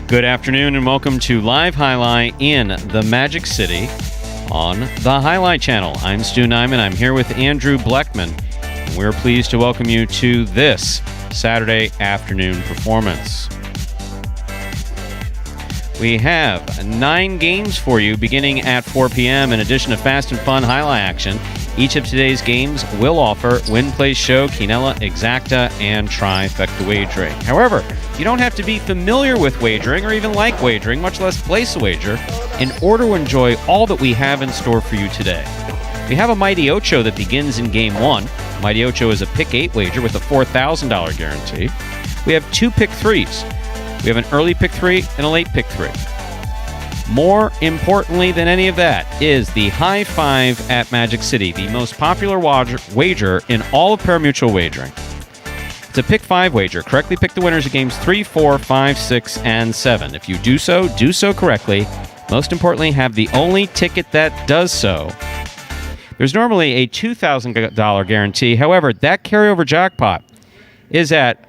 Good afternoon and welcome to Live Highlight in the Magic City on the Highlight Channel. I'm Stu Nyman. I'm here with Andrew Bleckman. And we're pleased to welcome you to this Saturday afternoon performance. We have 9 games for you beginning at 4 p.m. in addition to fast and fun highlight action. Each of today's games will offer win, place, show, quinella, exacta, and trifecta wagering. However, you don't have to be familiar with wagering or even like wagering, much less place a wager, in order to enjoy all that we have in store for you today. We have a Mighty Ocho that begins in Game 1. Mighty Ocho is a Pick 8 wager with a $4,000 guarantee. We have 2 Pick 3s. We have an early Pick 3 and a late Pick 3. More importantly than any of that is the High Five at Magic City, the most popular wager in all of Parimutuel wagering. It's a Pick 5 wager. Correctly pick the winners of games 3, 4, 5, 6, and 7. If you do so correctly. Most importantly, have the only ticket that does so. There's normally a $2,000 guarantee. However, that carryover jackpot is at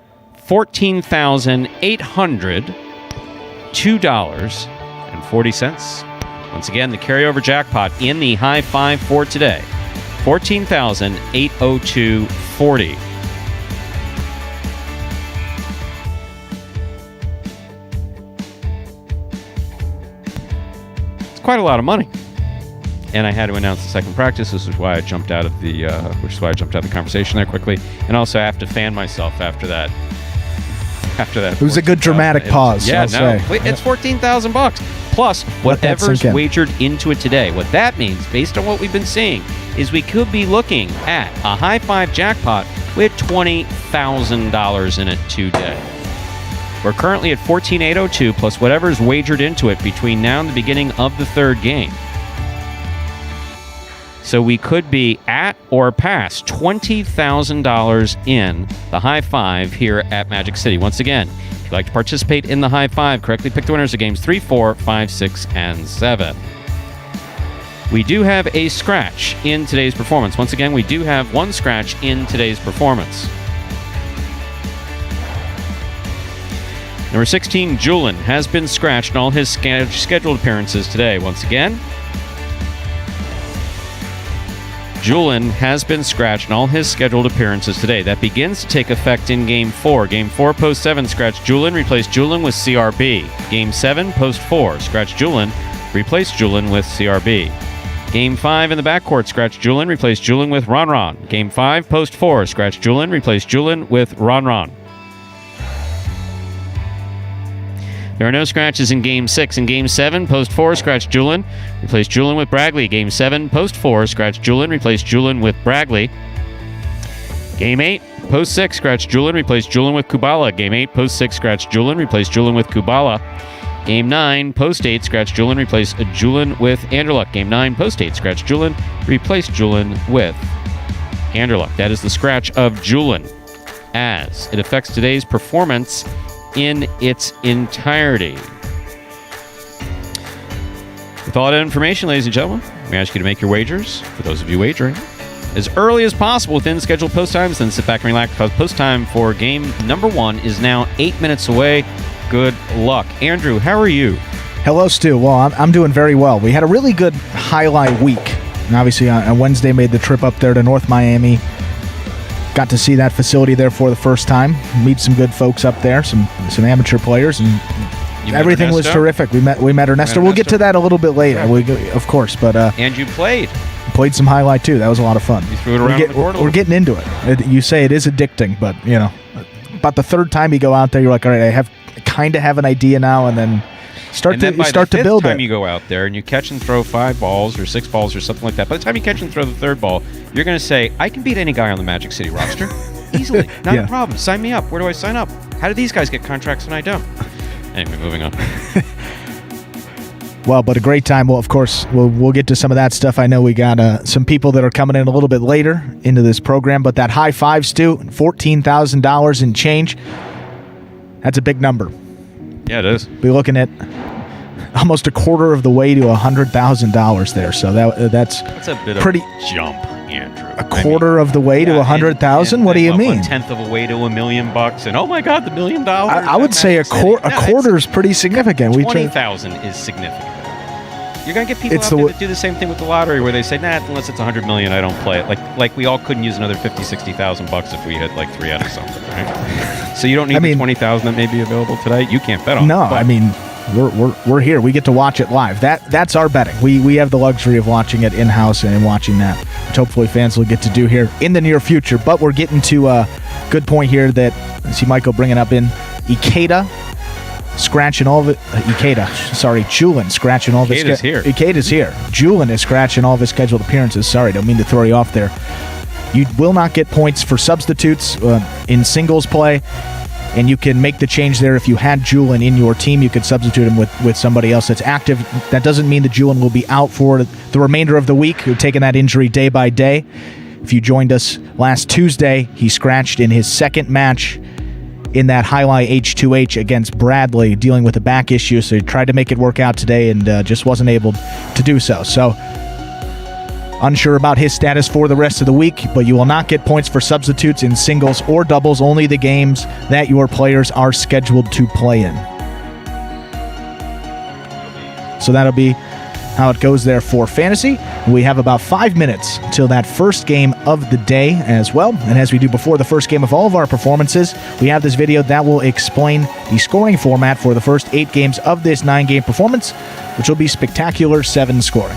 $14,802.40. Once again, the carryover jackpot in the High Five for today, $14,802.40. It's quite a lot of money. And I had to announce the second practice. This is why I jumped out of the conversation there quickly. And also I have to fan myself after that. It was a good dramatic pause. It's $14,000 plus whatever's wagered into it today. What that means, based on what we've been seeing, is we could be looking at a High Five jackpot with $20,000 in it today. We're currently at $14,802 plus whatever's wagered into it between now and the beginning of the third game. So we could be at or past $20,000 in the High Five here at Magic City. Once again, if you'd like to participate in the High Five, correctly pick the winners of games 3, 4, 5, 6, and 7. We do have a scratch in today's performance. Once again, we do have one scratch in today's performance. Number 16, Julian, has been scratched in all his scheduled appearances today. Once again, Julian has been scratched in all his scheduled appearances today. That begins to take effect in Game 4. Game 4, Post 7, scratch Julian, replace Julian with CRB. Game 7, Post 4, scratch Julian, replace Julian with CRB. Game 5 in the backcourt, scratch Julian, replace Julian with Ron. Game 5, Post 4, scratch Julian, replace Julian with Ron. There are no scratches in Game 6. In Game 7, Post 4, scratch Julian, replace Julian with Bragley. Game 7, Post 4, scratch Julian, replace Julian with Bragley. Game 8, Post 6, scratch Julian, replace Julian with Kubala. Game 8, Post 6, scratch Julian, replace Julian with Kubala. Game 9, Post 8, scratch Julian, replace Julian with Anderluck. Game 9, Post 8, scratch Julian, replace Julian with Anderluck. That is the scratch of Julian as it affects today's performance in its entirety. With all that information, ladies and gentlemen, we ask you to make your wagers, for those of you wagering, as early as possible within scheduled post times. Then sit back and relax, because post time for game number 1 is now 8 minutes away. Good luck. Andrew, how are you? Hello, Stu. Well, I'm doing very well. We had a really good highlight week. And obviously, on Wednesday, made the trip up there to North Miami. Got to see that facility there for the first time. Meet some good folks up there, some amateur players, and everything was terrific. We met Ernesto. We'll get to that a little bit later, of course. But and you played some highlight too. That was a lot of fun. You threw it around the court. We're getting into it. You say it is addicting, but about the third time you go out there, you're like, all right, I kind of have an idea now, and then start to build it. By the time you go out there and you catch and throw 5 balls or 6 balls or something like that, by the time you catch and throw the third ball, you're going to say, I can beat any guy on the Magic City roster easily. Not a problem. Sign me up. Where do I sign up? How do these guys get contracts and I don't? Anyway, moving on. Well, but a great time. Well, of course, we'll get to some of that stuff. I know we got some people that are coming in a little bit later into this program, but that High Five, Stu, $14,000 in change, that's a big number. Yeah, it is. We're looking at almost a quarter of the way to $100,000 there. So that's a bit pretty of a jump Andrew. A quarter of the way to 100,000? What do you mean? 1/10 of a way to $1 million, and oh my God, the $1 million. I would say a quarter is pretty significant. 20,000 is significant. You're gonna get people out there that do the same thing with the lottery, where they say, "Nah, unless it's 100 million, I don't play it." Like we all couldn't use another 50,000-60,000 bucks if we had like 3 out of something, right? So you don't need the 20,000 that may be available today. You can't bet on. No, it. I mean. We're here. We get to watch it live. That's our betting. We have the luxury of watching it in-house and watching that, which hopefully fans will get to do here in the near future. But we're getting to a good point here that I see Michael bringing up in Ikeda scratching all of it. Julian scratching all of his. Ikeda's here. Julian is scratching all of his scheduled appearances. Sorry, don't mean to throw you off there. You will not get points for substitutes in singles play. And you can make the change there. If you had Julian in your team, you could substitute him with somebody else that's active. That doesn't mean that Julian will be out for the remainder of the week. You're taking that injury day by day. If you joined us last Tuesday, he scratched in his second match in that highlight H2H against Bradley, dealing with a back issue. So he tried to make it work out today and just wasn't able to do so. So unsure about his status for the rest of the week, but you will not get points for substitutes in singles or doubles, only the games that your players are scheduled to play in. So that'll be how it goes there for fantasy. We have about 5 minutes till that first game of the day as well. And as we do before the first game of all of our performances, we have this video that will explain the scoring format for the first 8 games of this 9-game performance, which will be Spectacular 7 scoring.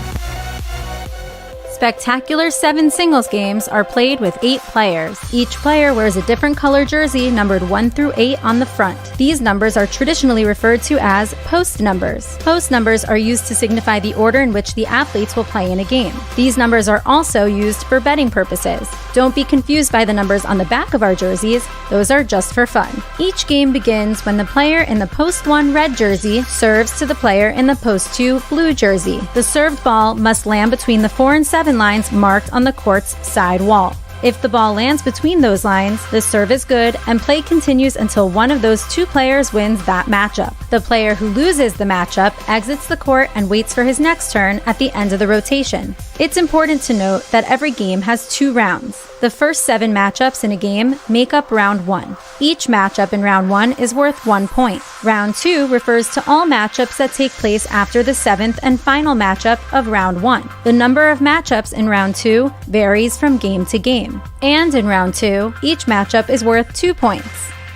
Spectacular 7 singles games are played with 8 players. Each player wears a different color jersey numbered 1 through 8 on the front. These numbers are traditionally referred to as post numbers. Post numbers are used to signify the order in which the athletes will play in a game. These numbers are also used for betting purposes. Don't be confused by the numbers on the back of our jerseys. Those are just for fun. Each game begins when the player in the post 1 red jersey serves to the player in the post 2 blue jersey. The served ball must land between the 4 and 7 lines marked on the court's side wall. If the ball lands between those lines, the serve is good and play continues until one of those 2 players wins that matchup. The player who loses the matchup exits the court and waits for his next turn at the end of the rotation. It's important to note that every game has 2 rounds. The first 7 matchups in a game make up round 1. Each matchup in round 1 is worth 1 point. Round 2 refers to all matchups that take place after the 7th and final matchup of round 1. The number of matchups in round 2 varies from game to game. And in round 2, each matchup is worth 2 points.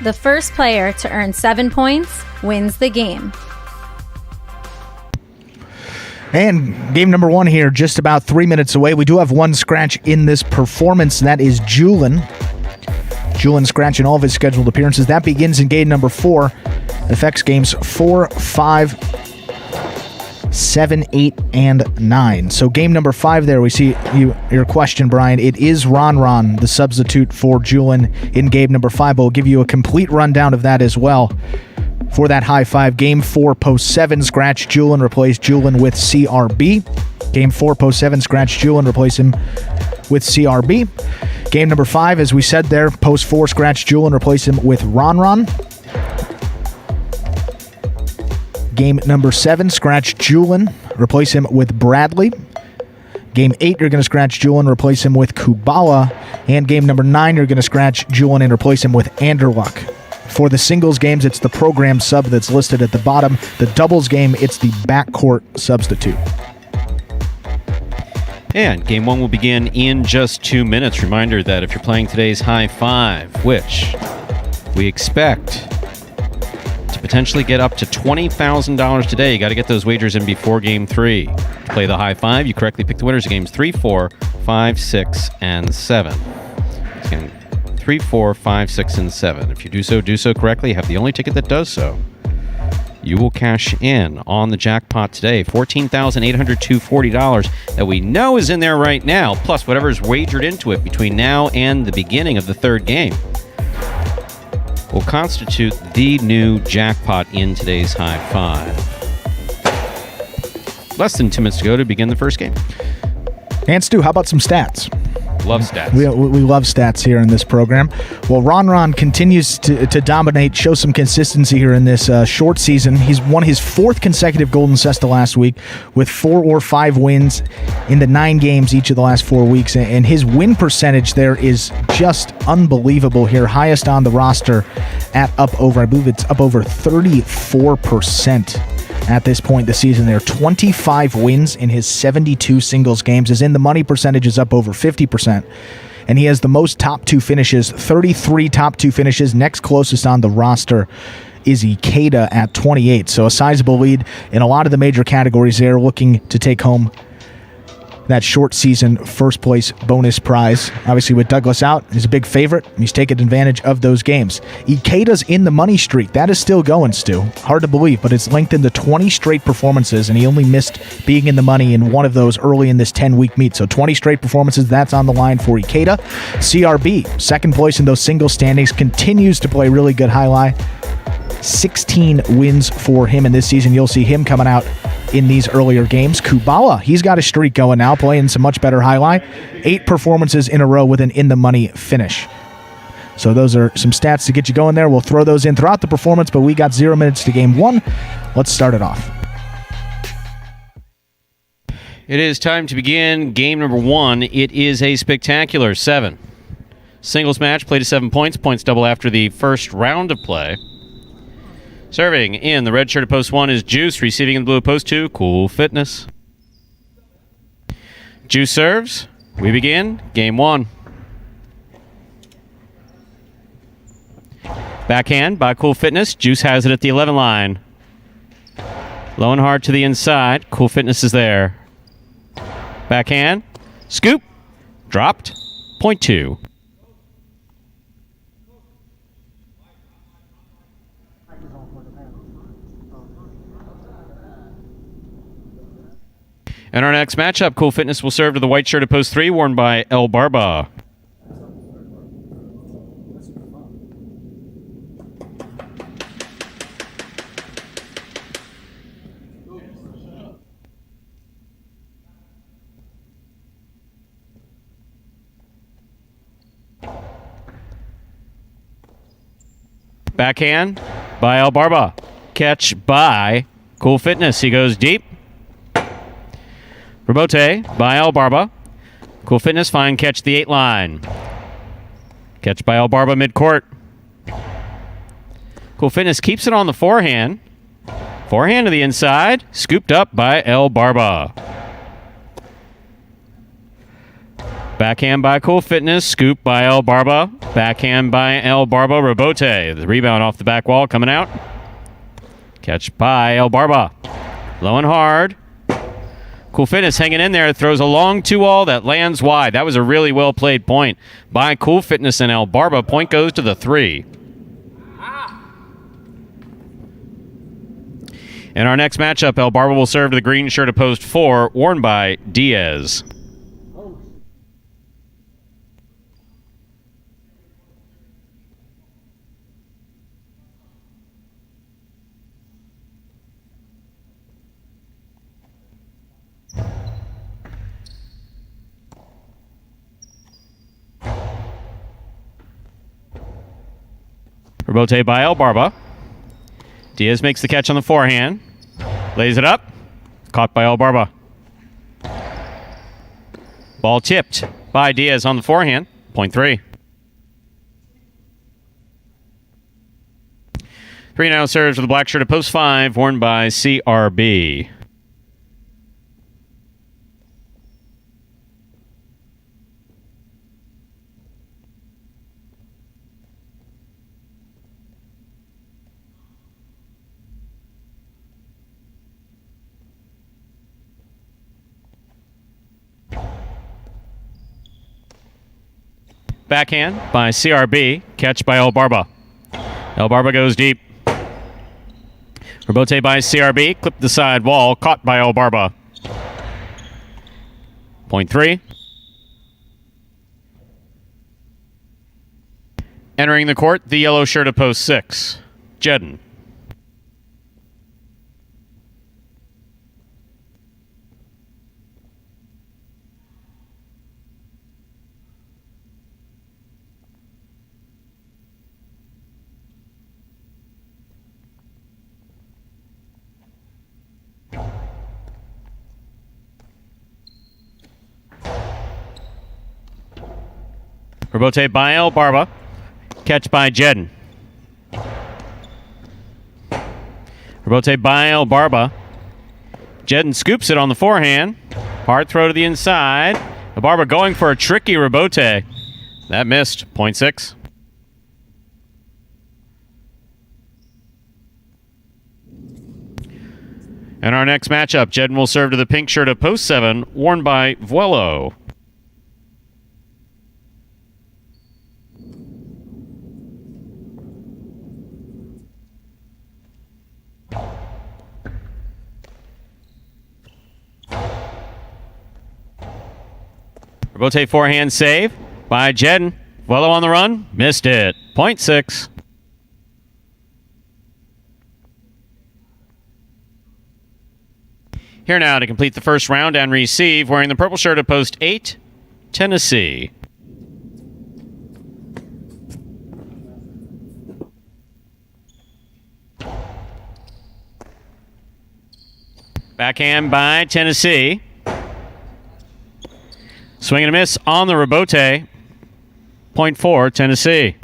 The first player to earn 7 points wins the game. And game number 1 here, just about 3 minutes away. We do have one scratch in this performance, and that is Julian. Julian scratching all of his scheduled appearances. That begins in game number 4. It affects games 4, 5, 7, 8, and 9. So game number 5 there, we see your question, Brian. It is Ron, the substitute for Julian in game number 5. But we'll give you a complete rundown of that as well. For that high 5, game 4, post 7, scratch Julian, replace Julian with CRB. Game 4, post 7, scratch Julian, replace him with CRB. Game number 5, as we said there, post 4, scratch Julian, replace him with Ron. Game number 7, scratch Julian, replace him with Bradley. Game 8, you're going to scratch Julian, replace him with Kubala. And game number 9, you're going to scratch Julian and replace him with Anderluck. For the singles games, it's the program sub that's listed at the bottom. The doubles game, it's the backcourt substitute. And game 1 will begin in just 2 minutes. Reminder that if you're playing today's high 5, which we expect to potentially get up to $20,000 today, you got to get those wagers in before game 3. To play the high 5, you correctly pick the winners of games 3, 4, 5, 6, and 7. Again, 3, 4, 5, 6, and 7. If you do so correctly, have the only ticket that does so. You will cash in on the jackpot today. $14,840 that we know is in there right now, plus whatever's wagered into it between now and the beginning of the 3rd game will constitute the new jackpot in today's high 5. Less than 2 minutes to go to begin the first game. And Stu, how about some stats? Love stats. We love stats here in this program. Well, Ron continues to dominate, show some consistency here in this short season. He's won his 4th consecutive Golden Cesta last week with 4 or 5 wins in the 9 games each of the last 4 weeks. And his win percentage there is just unbelievable here. Highest on the roster at I believe it's up over 34%. At this point this season, there are 25 wins in his 72 singles games. His in the money percentage is up over 50%. And he has the most top 2 finishes, 33 top 2 finishes. Next closest on the roster is Ikeda at 28. So a sizable lead in a lot of the major categories there, looking to take home that short season first place bonus prize. Obviously, with Douglas out, he's a big favorite. He's taking advantage of those games. Ikeda's in the money streak. That is still going, Stu. Hard to believe, but it's linked into 20 straight performances, and he only missed being in the money in one of those early in this 10-week meet. So 20 straight performances, that's on the line for Ikeda. CRB, second place in those single standings, continues to play really good highlight. 16 wins for him in this season. You'll see him coming out in these earlier games. Kubala, he's got a streak going now, playing some much better highlight. 8 performances in a row with an in-the-money finish. So those are some stats to get you going there. We'll throw those in throughout the performance, but we got 0 minutes to game 1. Let's start it off. It is time to begin game number 1. It is a spectacular 7 singles match, played to 7 points. Points double after the first round of play. Serving in the red shirt at post 1 is Juice. Receiving in the blue at post 2, Cool Fitness. Juice serves. We begin game 1. Backhand by Cool Fitness. Juice has it at the 11 line. Low and hard to the inside. Cool Fitness is there. Backhand. Scoop. Dropped. Point 2. And our next matchup, Cool Fitness will serve to the white shirt at post 3, worn by El Barba. Backhand by El Barba. Catch by Cool Fitness. He goes deep. Rebote by El Barba. Cool Fitness, fine catch the 8 line. Catch by El Barba midcourt. Cool Fitness keeps it on the forehand. Forehand to the inside. Scooped up by El Barba. Backhand by Cool Fitness. Scoop by El Barba. Backhand by El Barba. Rebote. The rebound off the back wall coming out. Catch by El Barba. Low and hard. Cool Fitness hanging in there, throws a long 2-all that lands wide. That was a really well-played point by Cool Fitness and El Barba. Point goes to the 3. In our next matchup, El Barba will serve to the green shirt at post 4, worn by Diaz. Rebote by El Barba. Diaz makes the catch on the forehand. Lays it up. Caught by El Barba. Ball tipped by Diaz on the forehand. Point 3. 3 now serves with the black shirt at post 5, worn by CRB. Backhand by CRB. Catch by El Barba. El Barba goes deep. Rebote by CRB. Clipped the side wall. Caught by El Barba. Point 3. Entering the court, the yellow shirt at post 6. Jedden. Rebote by El Barba. Catch by Jedden. Rebote by El Barba. Jedden scoops it on the forehand. Hard throw to the inside. El Barba going for a tricky rebote. That missed. Point 6. And our next matchup, Jedden will serve to the pink shirt of post 7, worn by Vuelo. Rebote forehand save by Jedden. Vuelo on the run. Missed it. Point 6. Here now to complete the first round and receive, wearing the purple shirt of post 8, Tennessee. Backhand by Tennessee. Swing and a miss on the rebote. Point 4, Tennessee.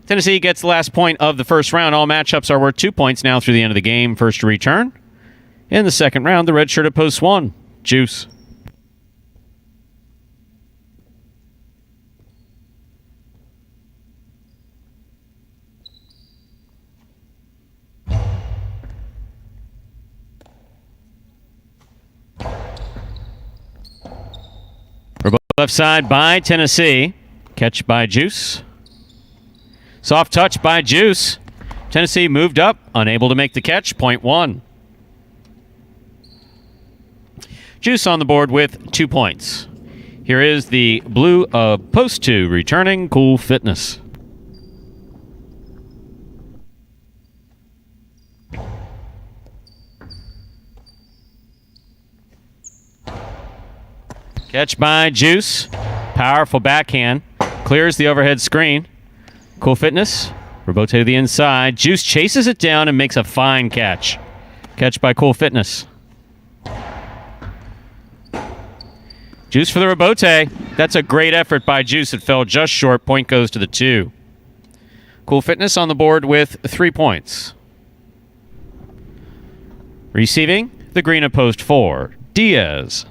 Tennessee gets the last point of the first round. All matchups are worth 2 points now through the end of the game. First to return. In the second round, the red shirt at post 1, Juice. Left side by Tennessee. Catch by Juice. Soft touch by Juice. Tennessee moved up, unable to make the catch. Point 1. Juice on the board with 2 points. Here is the blue of post 2, returning Cool Fitness. Catch by Juice. Powerful backhand. Clears the overhead screen. Cool Fitness. Rebote to the inside. Juice chases it down and makes a fine catch. Catch by Cool Fitness. Juice for the rebote. That's a great effort by Juice. It fell just short. Point goes to the 2. Cool Fitness on the board with 3 points. Receiving the green of post 4, Diaz.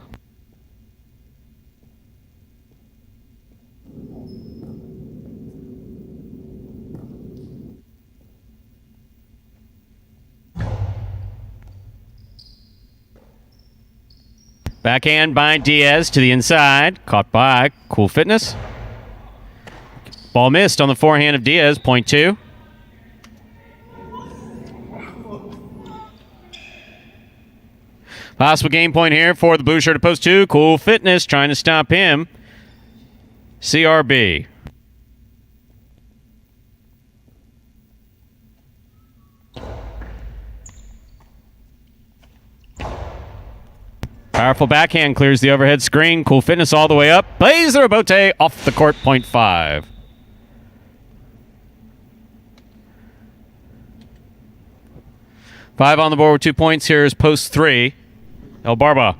Backhand by Diaz to the inside. Caught by Cool Fitness. Ball missed on the forehand of Diaz. Point 2. Possible game point here for the blue shirt at post 2. Cool Fitness trying to stop him. CRB. Powerful backhand clears the overhead screen. Cool Fitness all the way up. Plays the rebote off the court. Point 5. Five on the board with 2 points. Here is post 3. El Barba.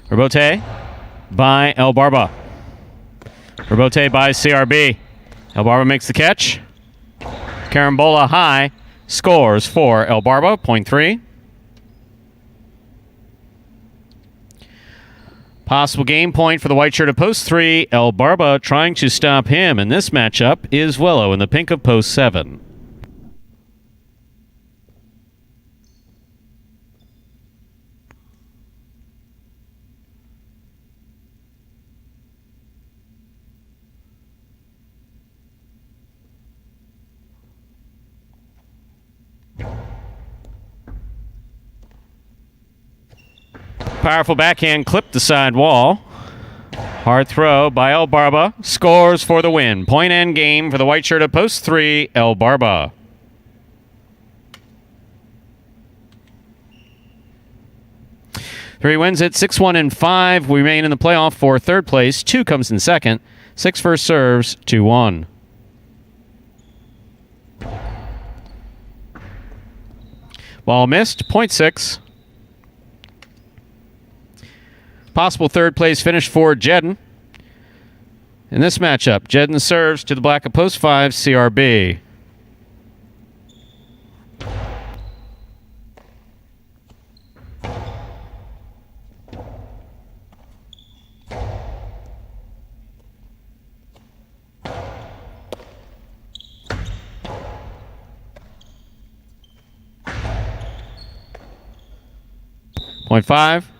Rebote by El Barba. Rebote by CRB. El Barba makes the catch. Carambola high. Scores for El Barba. Point 3. Possible game point for the white shirt of post 3. El Barba trying to stop him. And this matchup is Willow in the pink of post 7. Powerful backhand clipped the side wall. Hard throw by El Barba. Scores for the win. Point end game for the white shirt of post 3, El Barba. 3 wins it, 6-1 and 5. We remain in the playoff for third place. 2 comes in second. 6 first serves, 2-1. Ball missed, 0.6. Possible third place finish for Jedden. In this matchup, Jedden serves to the black of post 5, CRB. Point 5.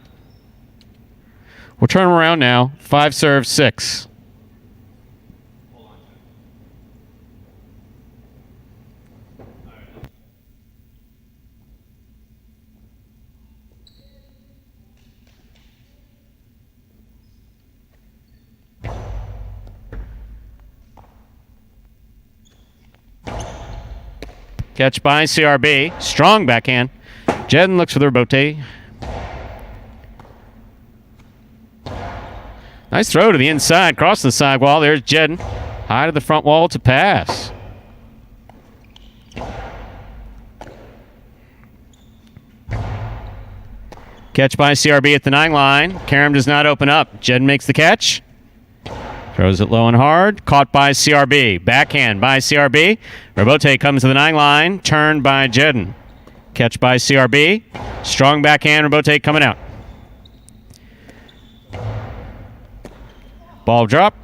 We'll turn them around now. 5 serve, 6. Catch by CRB. Strong backhand. Jedden looks for the rebote. Nice throw to the inside, cross the sidewall. There's Jedden. High to the front wall to pass. Catch by CRB at the 9 line. Karam does not open up. Jedden makes the catch. Throws it low and hard. Caught by CRB. Backhand by CRB. Rebote comes to the 9 line. Turned by Jedden. Catch by CRB. Strong backhand. Rebote coming out. Ball drop.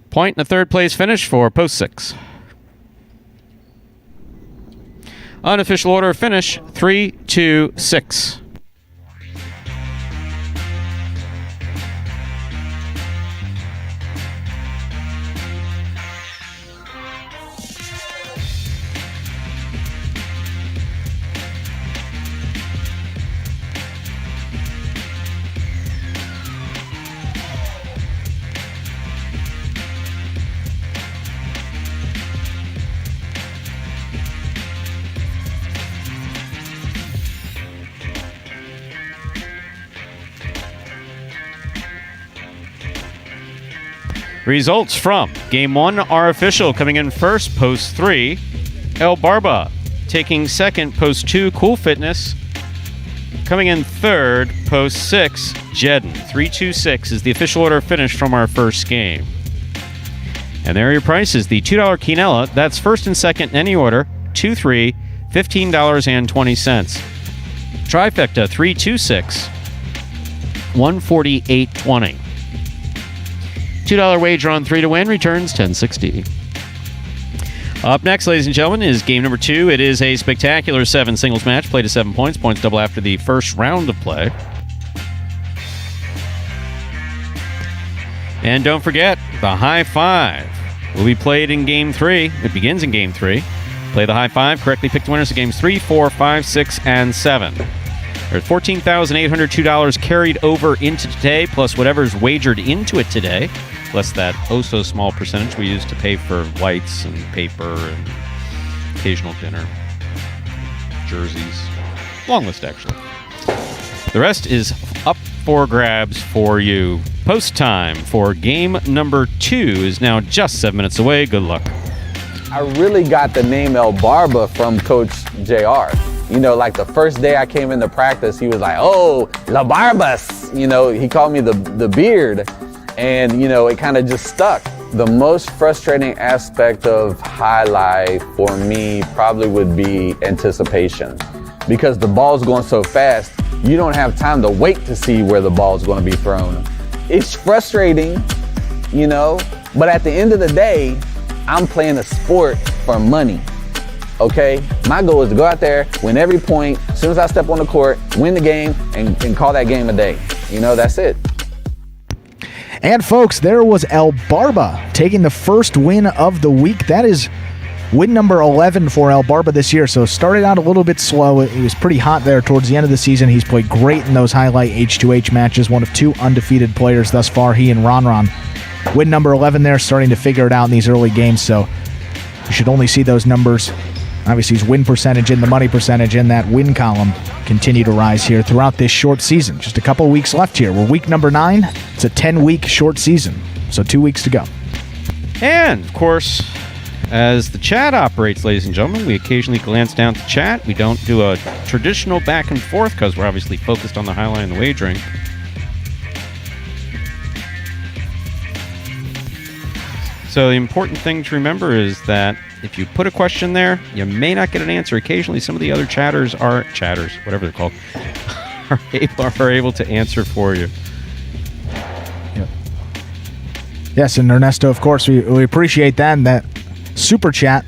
Point and a third place finish for post 6. Unofficial order finish 3-2-6. Results from Game 1 are official. Coming in first, post 3, El Barba. Taking second, post 2, Cool Fitness. Coming in third, post 6, Jedden. 3-2-6 is the official order finish from our first game. And there are your prices. The $2 quinella, that's first and second in any order, 2-3, $15.20. Trifecta, 3-2-6, $148.20. $2 wager on 3 to win returns $10.60. Up next, ladies and gentlemen, is game number 2. It is a spectacular 7 singles match, played to 7 points. Points double after the first round of play. And don't forget, the high 5 will be played in game 3. It begins in game 3. Play the high 5, correctly pick the winners of games 3, 4, 5, 6, and 7. There's $14,802 carried over into today, plus whatever's wagered into it today, plus that oh-so-small percentage we use to pay for lights and paper and occasional dinner, jerseys. Long list, actually. The rest is up for grabs for you. Post time for game number 2 is now just 7 minutes away. Good luck. I really got the name El Barba from Coach JR. You know, like the first day I came into practice, he was like, oh, La Barbas. You know, he called me the beard. And, you know, it kind of just stuck. The most frustrating aspect of highlight for me probably would be anticipation. Because the ball's going so fast, you don't have time to wait to see where the ball's going to be thrown. It's frustrating, you know, but at the end of the day, I'm playing a sport for money. Okay, my goal is to go out there, win every point, as soon as I step on the court, win the game, and call that game a day. You know, that's it. And folks, there was El Barba taking the first win of the week. That is win number 11 for El Barba this year. So started out a little bit slow. He was pretty hot there towards the end of the season. He's played great in those highlight H2H matches. One of 2 undefeated players thus far, he and Ron. Win number 11 there, starting to figure it out in these early games. So you should only see those numbers Obviously, his win percentage and the money percentage in that win column continue to rise here throughout this short season. Just a couple weeks left here. We're week number 9. It's a 10-week short season, so 2 weeks to go. And, of course, as the chat operates, ladies and gentlemen, we occasionally glance down to chat. We don't do a traditional back and forth because we're obviously focused on the highlight and the wagering. So the important thing to remember is that if you put a question there, you may not get an answer. Occasionally, some of the other chatters, whatever they're called, are able to answer for you. Yep. Yes, and Ernesto, of course, we appreciate that, and that super chat.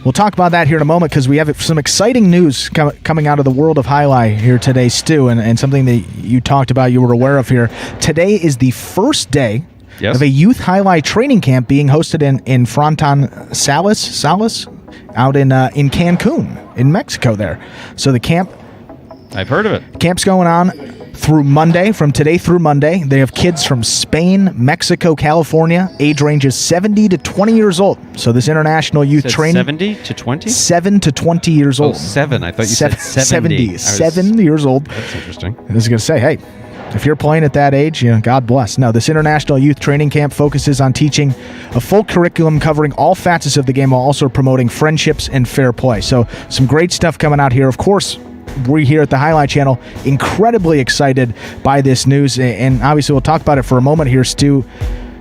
We'll talk about that here in a moment because we have some exciting news coming out of the world of Highlight here today, Stu, and something that you talked about, you were aware of here. Today is the first day of a youth highlight training camp being hosted in Fronton Salas out in Cancun in Mexico there. So the camp, I've heard of it. Camp's going on through Monday, from today through Monday. They have kids from Spain, Mexico, California. Age range is 70 to 20 years old. So this international youth training. 70 to 20? 7 to 20 years old. 7. I thought you said 70. 7 years old. That's interesting. I was going to say, hey, if you're playing at that age, God bless. No, this international youth training camp focuses on teaching a full curriculum covering all facets of the game while also promoting friendships and fair play. So some great stuff coming out here. Of course, we here at the Highlight Channel incredibly excited by this news, and obviously we'll talk about it for a moment here, Stu.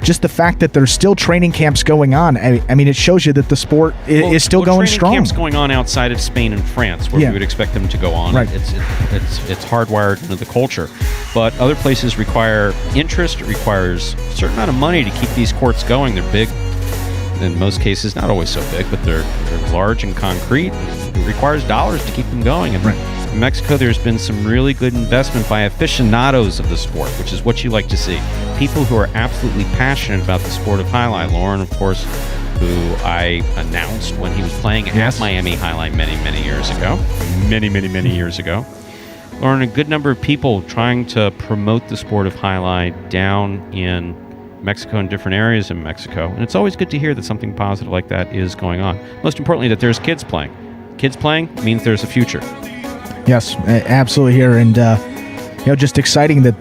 Just the fact that there's still training camps going on, I mean, it shows you that the sport is still going strong. Training camps going on outside of Spain and France, where we would expect them to go on. Right. It's hardwired into the culture. But other places require interest. It requires a certain amount of money to keep these courts going. They're big. In most cases, not always so big, but they're large and concrete. It requires dollars to keep them going. And in Mexico, there's been some really good investment by aficionados of the sport, which is what you like to see. People who are absolutely passionate about the sport of highlight. Lauren, of course, who I announced when he was playing at Miami Highlight many years ago. Many years ago. Lauren, a good number of people trying to promote the sport of highlight down in Mexico and different areas in Mexico. And it's always good to hear that something positive like that is going on. Most importantly, that there's kids playing. Kids playing means there's a future. Yes, absolutely here. And, just exciting that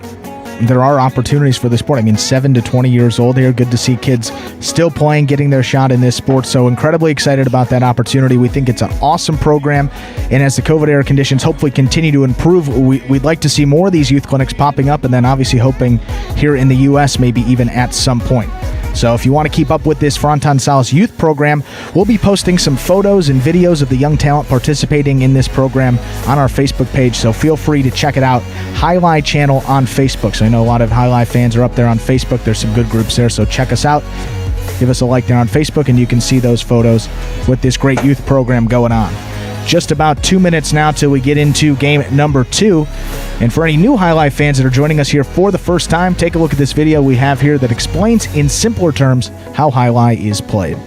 there are opportunities for the sport. I mean, 7 to 20 years old here. Good to see kids still playing, getting their shot in this sport. So incredibly excited about that opportunity. We think it's an awesome program. And as the COVID-era conditions hopefully continue to improve, we'd like to see more of these youth clinics popping up, and then obviously hoping here in the U.S. maybe even at some point. So if you want to keep up with this Fronton Salas youth program, we'll be posting some photos and videos of the young talent participating in this program on our Facebook page. So feel free to check it out. Highlight Channel on Facebook. So I know a lot of Highlight fans are up there on Facebook. There's some good groups there. So check us out. Give us a like there on Facebook, and you can see those photos with this great youth program going on. Just about 2 minutes now till we get into game number 2. And for any new Highlight fans that are joining us here for the first time, take a look at this video we have here that explains in simpler terms how Highlight is played.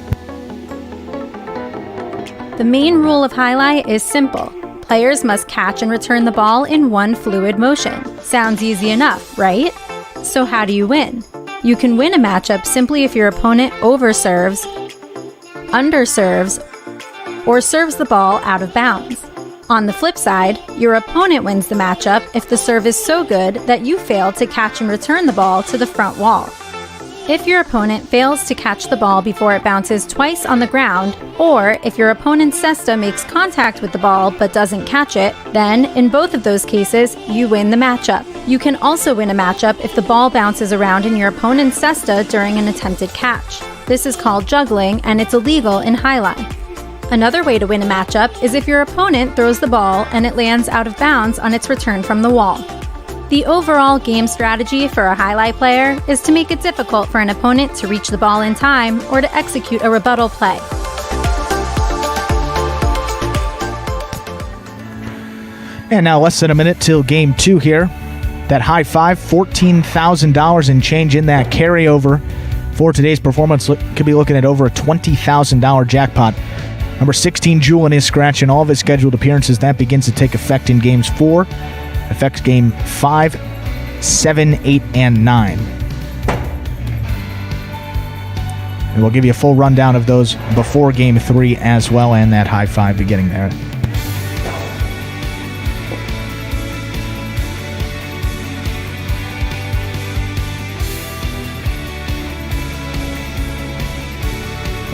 The main rule of Highlight is simple. Players must catch and return the ball in one fluid motion. Sounds easy enough, right? So how do you win? You can win a matchup simply if your opponent overserves, underserves, or serves the ball out of bounds. On the flip side, your opponent wins the matchup if the serve is so good that you fail to catch and return the ball to the front wall. If your opponent fails to catch the ball before it bounces twice on the ground, or if your opponent's cesta makes contact with the ball but doesn't catch it, then, in both of those cases, you win the matchup. You can also win a matchup if the ball bounces around in your opponent's cesta during an attempted catch. This is called juggling, and it's illegal in Highlight. Another way to win a matchup is if your opponent throws the ball and it lands out of bounds on its return from the wall. The overall game strategy for a Highlight player is to make it difficult for an opponent to reach the ball in time or to execute a rebuttal play. And now less than a minute till game 2 here. That high five, $14,000 and change in that carryover for today's performance. Could be looking at over a $20,000 jackpot. Number 16, Julian is scratching all of his scheduled appearances. That begins to take effect in games 4, affects game 5, 7, 8, and 9. And we'll give you a full rundown of those before Game 3 as well, and that high five to getting there.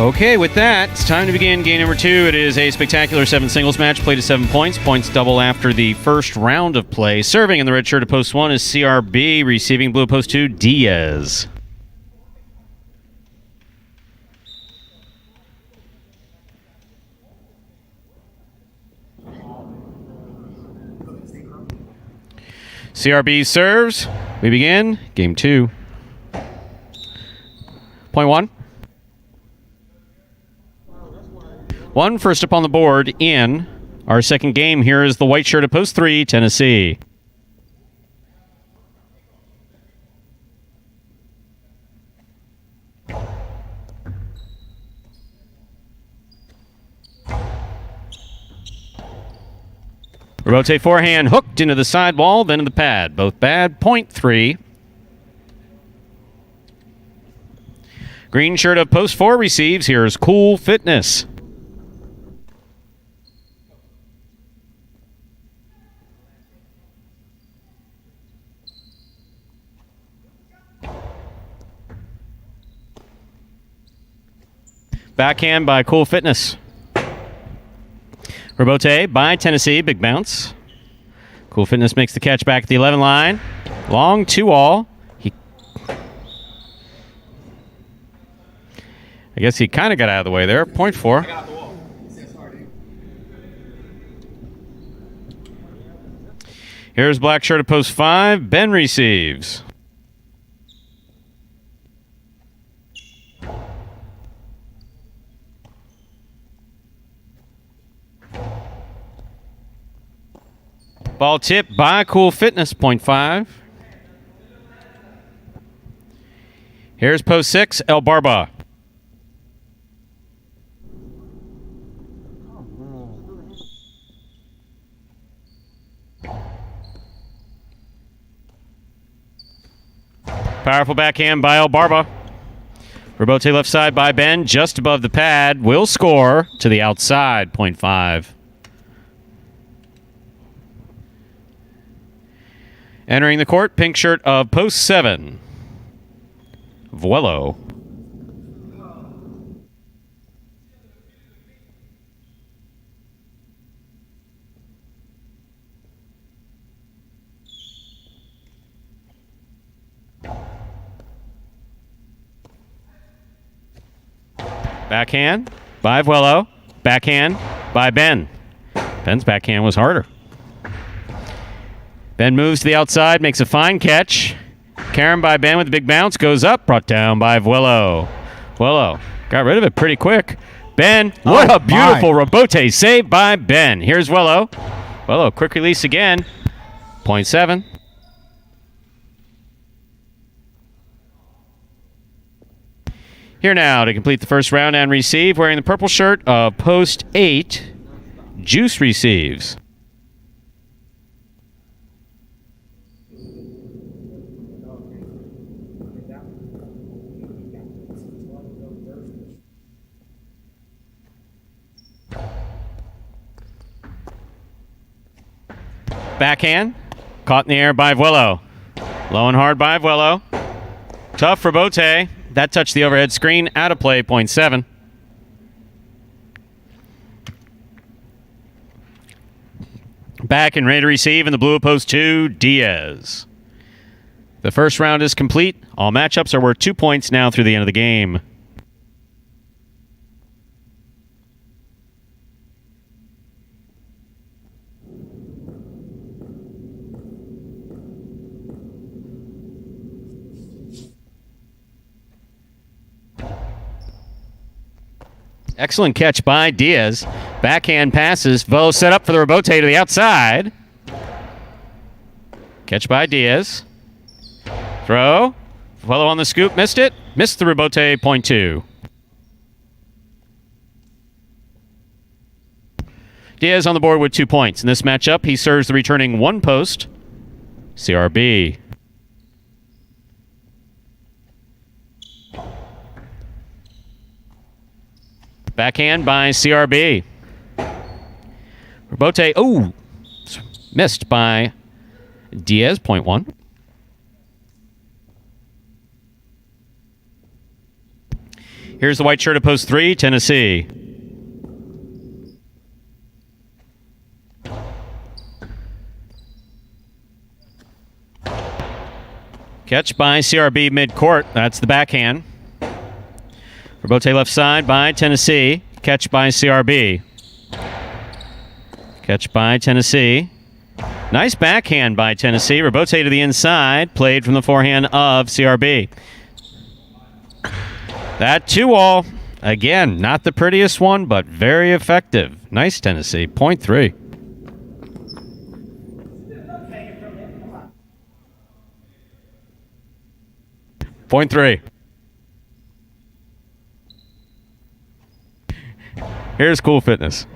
Okay, with that, it's time to begin game number 2. It is a spectacular 7 singles match, played to 7 points. Points double after the first round of play. Serving in the red shirt at post 1 is CRB, receiving blue at post 2, Diaz. CRB serves. We begin game 2. Point 1. 1 first up on the board in our second game. Here is the white shirt at post 3, Tennessee. Robote forehand hooked into the sidewall, then in the pad. Both bad. Point 3. Green shirt of post 4 receives. Here's Cool Fitness. Backhand by Cool Fitness. Robote by Tennessee, big bounce. Cool Fitness makes the catch back at the 11 line. Long 2-all. I guess he kind of got out of the way there. Point 4. Here's black shirt at post 5. Ben receives. Ball tipped by Cool Fitness, point 5. Here's post 6, El Barba. Powerful backhand by El Barba. Robote left side by Ben, just above the pad. Will score to the outside, point 5. Entering the court, pink shirt of post 7, Vuelo. Backhand by Vuelo. Backhand by Ben. Ben's backhand was harder. Ben moves to the outside, makes a fine catch. Karen by Ben with a big bounce, goes up, brought down by Vuelo. Vuelo got rid of it pretty quick. Ben, what a beautiful Robote save by Ben. Here's Vuelo. Vuelo, quick release again. Point 7. Here now to complete the first round and receive, wearing the purple shirt of post 8, Juice receives. Backhand, caught in the air by Vuelo. Low and hard by Vuelo. Tough Robote. That touched the overhead screen. Out of play, point 7. Back and ready to receive in the blue post 2, Diaz. The first round is complete. All matchups are worth 2 points now through the end of the game. Excellent catch by Diaz. Backhand passes. Vuelo set up for the Robote to the outside. Catch by Diaz. Throw. Vuelo on the scoop. Missed it. Missed the Robote. Point 2. Diaz on the board with 2 points. In this matchup, he serves the returning 1 post, CRB. Backhand by CRB. Rebote, oh, missed by Diaz, point one. Here's the white shirt at post 3, Tennessee. Catch by CRB mid-court. That's the backhand. Rebote left side by Tennessee. Catch by CRB. Catch by Tennessee. Nice backhand by Tennessee. Rebote to the inside. Played from the forehand of CRB. That 2-all. Again, not the prettiest one, but very effective. Nice, Tennessee. Point 3. Point 3. Here's Cool Fitness.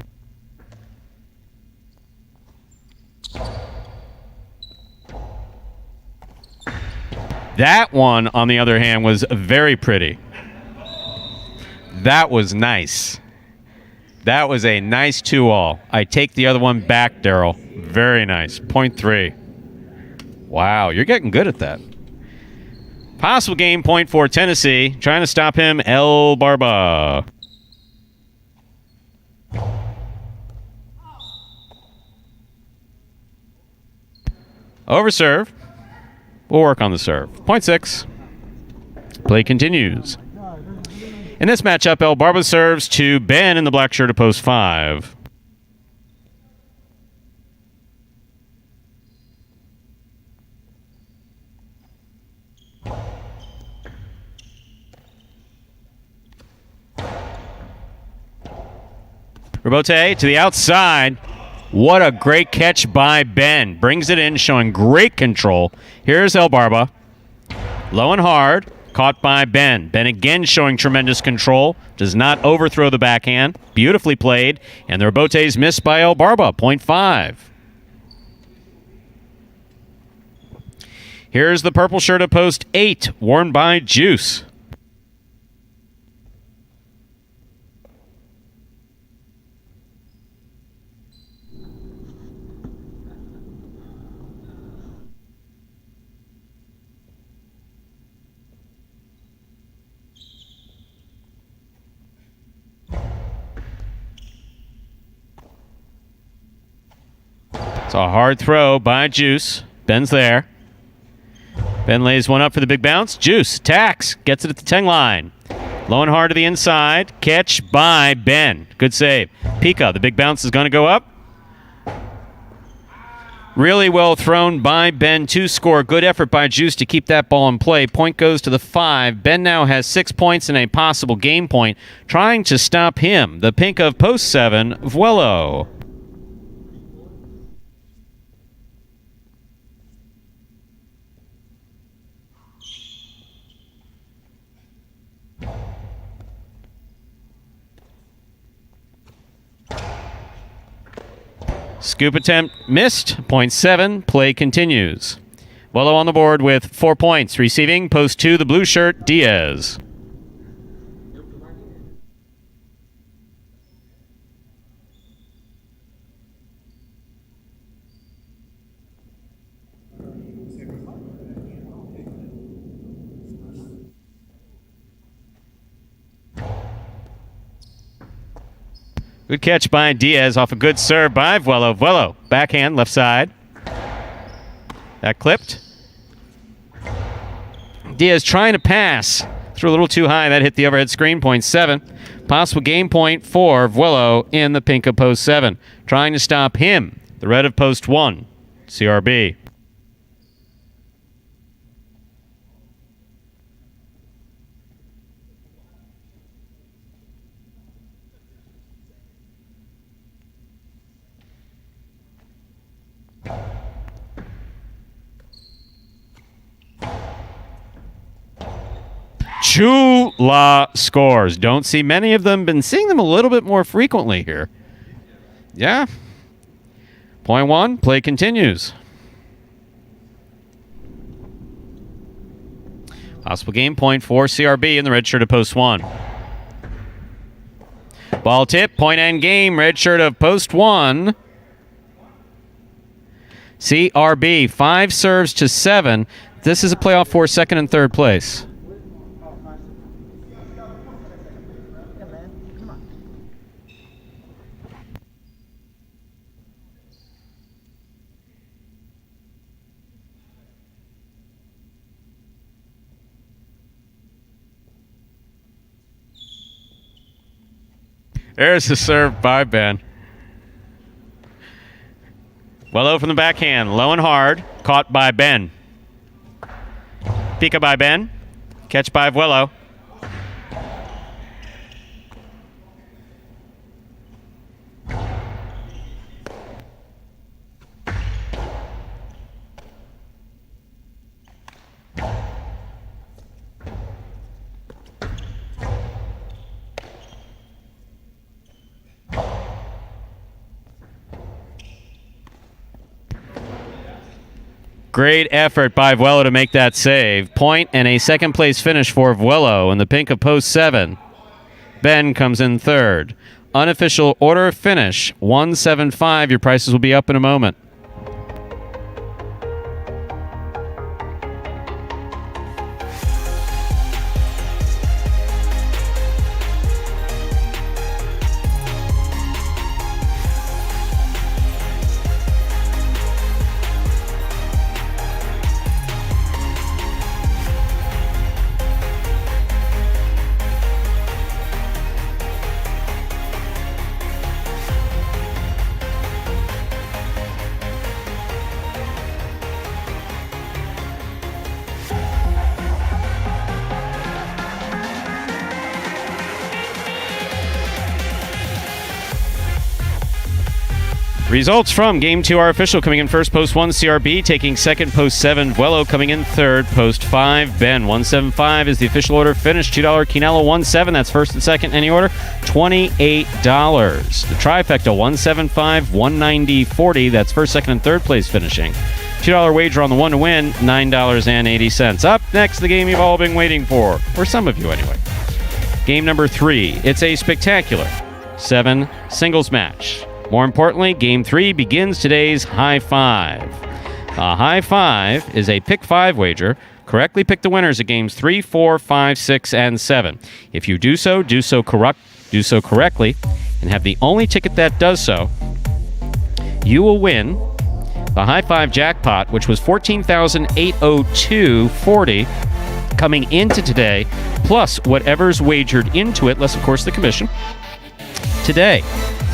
That one, on the other hand, was very pretty. That was nice. That was a nice 2-all. I take the other one back, Daryl. Very nice. Point 3. Wow, you're getting good at that. Possible game point for Tennessee. Trying to stop him, El Barba. Over serve. We'll work on the serve. Point 6. Play continues. In this matchup, El Barba serves to Ben in the black shirt at post 5. Rebote to the outside. What a great catch by Ben. Brings it in, showing great control. Here's El Barba. Low and hard. Caught by Ben. Ben again showing tremendous control. Does not overthrow the backhand. Beautifully played. And the rebote's missed by El Barba. Point 5. Here's the purple shirt at post 8. Worn by Juice. It's a hard throw by Juice. Ben's there. Ben lays one up for the big bounce. Juice attacks. Gets it at the 10 line. Low and hard to the inside. Catch by Ben. Good save. Pika, the big bounce is going to go up. Really well thrown by Ben to score. Good effort by Juice to keep that ball in play. Point goes to the 5. Ben now has 6 points and a possible game point. Trying to stop him, the pink of post 7, Vuelo. Scoop attempt missed. Point 7. Play continues. Vuelo on the board with 4 points. Receiving post 2, the blue shirt, Diaz. Good catch by Diaz off a good serve by Vuelo. Vuelo, backhand, left side. That clipped. Diaz trying to pass. Threw a little too high. That hit the overhead screen. Point 7. Possible game point for Vuelo in the pink of post 7. Trying to stop him. The red of post 1. CRB. Chula scores. Don't see many of them. Been seeing them a little bit more frequently here. Yeah. Point 1. Play continues. Possible game point for CRB in the red shirt at post 1. Ball tip, point and game. Red shirt of post 1. CRB, 5 serves to 7. This is a playoff for second and third place. There's the serve by Ben. Wello from the backhand. Low and hard. Caught by Ben. Pika by Ben. Catch by Vuelo. Great effort by Vuelo to make that save. Point and a second place finish for Vuelo in the pink of post 7. Ben comes in third. Unofficial order of finish, 175. Your prices will be up in a moment. Results from Game 2 are official. Coming in first, post 1, CRB. Taking second, post 7, Vuelo. Coming in third, post 5, Ben. 175 is the official order finish. $2 Quinella, 17. That's first and second. Any order, $28. The trifecta, 175, 190, 40. That's first, second, and third place finishing. $2 wager on the one to win, $9.80. Up next, the game you've all been waiting for. Or some of you, anyway. Game number 3. It's a spectacular 7 singles match. More importantly, Game 3 begins today's High Five. A High Five is a pick 5 wager. Correctly pick the winners of Games 3, 4, 5, 6, and 7. If you do so correctly, and have the only ticket that does so, you will win the High Five jackpot, which was $14,802.40 coming into today, plus whatever's wagered into it, less, of course, the commission. Today,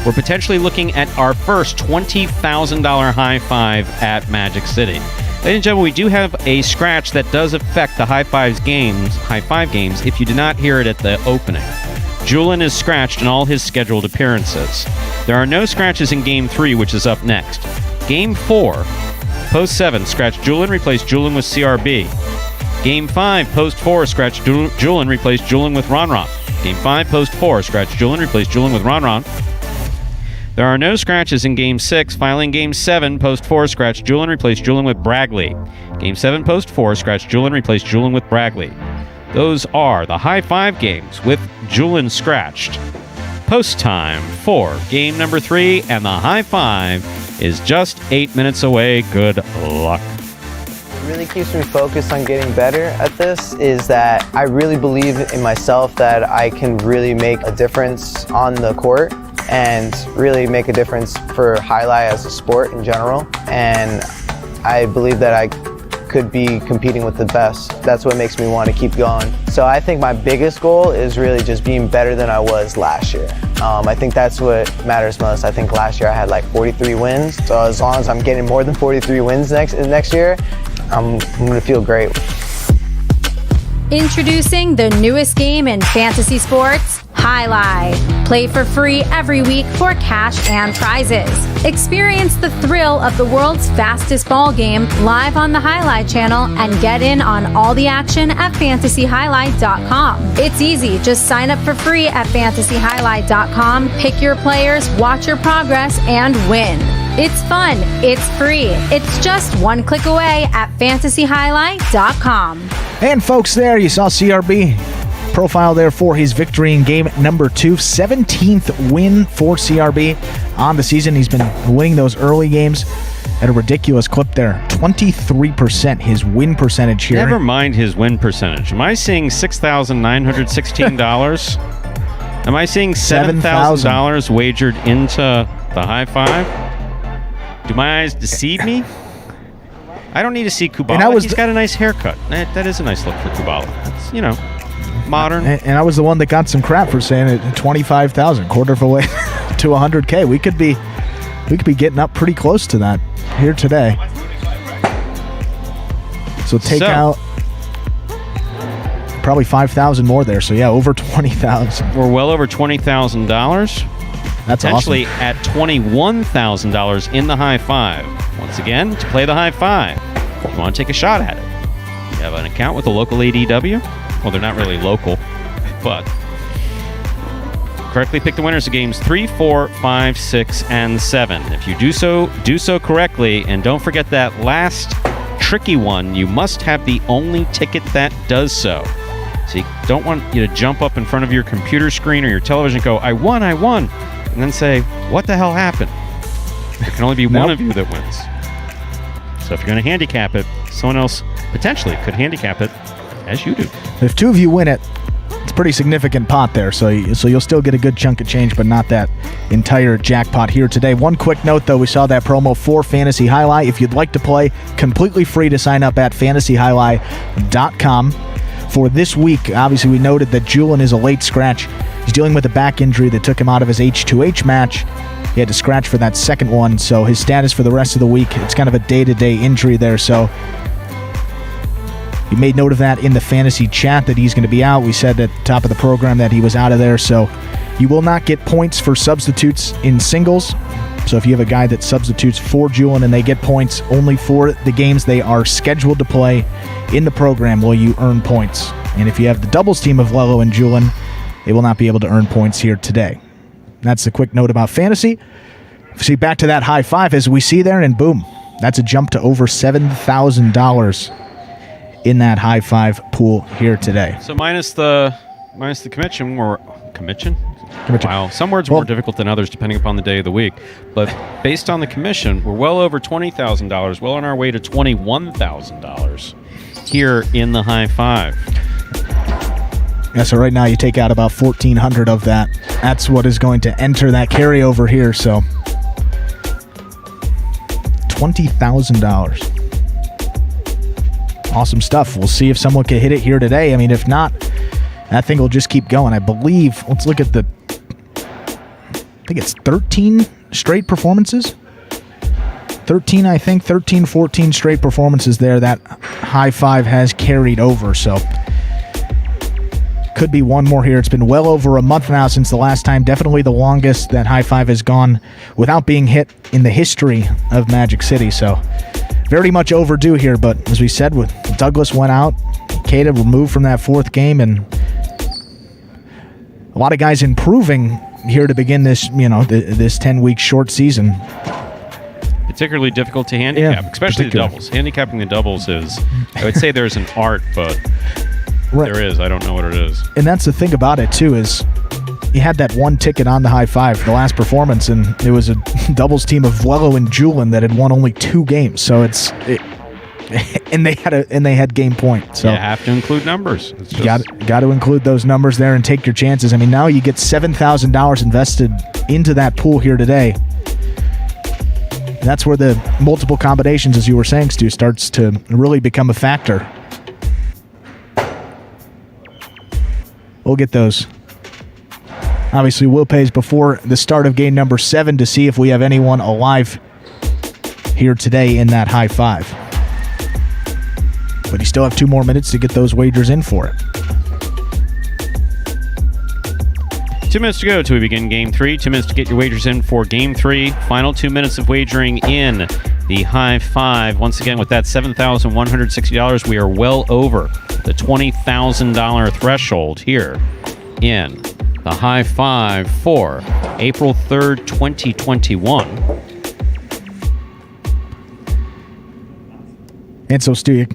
we're potentially looking at our first $20,000 High Five at Magic City. Ladies and gentlemen, we do have a scratch that does affect the High Five games, if you did not hear it at the opening. Julian is scratched in all his scheduled appearances. There are no scratches in Game 3, which is up next. Game 4, post 7, scratch Julian, replace Julian with CRB. Game 5, post 4, scratch Julian, replace Julian with Ron Ron. Game 5, post 4, scratch Julian, replace Julian with Ron Ron. There are no scratches in Game 6. Filing Game 7, post 4, scratch Julian, replace Julian with Bragley. Game 7, post 4, scratch Julian, replace Julian with Bragley. Those are the High Five games with Julian scratched. Post time for Game number 3, and the High Five is just 8 minutes away. Good luck. What really keeps me focused on getting better at this is that I really believe in myself that I can really make a difference on the court and really make a difference for Jai-Alai as a sport in general. And I believe that I could be competing with the best. That's what makes me want to keep going. So I think my biggest goal is really just being better than I was last year. I think that's what matters most. I think last year I had like 43 wins. So as long as I'm getting more than 43 wins next year, I'm going to feel great. Introducing the newest game in fantasy sports, Jai-Alai. Play for free every week for cash and prizes. Experience the thrill of the world's fastest ball game live on the Jai-Alai channel and get in on all the action at fantasyhighlight.com. It's easy. Just sign up for free at fantasyhighlight.com, pick your players, watch your progress, and win. It's fun. It's free. It's just one click away at fantasyhighlight.com. And folks, there you saw CRB profile there for his victory in game number 2. 17th win for CRB on the season. He's been winning those early games at a ridiculous clip there. 23% his win percentage here. Never mind his win percentage. Am I seeing $6,916? Am I seeing $7,000 wagered into the high five? Do my eyes deceive me? I don't need to see Kubala. He's got a nice haircut. That is a nice look for Kubala. It's, modern. And I was the one that got some crap for saying it. 25,000, quarter of a way to 100K. We could be getting up pretty close to that here today. So take out probably 5,000 more there. So yeah, over 20,000. We're well over $20,000. That's potentially awesome. at $21,000 in the high five. Once again, to play the high five, you want to take a shot at it. You have an account with a local ADW. Well, they're not really local, but correctly pick the winners of games 3, 4, 5, 6, and 7. If you do so correctly, and don't forget that last tricky one, you must have the only ticket that does so. So you don't want you to jump up in front of your computer screen or your television and go, I won, and then say, what the hell happened? There can only be one of you that wins. So if you're going to handicap it, someone else potentially could handicap it as you do. If two of you win it, it's a pretty significant pot there, so you'll still get a good chunk of change, but not that entire jackpot here today. One quick note, though, we saw that promo for Fantasy Jai-Alai. If you'd like to play, completely free to sign up at fantasyjai-alai.com. For this week, obviously, we noted that Julian is a late scratch. He's dealing with a back injury that took him out of his H2H match. He had to scratch for that second one, so his status for the rest of the week, it's kind of a day-to-day injury there, so he made note of that in the fantasy chat that he's going to be out. We said at the top of the program that he was out of there, so you will not get points for substitutes in singles. So if you have a guy that substitutes for Julian and they get points only for the games they are scheduled to play in the program, will you earn points? And if you have the doubles team of Lello and Julian, they will not be able to earn points here today. That's the quick note about fantasy. See, back to that high five as we see there, and boom, that's a jump to over $7,000 in that high five pool here today. So minus the commission, commission? Wow, some words are more difficult than others depending upon the day of the week. But based on the commission, we're well over $20,000, well on our way to $21,000 here in the high five. Yeah, so right now you take out about 1,400 of that. That's what is going to enter that carryover here, so $20,000. Awesome stuff. We'll see if someone can hit it here today. I mean, if not, that thing will just keep going. I believe, let's look at I think it's 13 straight performances. 13, 14 straight performances there. That high five has carried over, so could be one more here. It's been well over a month now since the last time. Definitely the longest that high five has gone without being hit in the history of Magic City, so very much overdue here. But as we said, with Douglas went out, Kata removed from that fourth game, and a lot of guys improving here to begin this, this 10-week short season. Particularly difficult to handicap, especially the doubles. Handicapping the doubles is, I would say there's an art, but right. There is. I don't know what it is. And that's the thing about it, too, is you had that one ticket on the high five for the last performance, and it was a doubles team of Vuelo and Julian that had won only 2 games. So and they had game point. So you have to include numbers. Got to include those numbers there and take your chances. I mean, now you get $7,000 invested into that pool here today. And that's where the multiple combinations, as you were saying, Stu, starts to really become a factor. We'll get those. Obviously, Will pays before the start of game number 7 to see if we have anyone alive here today in that high five. But you still have 2 more minutes to get those wagers in for it. 2 minutes to go till we begin game 3. 2 minutes to get your wagers in for game 3. Final 2 minutes of wagering in the high five. Once again, with that $7,160, we are well over the $20,000 threshold here in the high five for April 3rd, 2021. And so, Stu, you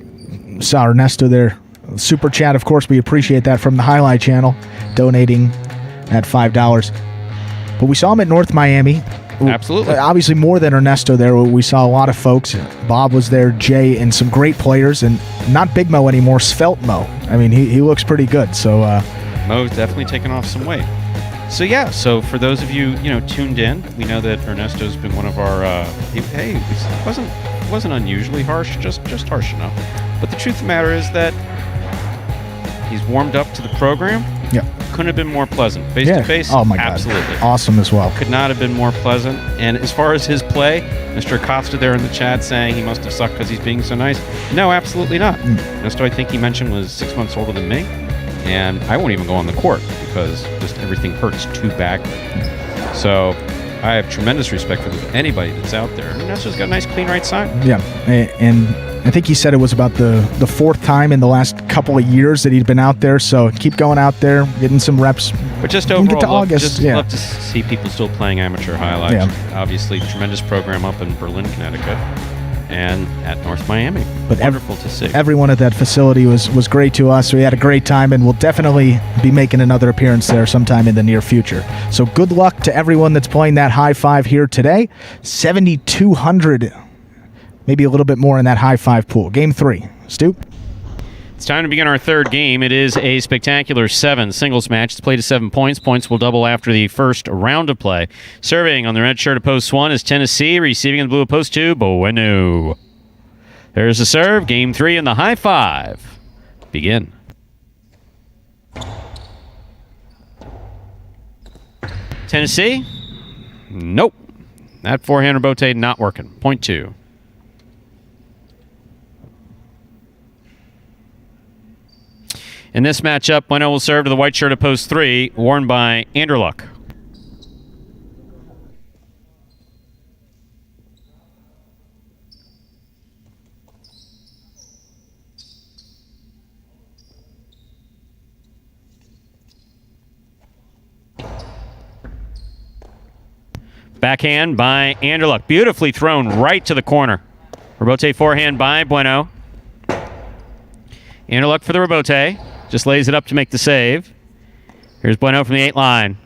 saw Ernesto there Super chat, of course, we appreciate that from the Highlight channel, donating at $5. But we saw him at North Miami. Absolutely. Obviously, more than Ernesto there. We saw a lot of folks. Bob was there, Jay, and some great players. And not Big Mo anymore, Svelte Mo. I mean, he looks pretty good. So Mo's definitely taken off some weight. So, yeah. So, for those of you, tuned in, we know that Ernesto's been one of our... it wasn't unusually harsh, just harsh enough. But the truth of the matter is that he's warmed up to the program. Yeah. Couldn't have been more pleasant. Face to face, oh my God. Absolutely. Awesome as well. Could not have been more pleasant. And as far as his play, Mr. Acosta there in the chat saying he must have sucked because he's being so nice. No, absolutely not. Ernesto, I think he mentioned, was 6 months older than me. And I won't even go on the court because just everything hurts too badly. So I have tremendous respect for anybody that's out there. And Ernesto's got a nice, clean right side. Yeah. And I think he said it was about the fourth time in the last couple of years that he'd been out there. So keep going out there, getting some reps. But just We'll get overall, to August, love to see people still playing amateur highlights. Yeah. Obviously, tremendous program up in Berlin, Connecticut, and at North Miami. But Wonderful to see. Everyone at that facility was great to us. We had a great time, and we'll definitely be making another appearance there sometime in the near future. So good luck to everyone that's playing that high five here today. 7,200, maybe a little bit more in that high five pool. Game 3. Stu? It's time to begin our third game. It is a spectacular 7 singles match. It's played to 7 points. Points will double after the first round of play. Serving on the red shirt of post 1 is Tennessee. Receiving in the blue of post 2, Bueno. There's the serve. Game 3 in the high five. Begin. Tennessee? Nope. That forehand rebote not working. Point 2. In this matchup, Bueno will serve to the white shirt of post 3, worn by Anderluck. Backhand by Anderluck. Beautifully thrown right to the corner. Rebote forehand by Bueno. Anderluck for the rebote. Just lays it up to make the save. Here's Bueno from the 8 line.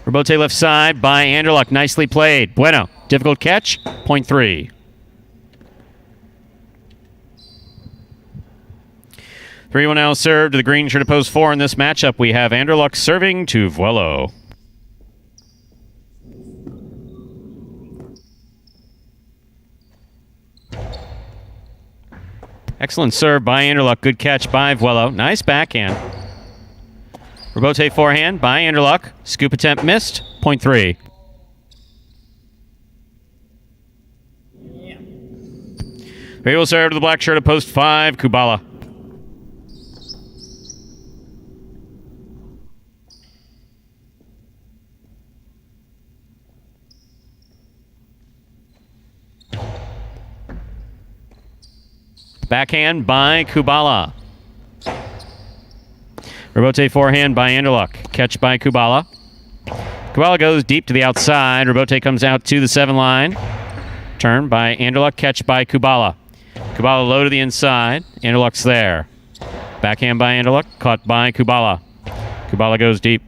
Rebote left side by Anderluck. Nicely played. Bueno. Difficult catch. Point 3. Three will now serve to the green shirt of post 4 in this matchup. We have Anderluck serving to Vuelo. Excellent serve by Anderluck. Good catch by Vuelo. Nice backhand. Rebote forehand by Anderluck. Scoop attempt missed. Point 3. He will serve to the black shirt of post 5, Kubala. Backhand by Kubala. Rebote forehand by Anderluck. Catch by Kubala. Kubala goes deep to the outside. Rebote comes out to the 7 line. Turn by Anderluck. Catch by Kubala. Kubala low to the inside. Anderluck's there. Backhand by Anderluck. Caught by Kubala. Kubala goes deep.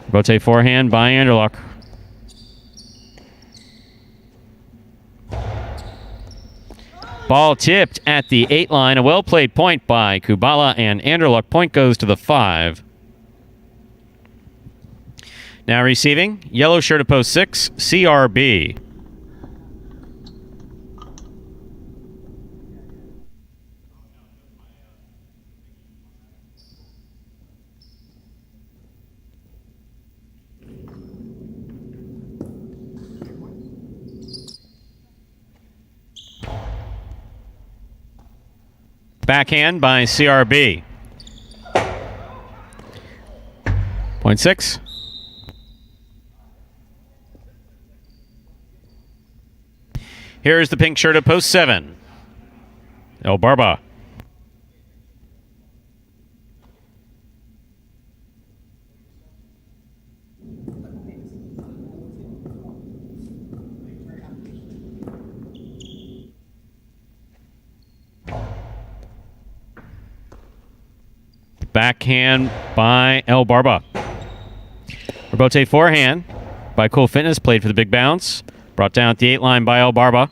Rebote forehand by Anderluck. Ball tipped at the 8 line. A well-played point by Kubala, and Anderluck. Point goes to the 5. Now receiving, yellow shirt of post 6, CRB. Backhand by CRB. Point 6. Here's the pink shirt of post 7. El Barba. backhand by El Barba. Rebote forehand by Cool Fitness, played for the big bounce. Brought down at the 8 line by El Barba.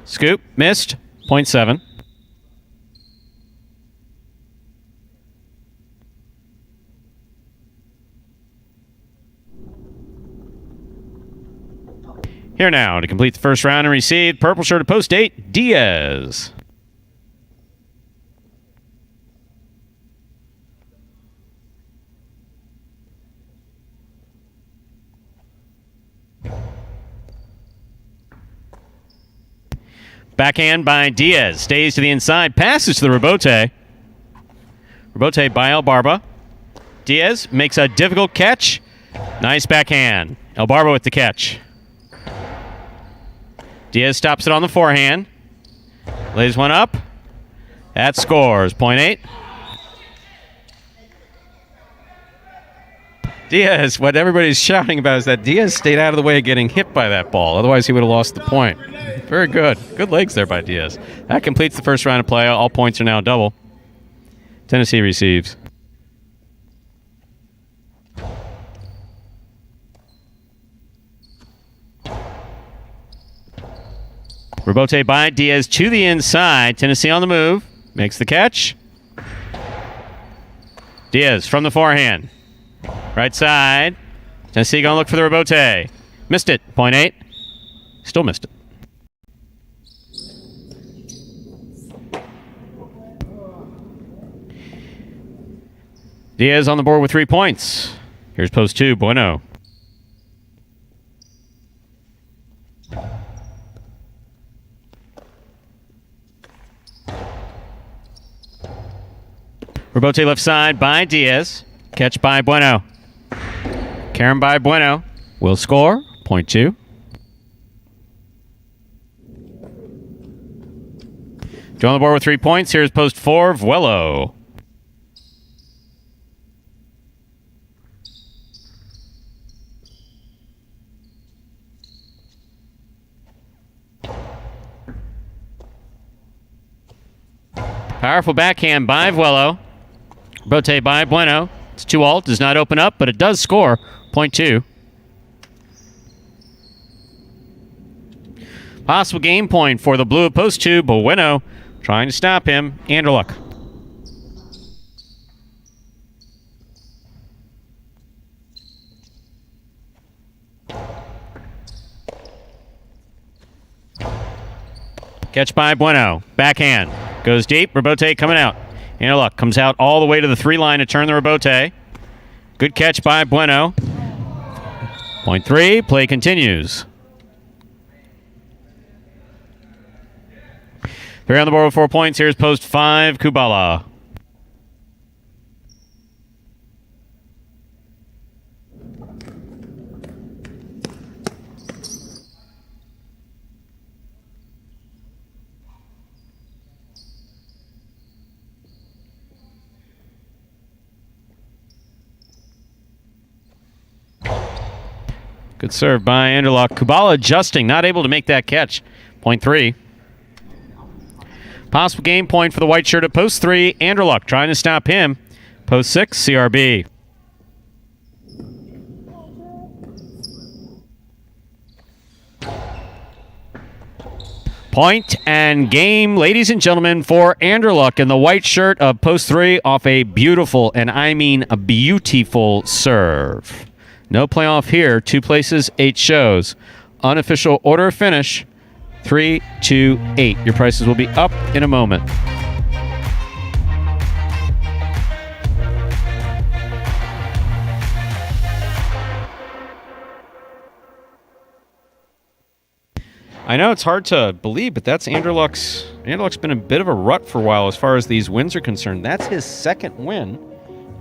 Scoop, missed, 0.7. Here now to complete the first round and receive purple shirt at post 8, Diaz. Backhand by Diaz. Stays to the inside. Passes to the Rebote. Rebote by El Barba. Diaz makes a difficult catch. Nice backhand. El Barba with the catch. Diaz stops it on the forehand. Lays one up. That scores. 0.8. Diaz, what everybody's shouting about is that Diaz stayed out of the way of getting hit by that ball. Otherwise, he would have lost the point. Very good. Good legs there by Diaz. That completes the first round of play. All points are now double. Tennessee receives. Rebote by Diaz to the inside. Tennessee on the move. Makes the catch. Diaz from the forehand. Right side. Tennessee going to look for the Rebote. Missed it. 0.8. Still missed it. Diaz on the board with 3 points. Here's post 2, Bueno. Rebote left side by Diaz. Catch by Bueno. Karen by Bueno. Will score. 0.2. Joe on the board with 3 points. Here's post 4, Vuelo. Powerful backhand by Vuelo. Rebote by Bueno. It's 2 alt. Does not open up, but it does score. 0.2. Possible game point for the blue at post 2. Bueno trying to stop him. Anderluck. Catch by Bueno. Backhand. Goes deep. Rebote coming out. Anderluck comes out all the way to the 3 line to turn the Rebote. Good catch by Bueno. 0.3. Play continues. They're on the board with 4 points. Here's post 5, Kubala. Good serve by Anderluck. Kubala adjusting, not able to make that catch. 0.3. Possible game point for the white shirt at post 3. Anderluck trying to stop him. Post 6, CRB. Point and game, ladies and gentlemen, for Anderluck in the white shirt of post 3 off a beautiful, and I mean a beautiful serve. No playoff here. 2 places, 8 shows. Unofficial order of finish, 3, 2, 8. Your prices will be up in a moment. I know it's hard to believe, but that's Anderluck's. Anderluck's been a bit of a rut for a while as far as these wins are concerned. That's his 2nd win.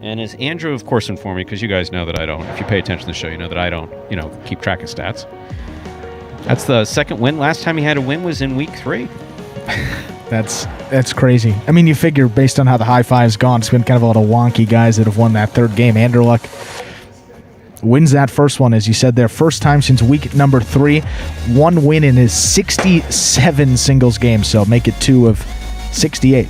And as Andrew, of course, informed me, because you guys know that I don't, if you pay attention to the show, you know that I don't, keep track of stats. That's the 2nd win. Last time he had a win was in week 3. That's crazy. I mean, you figure based on how the high five's gone, it's been kind of a lot of wonky guys that have won that 3rd game. Anderluck wins that first one, as you said there. First time since week number 3. 1 win in his 67 singles games, so make it 2 of 68.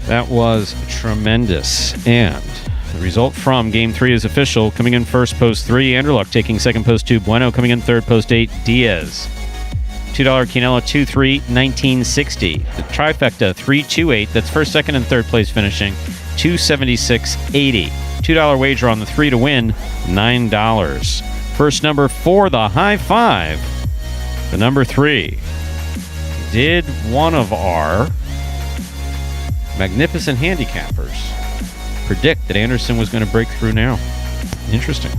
That was tremendous. And the result from Game 3 is official. Coming in first, post 3, Anderluck. Taking second, post 2, Bueno. Coming in third, post 8, Diaz. $2 Quinella, 2-3, 1960. The trifecta, 3-2-8. That's first, second, and third place finishing, 276.80. $2 wager on the 3 to win, $9. First number for the high five, the number 3. Did one of our magnificent handicappers predict that Anderson was going to break through now? Interesting.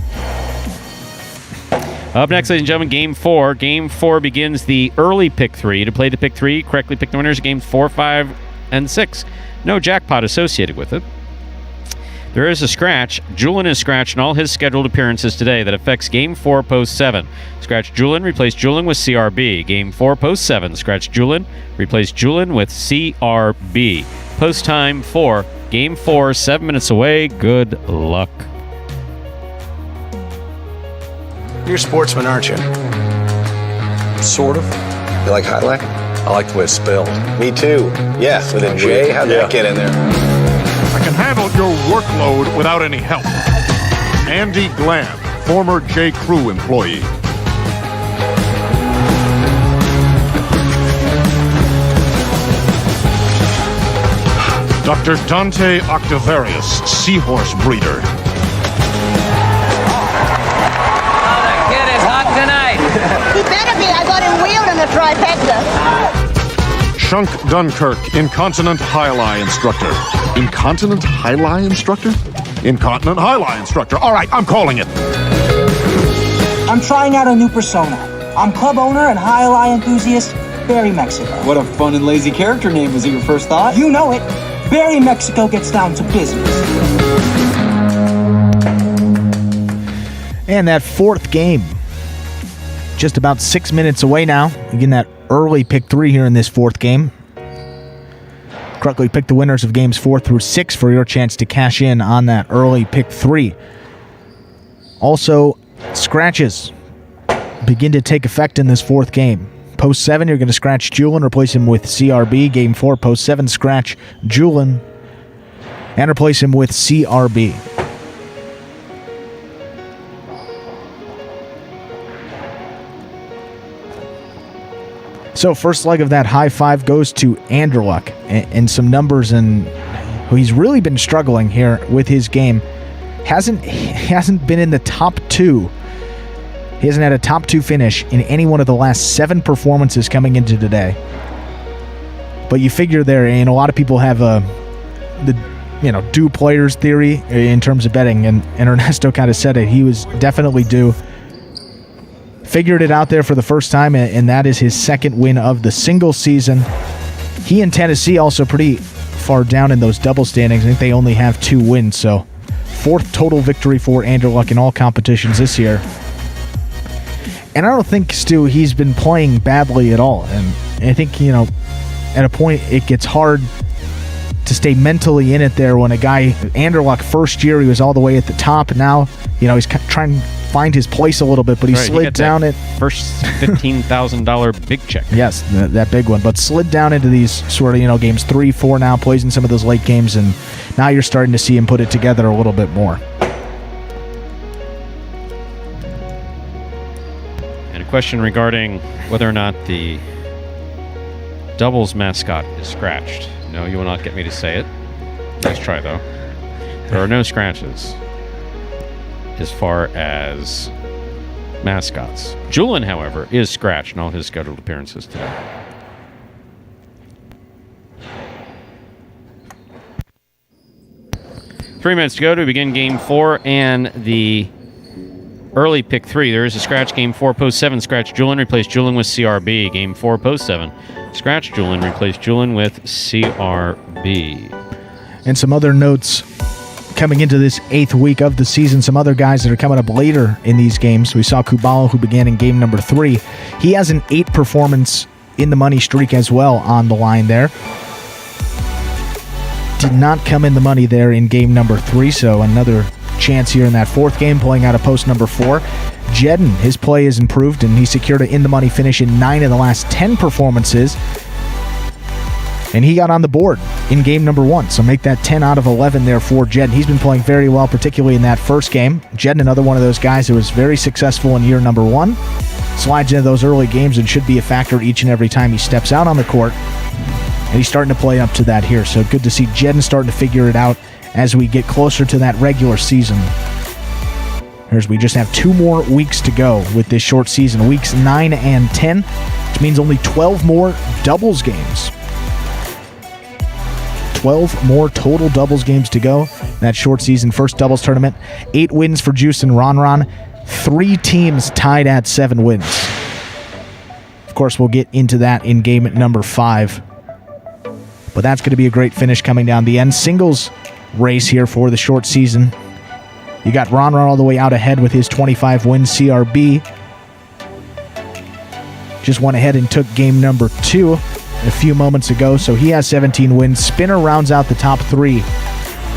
Up next, ladies and gentlemen, Game 4. Game 4 begins the early pick 3. To play the pick 3, correctly pick the winners of Games 4, 5, and 6. No jackpot associated with it. There is a scratch. Julian is scratched in all his scheduled appearances today. That affects Game 4, Post 7. Scratch Julian, replace Julian with CRB. Game 4, Post 7. Scratch Julian, replace Julian with CRB. Post time for Game 4, 7 minutes away. Good luck. You're a sportsman, aren't you? Sort of. You like highlight? I like the way it's spelled. Me too. Yeah, with a J. How'd that get in there? I can handle your workload without any help. Andy Glam, former J. Crew employee. Dr. Dante Octavarius, seahorse breeder. He better be. I got him wheeled in the trifecta. Chunk Dunkirk, incontinent high-lie instructor. Incontinent high-lie instructor? Incontinent high-lie instructor. All right, I'm calling it. I'm trying out a new persona. I'm club owner and high-lie enthusiast, Barry Mexico. What a fun and lazy character name. Was it your first thought? You know it. Barry Mexico gets down to business. And that fourth game, just about 6 minutes away now. Again, that early pick 3 here in this fourth game. Correctly pick the winners of games 4 through 6 for your chance to cash in on that early pick 3. Also, scratches begin to take effect in this fourth game. Post 7, you're going to scratch Julian, replace him with CRB. Game 4, post 7, scratch Julian and replace him with CRB. So first leg of that high five goes to Anderluck, and some numbers, and he's really been struggling here with his game. Hasn't been in the top 2. He hasn't had a top 2 finish in any one of the last 7 performances coming into today. But you figure there, and a lot of people have the due players theory in terms of betting, and Ernesto kind of said it. He was definitely due. Figured it out there for the first time, and that is his second win of the single season. He and Tennessee also pretty far down in those double standings. I think they only have 2 wins, so 4th total victory for Anderluck in all competitions this year. And I don't think, Stu, he's been playing badly at all. And I think, at a point it gets hard to stay mentally in it there when a guy, Anderluck, first year he was all the way at the top, and now, he's trying to find his place a little bit, but he slid down it. First $15,000 big check. Yes, that big one, but slid down into these sort of, games 3, 4 now, plays in some of those late games, and now you're starting to see him put it together a little bit more. And a question regarding whether or not the doubles mascot is scratched. No, you will not get me to say it. Nice try, though. There are no scratches as far as mascots. Julian, however, is scratched in all his scheduled appearances today. Three minutes to go to begin Game 4 and the early pick 3. There is a scratch. Game 4, post 7. Scratch Julian, replace Julian with CRB. Game 4, post 7. Scratch Julian, replace Julian with CRB. And some other notes coming into this 8th week of the season. Some other guys that are coming up later in these games. We saw Kubala, who began in game number 3. He has an 8 performance in the money streak as well on the line there. Did not come in the money there in game number 3, so another chance here in that 4th game, playing out of post number 4. Jedden, his play has improved, and he secured an in-the-money finish in 9 of the last 10 performances. And he got on the board in game number 1. So make that 10 out of 11 there for Jed. He's been playing very well, particularly in that first game. Jed, another one of those guys who was very successful in year number 1. Slides into those early games and should be a factor each and every time he steps out on the court. And he's starting to play up to that here. So good to see Jed starting to figure it out as we get closer to that regular season. Here's we just have 2 more weeks to go with this short season. Weeks 9 and 10, which means only 12 more doubles games. 12 more total doubles games to go. That short season first doubles tournament. 8 wins for Juice and Ron. 3 teams tied at 7 wins. Of course, we'll get into that in game number 5. But that's going to be a great finish coming down the end. Singles race here for the short season. You got Ron all the way out ahead with his 25 wins. CRB just went ahead and took game number 2 a few moments ago, so he has 17 wins. Spinner rounds out the top 3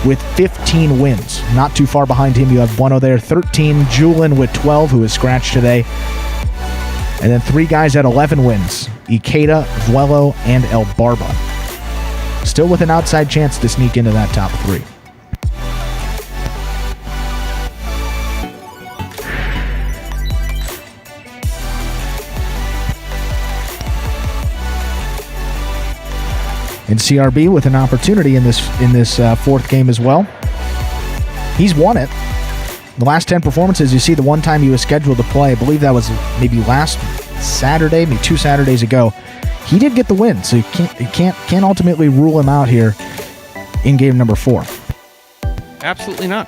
with 15 wins. Not too far behind him, you have Bueno there, 13. Julin with 12, who is scratched today. And then 3 guys at 11 wins. Ikeda, Vuelo, and El Barba. Still with an outside chance to sneak into that top 3. And CRB with an opportunity in this 4th game as well. He's won it. The last 10 performances, you see the one time he was scheduled to play, I believe that was maybe last Saturday, maybe 2 Saturdays ago. He did get the win, so you can't ultimately rule him out here in game number 4. Absolutely not.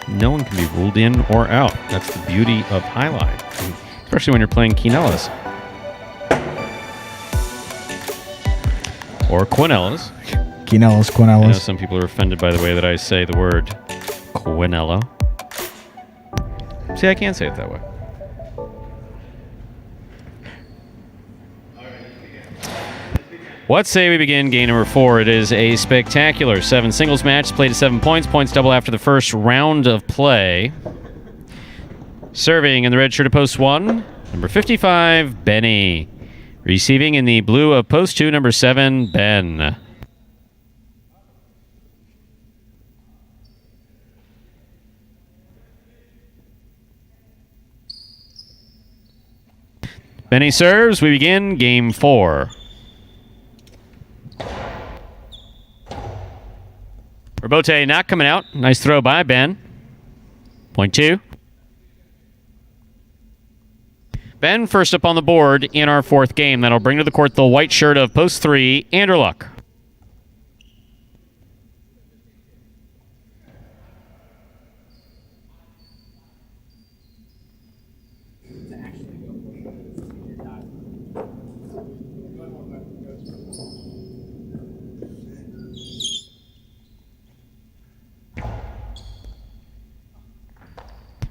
No one can be ruled in or out. That's the beauty of Highlight, especially when you're playing Quinellas. Or Quinellas. Quinellas. I know some people are offended by the way that I say the word Quinella. See, I can't say it that way. What say we begin game number 4? It is a spectacular 7 singles match played at 7 points. Points double after the first round of play. Serving in the red shirt of post 1, number 55, Benny. Receiving in the blue of post 2, number 7, Ben. Benny serves. We begin game 4. Robote not coming out. Nice throw by Ben. Point 2. Ben first up on the board in our 4th game. That'll bring to the court the white shirt of post 3, Anderluck.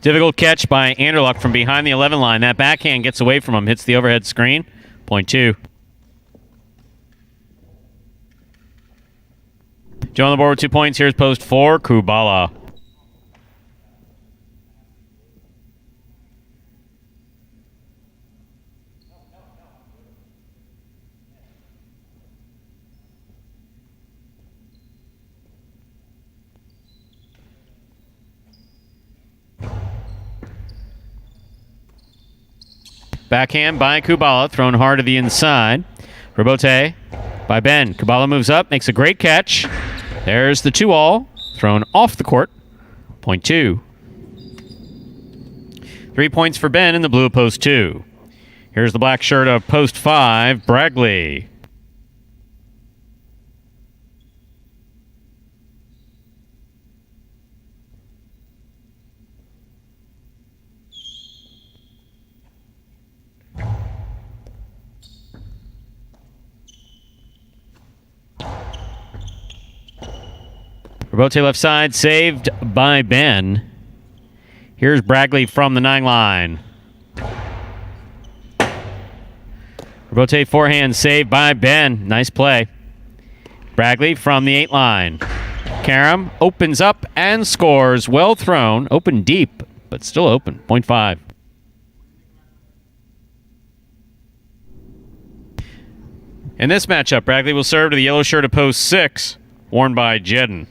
Difficult catch by Anderluck from behind the 11 line. That backhand gets away from him, hits the overhead screen. Point 2. Joe on the board with 2 points. Here's post 4, Kubala. Backhand by Kubala, thrown hard to the inside. Robote by Ben. Kubala moves up, makes a great catch. There's the 2-all, thrown off the court. Point 2. 3 points for Ben in the blue of post 2. Here's the black shirt of post 5, Bragley. Robote left side, saved by Ben. Here's Bragley from the 9 line. Robote forehand, saved by Ben. Nice play. Bragley from the 8 line. Karam opens up and scores. Well thrown. Open deep, but still open. Point 5. In this matchup, Bragley will serve to the yellow shirt of post 6. worn by Jedden.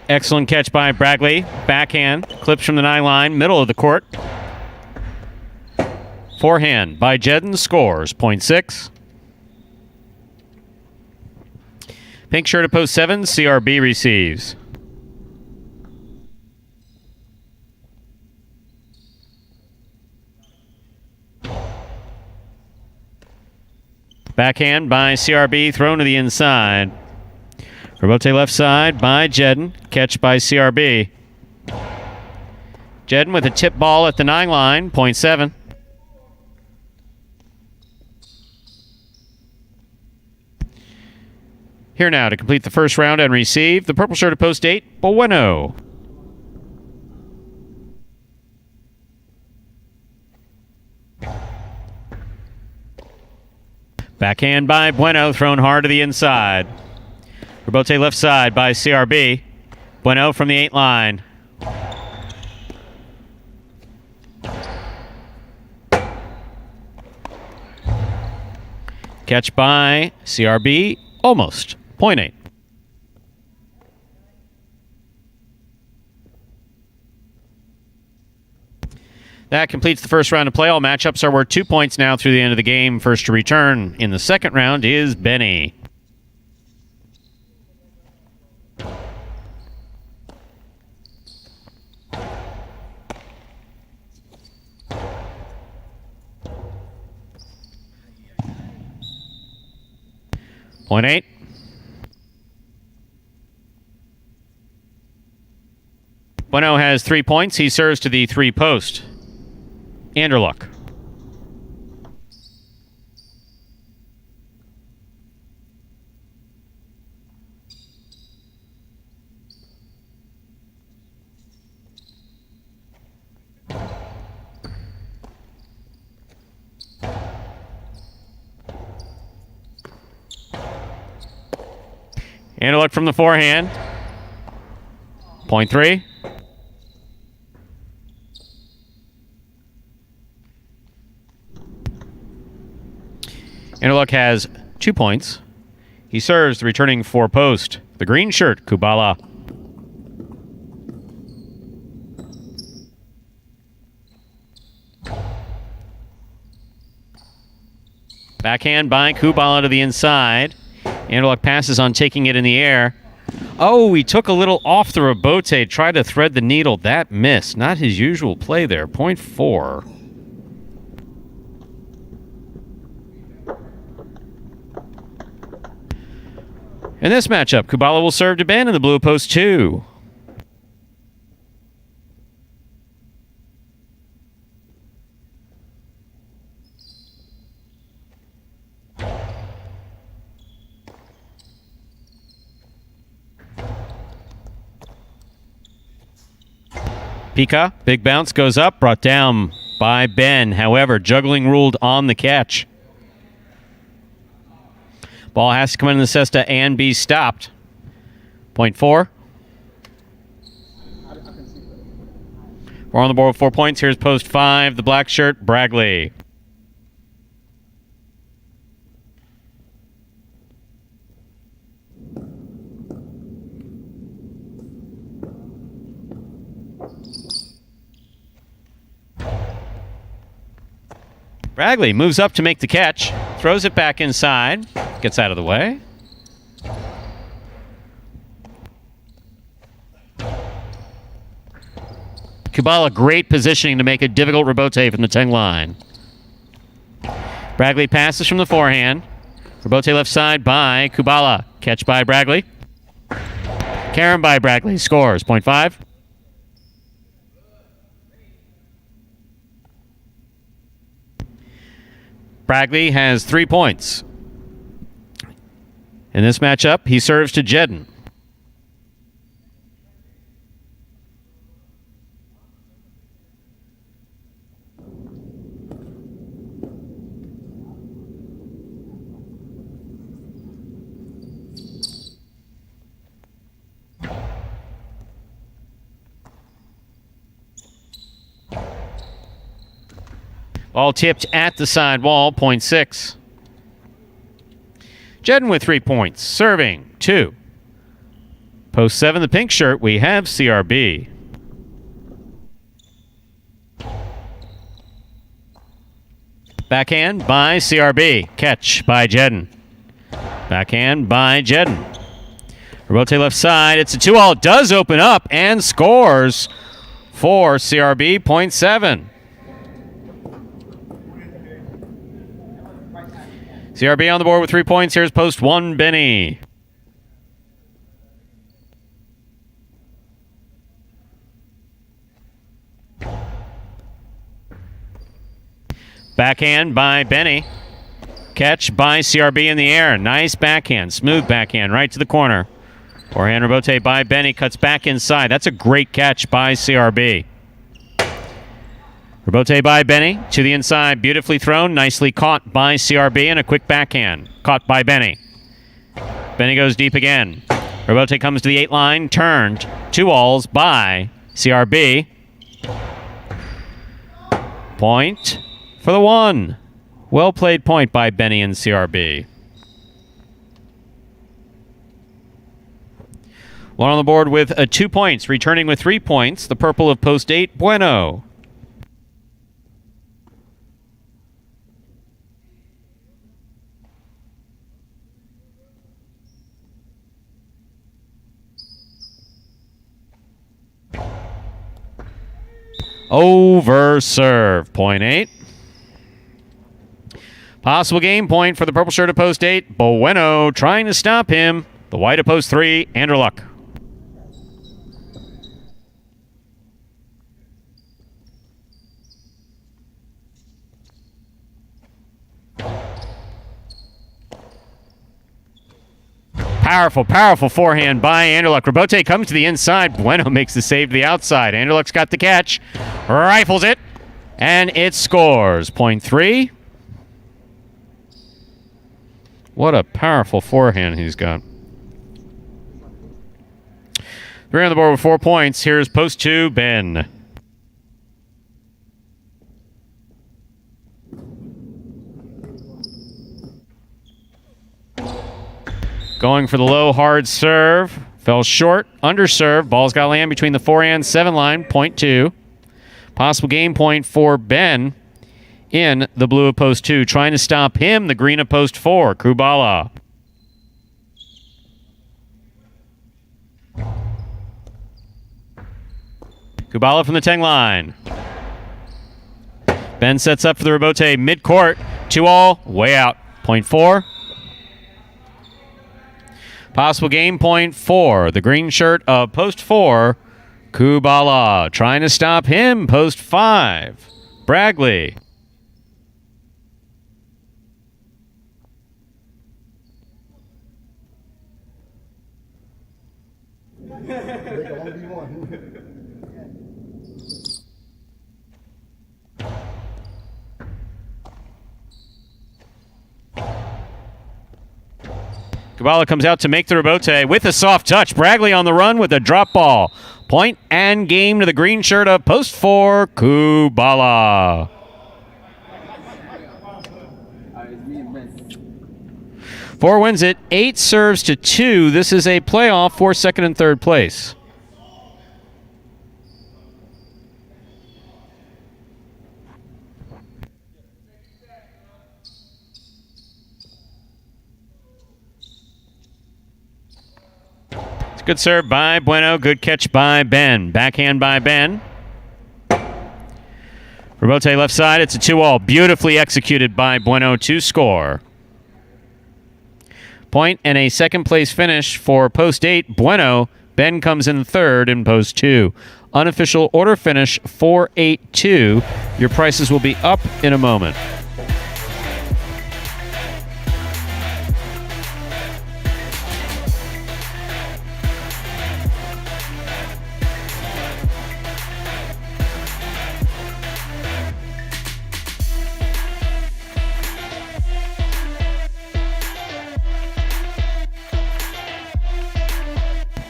Excellent catch by Bragley. Backhand. Clips from the 9 line. Middle of the court. Forehand by Jedden. Scores. 0.6. Pink shirt at post 7. CRB receives. Backhand by CRB. Thrown to the inside. Rebote left side by Jedden. Catch by CRB. Jedden with a tip ball at the 9 line. 0.7. Here now to complete the first round and receive the purple shirt at post 8. Bueno. Backhand by Bueno. Thrown hard to the inside. Rebote left side by CRB. Bueno from the 8 line. Catch by CRB. Almost. 0.8. That completes the first round of play. All matchups are worth 2 points now through the end of the game. First to return in the second round is Benny. Point 8. Bueno has 3 points. He serves to the 3 post. Anderluck. Anderluck from the forehand. 0.3. Anderluck has 2 points. He serves the returning 4 post. The green shirt, Kubala. Backhand by Kubala to the inside. Anderluck passes on taking it in the air. Oh, he took a little off the rebote, tried to thread the needle. That missed. Not his usual play there. 0.4. In this matchup, Kubala will serve to Ben in the blue post 2. Pika, big bounce, goes up, brought down by Ben. However, juggling ruled on the catch. Ball has to come in the cesta and be stopped. 0.4. We're on the board with 4 points. Here's post 5, the black shirt, Bragley. Bragley moves up to make the catch, throws it back inside, gets out of the way. Kubala, great positioning to make a difficult rebote from the 10 line. Bragley passes from the forehand. Rebote left side by Kubala. Catch by Bragley. Karen by Bragley. Scores. 0.5. Bragley has 3 points. In this matchup, he serves to Jedden. Ball tipped at the sidewall, point 6. Jedden with 3 points, serving 2. Post 7, the pink shirt, we have CRB. Backhand by CRB. Catch by Jedden. Backhand by Jedden. Rebote left side. It's a 2-all. Does open up and scores for CRB. Point 7. CRB on the board with 3 points. Here's post 1, Benny. Backhand by Benny. Catch by CRB in the air. Nice backhand. Smooth backhand right to the corner. Forehand rebote by Benny. Cuts back inside. That's a great catch by CRB. Rebote by Benny. To the inside. Beautifully thrown. Nicely caught by CRB. And a quick backhand. Caught by Benny. Benny goes deep again. Rebote comes to the 8 line. Turned. 2-alls by CRB. Point for the 1. Well played point by Benny and CRB. 1 on the board with 2 points. Returning with 3 points, the purple of post 8, Bueno. Over serve, point 8. Possible game point for the purple shirt of post 8. Bueno trying to stop him. The white of post 3, Anderluck. Powerful, powerful forehand by Anderluck. Rebote comes to the inside. Bueno makes the save to the outside. Anderluck's got the catch. Rifles it. And it scores. Point 3. What a powerful forehand he's got. 3 on the board with 4 points. Here's post 2, Ben. Going for the low, hard serve. Fell short. Under serve. Ball's got to land between the 4 and 7 line. Point 2. Possible game point for Ben in the blue of post 2. Trying to stop him, the green of post 4, Kubala. Kubala from the 10 line. Ben sets up for the rebote mid-court. 2-all, way out. Point 4. Possible game point for the green shirt of post 4, Kubala. Trying to stop him, post 5, Bragley. Kubala comes out to make the rebote with a soft touch. Bragley on the run with a drop ball. Point and game to the green shirt of post 4, Kubala. Four wins it. 8 serves to 2. This is a playoff for 2nd and 3rd place. Good serve by Bueno. Good catch by Ben. Backhand by Ben. Rebote left side. It's a 2-all. Beautifully executed by Bueno to score. Point and a 2nd place finish for post 8, Bueno. Ben comes in 3rd in post 2. Unofficial order finish 4-8-2. Your prices will be up in a moment.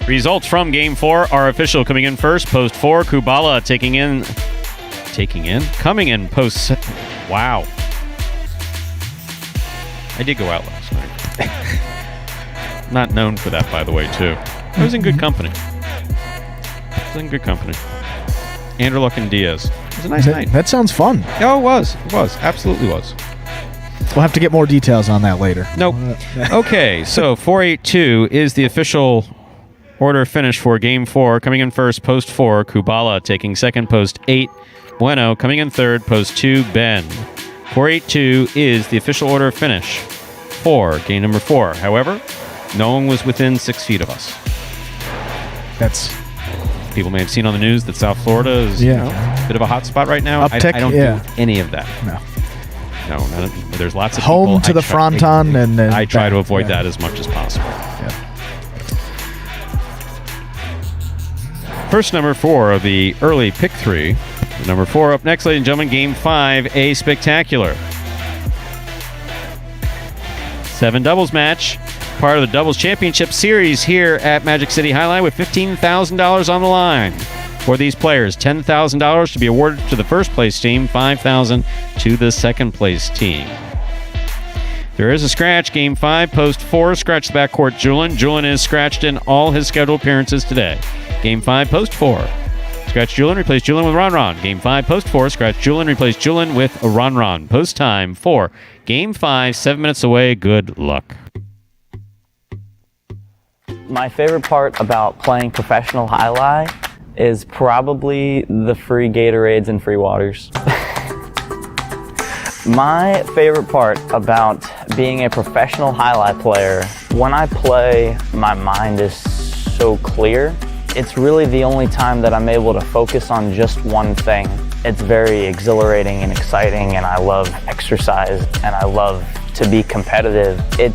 Results from Game 4 are official. Coming in first, post 4, Kubala coming in post Wow. I did go out last night. Not known for that, by the way, too. I was in good company. Andrew Luck and Diaz. It was a nice night. That sounds fun. Oh, it was. It was. Absolutely was. We'll have to get more details on that later. Nope. Okay, so 4-8-2 is the official order of finish for Game 4. Coming in first, post 4, Kubala. Taking second, post 8, Bueno. Coming in third, post 2, Ben. 4-8-2 is the official order of finish for game number 4. However, no one was within 6 feet of us. People may have seen on the news that South Florida is a bit of a hot spot right now. Uptick, I don't do any of that. No, there's lots of home people. to the fronton, and I try to avoid that as much as possible. Yeah. First number 4 of the early pick 3. Number 4 up next, ladies and gentlemen, Game 5, a spectacular 7 doubles match. Part of the Doubles Championship Series here at Magic City Jai-Alai with $15,000 on the line for these players. $10,000 to be awarded to the first place team, $5,000 to the second place team. There is a scratch. Game 5, post 4, scratch the backcourt Julian. Julian is scratched in all his scheduled appearances today. Game 5, post 4. Scratch Julian, replace Julian with Ron Ron. Game 5, post 4, scratch Julian, replace Julian with Ron Ron. Post time 4. Game 5, 7 minutes away. Good luck. My favorite part about playing professional Jai-Alai is probably the free Gatorades and free waters. My favorite part about being a professional Jai-Alai player, when I play, my mind is so clear. It's really the only time that I'm able to focus on just one thing. It's very exhilarating and exciting, and I love exercise, and I love to be competitive. It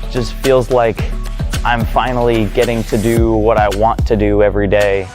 just feels like I'm finally getting to do what I want to do every day.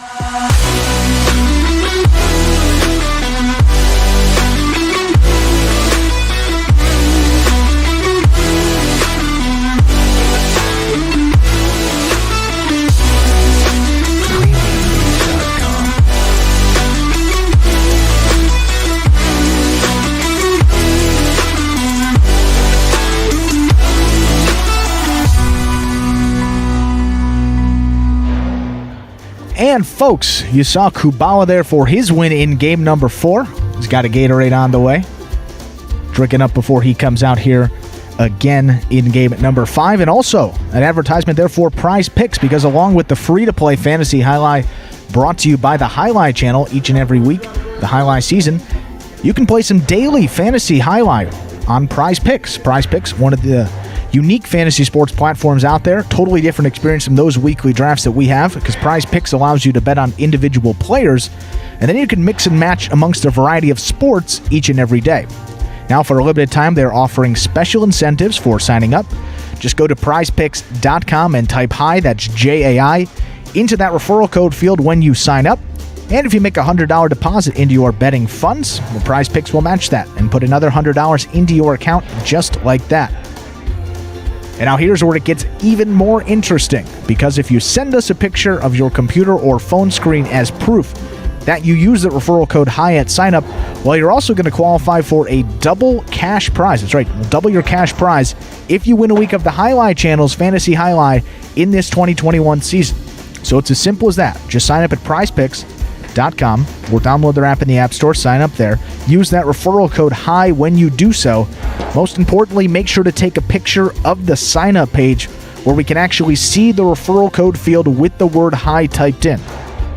And folks, you saw Kubala there for his win in game number 4. He's got a Gatorade on the way. Drinking up before he comes out here again in game number 5. And also an advertisement there for Prize Picks, because along with the free-to-play Fantasy Jai-Alai brought to you by the Jai-Alai channel each and every week, the Jai-Alai season, you can play some daily Fantasy Jai-Alai on Prize Picks. Prize Picks, one of the unique fantasy sports platforms out there. Totally different experience from those weekly drafts that we have, because Prize Picks allows you to bet on individual players, and then you can mix and match amongst a variety of sports each and every day. Now, for a limited time, they're offering special incentives for signing up. Just go to prizepicks.com and type HI, that's J-A-I, into that referral code field when you sign up. And if you make a $100 deposit into your betting funds, the Prize Picks will match that and put another $100 into your account just like that. And now here's where it gets even more interesting, because if you send us a picture of your computer or phone screen as proof that you use the referral code HI at sign up, well, you're also going to qualify for a double cash prize. That's right, double your cash prize if you win a week of the Jai-Alai channel's Fantasy Jai-Alai in this 2021 season. So it's as simple as that. Just sign up at prizepicks.com or download their app in the App Store, sign up there. Use that referral code HI when you do so. Most importantly, make sure to take a picture of the sign-up page where we can actually see the referral code field with the word HI typed in.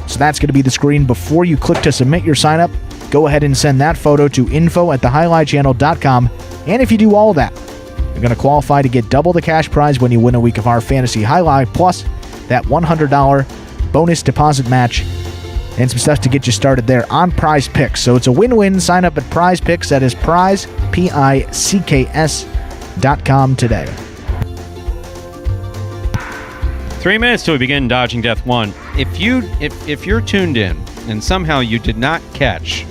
So that's going to be the screen before you click to submit your sign-up. Go ahead and send that photo to info@thejai-alaichannel.com. And if you do all that, you're going to qualify to get double the cash prize when you win a week of our Fantasy Jai-Alai, plus that $100 bonus deposit match and some stuff to get you started there on Prize Picks. So it's a win-win. Sign up at Prize Picks. That is Prize, Picks.com today. 3 minutes till we begin Dodging Death 1. If you're tuned in and somehow you did not catch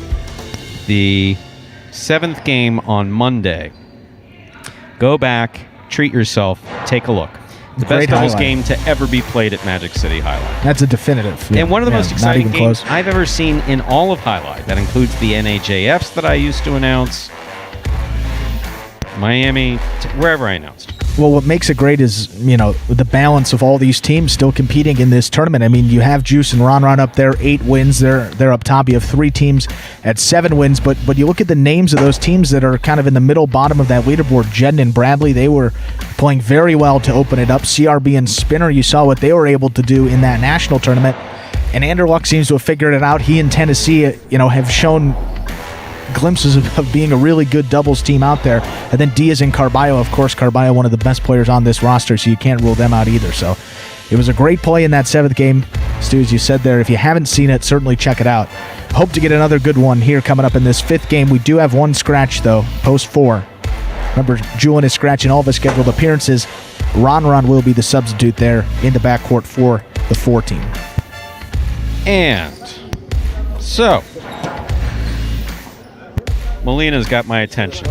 the 7th game on Monday, go back, treat yourself, take a look. The best doubles game to ever be played at Magic City Jai-Alai. That's a definitive. And one of the most exciting games I've ever seen in all of Jai-Alai. That includes the NAJFs that I used to announce. Miami, wherever I announced. Well, what makes it great is, the balance of all these teams still competing in this tournament. I mean, you have Juice and Ron up there, 8 wins. They're up top. You have 3 teams at 7 wins. But you look at the names of those teams that are kind of in the middle bottom of that leaderboard. Jedden and Bradley, they were playing very well to open it up. CRB and Spinner, you saw what they were able to do in that national tournament. And Anderluck seems to have figured it out. He and Tennessee, have shown glimpses of being a really good doubles team out there. And then Diaz and Carballo, of course, Carballo, one of the best players on this roster, so you can't rule them out either. So it was a great play in that 7th game. Stu, as you said there, if you haven't seen it, certainly check it out. Hope to get another good one here coming up in this 5th game. We do have one scratch, though, post 4. Remember, Julian is scratching all of his scheduled appearances. Ron will be the substitute there in the backcourt for the 4 team. And so Molina's got my attention.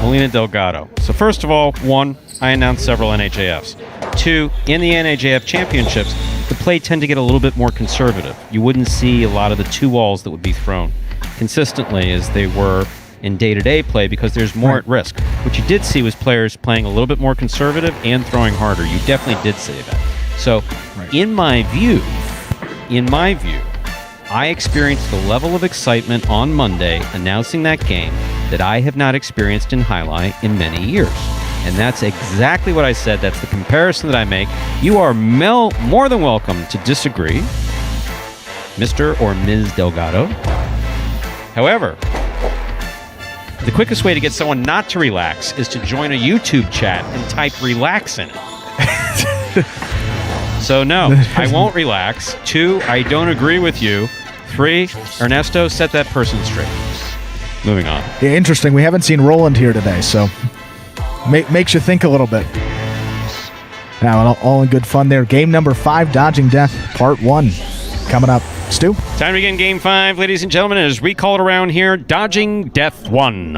Molina Delgado. So first of all, 1, I announced several NHAFs. 2, in the NHAF championships, the play tend to get a little bit more conservative. You wouldn't see a lot of the 2 walls that would be thrown consistently as they were in day-to-day play because there's more at risk. What you did see was players playing a little bit more conservative and throwing harder. You definitely did see that. So in my view, I experienced the level of excitement on Monday announcing that game that I have not experienced in Jai-Alai in many years. And that's exactly what I said. That's the comparison that I make. You are more than welcome to disagree, Mr. or Ms. Delgado. However, the quickest way to get someone not to relax is to join a YouTube chat and type relax in it. So no, I won't relax. 2, I don't agree with you. 3, Ernesto, set that person straight. Moving on. Yeah, interesting. We haven't seen Roland here today, so makes you think a little bit. Now, all in good fun there. Game number 5, Dodging Death, Part 1, coming up. Stu? Time to begin Game 5, ladies and gentlemen. As we call it around here, Dodging Death 1.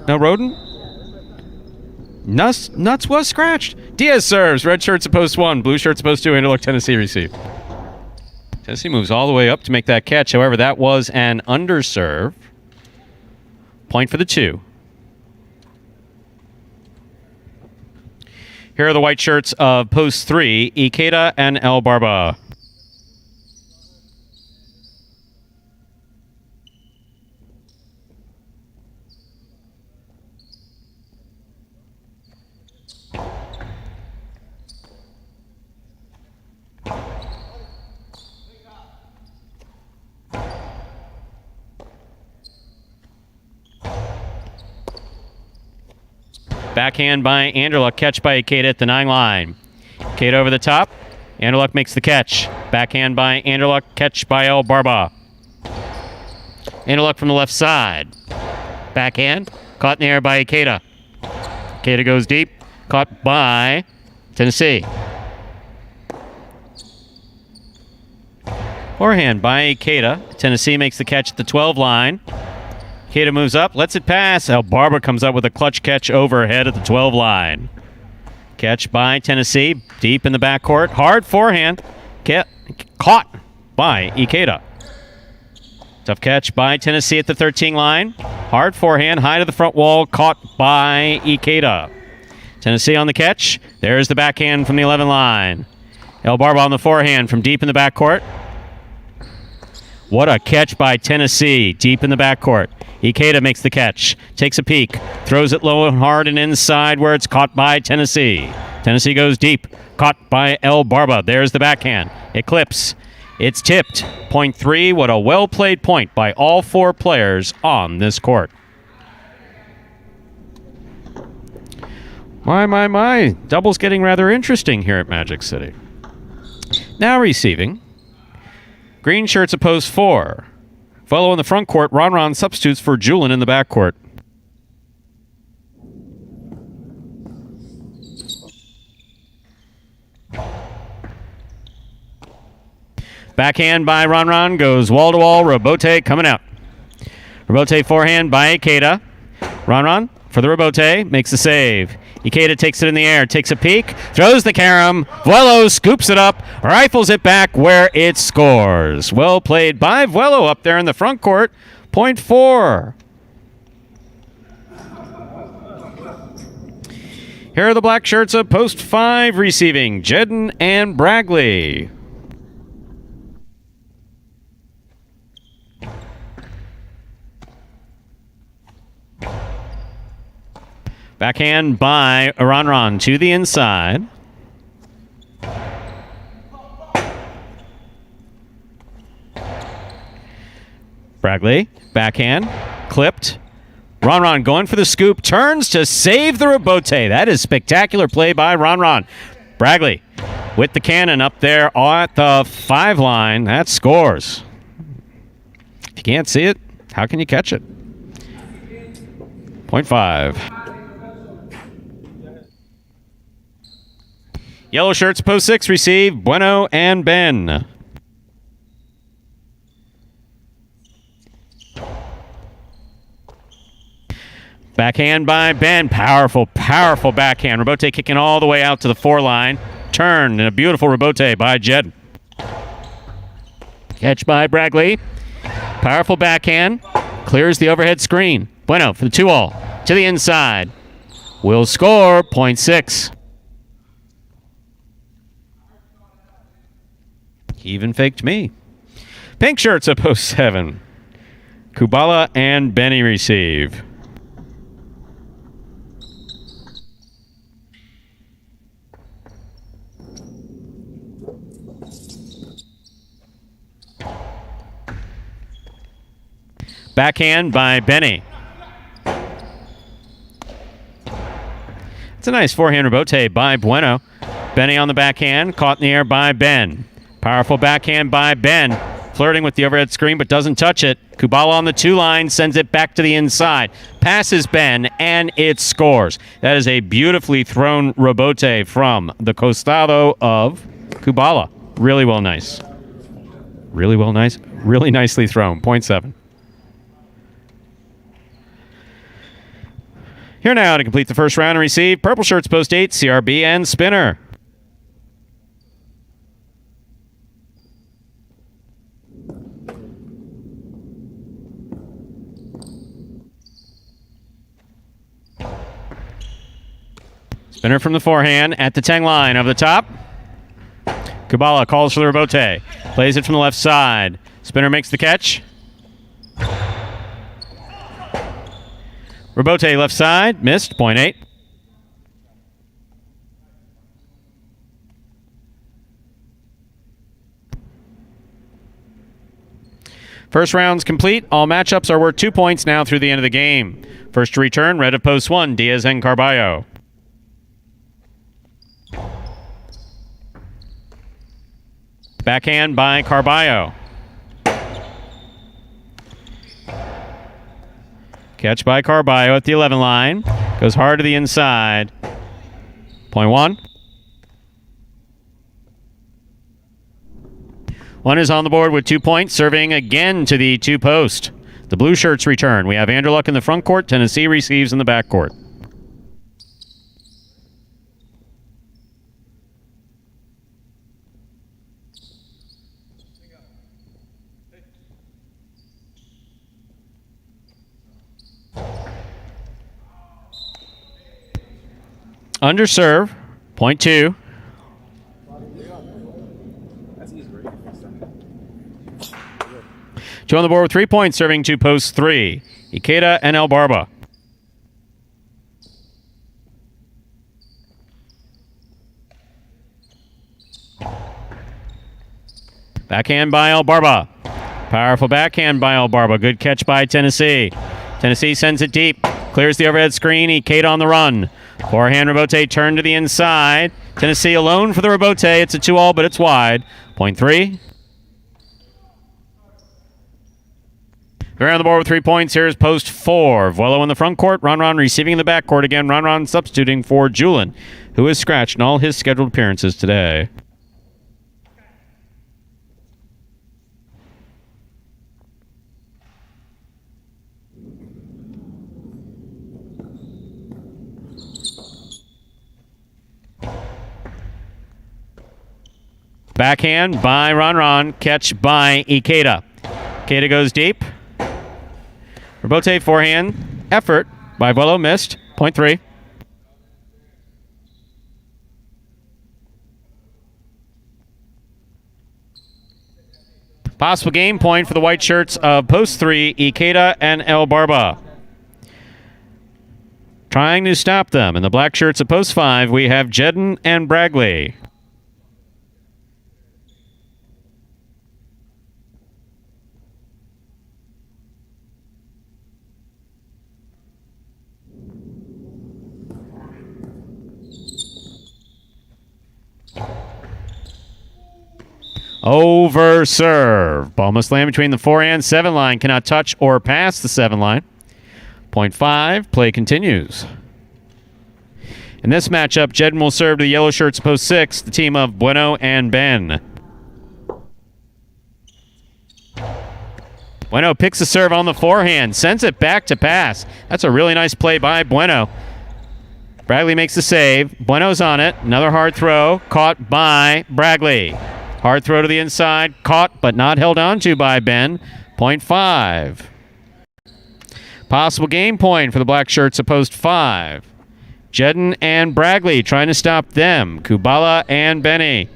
No Roden? Nuts was scratched. Diaz serves. Red shirt's at post 1. Blue shirt's at post 2. Anderluck, Tennessee receive. Tennessee moves all the way up to make that catch. However, that was an underserve. Point for the 2. Here are the white shirts of post 3, Ikeda and El Barba. Backhand by Anderluck, catch by Ikeda at the 9 line. Ikeda over the top. Anderluck makes the catch. Backhand by Anderluck, catch by El Barba. Anderluck from the left side. Backhand, caught in the air by Ikeda. Ikeda goes deep, caught by Tennessee. Forehand by Ikeda. Tennessee makes the catch at the 12 line. Ikeda moves up, lets it pass. El Barba comes up with a clutch catch overhead at the 12 line. Catch by Tennessee, deep in the backcourt. Hard forehand, caught by Ikeda. Tough catch by Tennessee at the 13 line. Hard forehand, high to the front wall, caught by Ikeda. Tennessee on the catch. There's the backhand from the 11 line. El Barba on the forehand from deep in the backcourt. What a catch by Tennessee, deep in the backcourt. Ikeda makes the catch, takes a peek, throws it low and hard and inside where it's caught by Tennessee. Tennessee goes deep, caught by El Barba. There's the backhand. It clips. It's tipped. Point 3. What a well-played point by all 4 players on this court. My. Double's getting rather interesting here at Magic City. Now receiving. Green shirts at post 4. Velo in the front court. Ron substitutes for Julian in the back court. Backhand by Ron goes wall-to-wall. Robote coming out. Robote forehand by Ikeda. Ron for the Robote. Makes the save. Ikeda takes it in the air, takes a peek, throws the carom. Vuelo scoops it up, rifles it back where it scores. Well played by Vuelo up there in the front court. Point 4. Here are the black shirts of post 5 receiving Jedden and Bragley. Backhand by Ron to the inside. Bragley, backhand, clipped. Ron going for the scoop, turns to save the rebote. That is spectacular play by Ron. Bragley with the cannon up there at the 5 line. That scores. If you can't see it, how can you catch it? Point 5. Yellow shirts, post 6 receive Bueno and Ben. Backhand by Ben. Powerful backhand. Rebote kicking all the way out to the 4 line. Turn and a beautiful rebote by Jed. Catch by Bragley. Powerful backhand. Clears the overhead screen. Bueno for the 2-all. To the inside. Will score. Point 6. He even faked me. Pink shirts at post 7. Kubala and Benny receive. Backhand by Benny. It's a nice forehand rebote by Bueno. Benny on the backhand, caught in the air by Ben. Powerful backhand by Ben, flirting with the overhead screen but doesn't touch it. Kubala on the 2 line, sends it back to the inside. Passes Ben, and it scores. That is a beautifully thrown rebote from the costado of Kubala. Really well nice. Really nicely thrown. Point 7. Here now to complete the first round and receive purple shirts post 8, CRB and Spinner. Spinner from the forehand at the 10 line over the top. Kubala calls for the rebote. Plays it from the left side. Spinner makes the catch. Rebote left side. Missed. Point 8. First round's complete. All matchups are worth 2 points now through the end of the game. First to return, red of post 1, Diaz and Carballo. Backhand by Carballo. Catch by Carballo at the 11 line. Goes hard to the inside. Point 1. One is on the board with 2 points, serving again to the 2 post. The blue shirts return. We have Anderluck in the front court. Tennessee receives in the back court. Under serve, point 2. Two on the board with 3 points, serving 2 posts 3. Ikeda and El Barba. Backhand by El Barba. Powerful backhand by El Barba. Good catch by Tennessee. Tennessee sends it deep. Clears the overhead screen. Ikeda on the run. Forehand rebote turn to the inside. Tennessee alone for the rebote. It's a 2-all, but it's wide. Point 3. Around the board with 3 points. Here's post 4. Vuelo in the front court. Ron receiving in the back court. Again, Ron substituting for Julin, who is scratched in all his scheduled appearances today. Backhand by Ron. Catch by Ikeda. Ikeda goes deep. Rebote forehand effort by Vuelo missed. Point 3. Possible game point for the white shirts of post 3, Ikeda and El Barba. Trying to stop them. In the black shirts of post 5, we have Jedden and Bragley. Over serve. Ball must land between the 4 and 7 line. Cannot touch or pass the 7 line. Point 5. Play continues. In this matchup, Jedden will serve to the yellow shirts post 6, the team of Bueno and Ben. Bueno picks the serve on the forehand, sends it back to pass. That's a really nice play by Bueno. Bragley makes the save. Bueno's on it. Another hard throw, caught by Bragley. Hard throw to the inside, caught but not held on to by Ben. Point 5. Possible game point for the black shirts of post 5. Jedden and Bragley trying to stop them. Kubala and Benny.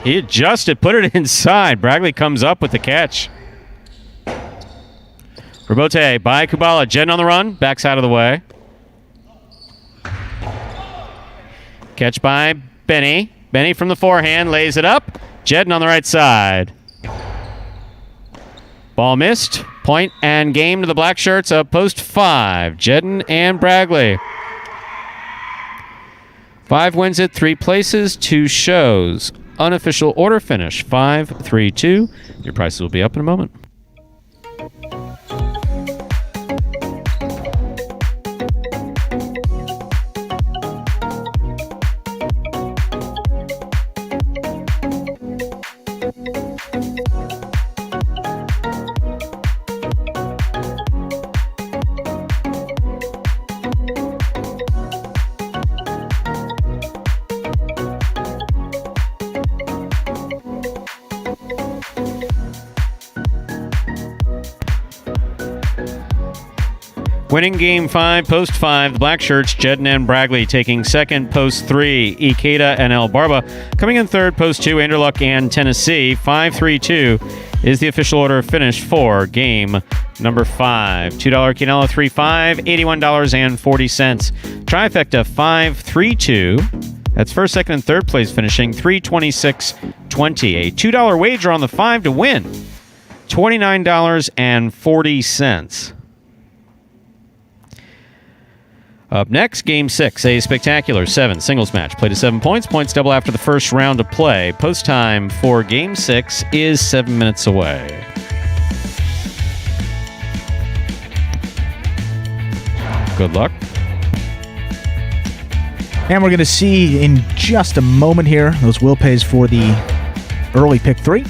He adjusted, put it inside. Bragley comes up with the catch. Rebote by Kubala. Jedden on the run. Backs out of the way. Catch by Benny. Benny from the forehand. Lays it up. Jedden on the right side. Ball missed. Point and game to the black shirts of post 5. Jedden and Bragley. 5 wins it, 3 places, 2 shows. Unofficial order finish 5-3-2. Your prices will be up in a moment. Winning game 5, post 5, the black shirts, Jedden and Bragley taking second, post 3, Ikeda and El Barba. Coming in third, post 2, Anderluck and Tennessee. 5-3-2 is the official order of finish for game number 5. $2 Quinella, 3-5, $81.40. Trifecta 5-3-2. That's first, second, and third place finishing 326.20. A $2 wager on the 5 to win $29.40. Up next, Game 6, a spectacular 7 singles match. Played to 7 points. Points double after the first round of play. Post time for Game 6 is 7 minutes away. Good luck. And we're going to see in just a moment here those will pays for the early pick 3.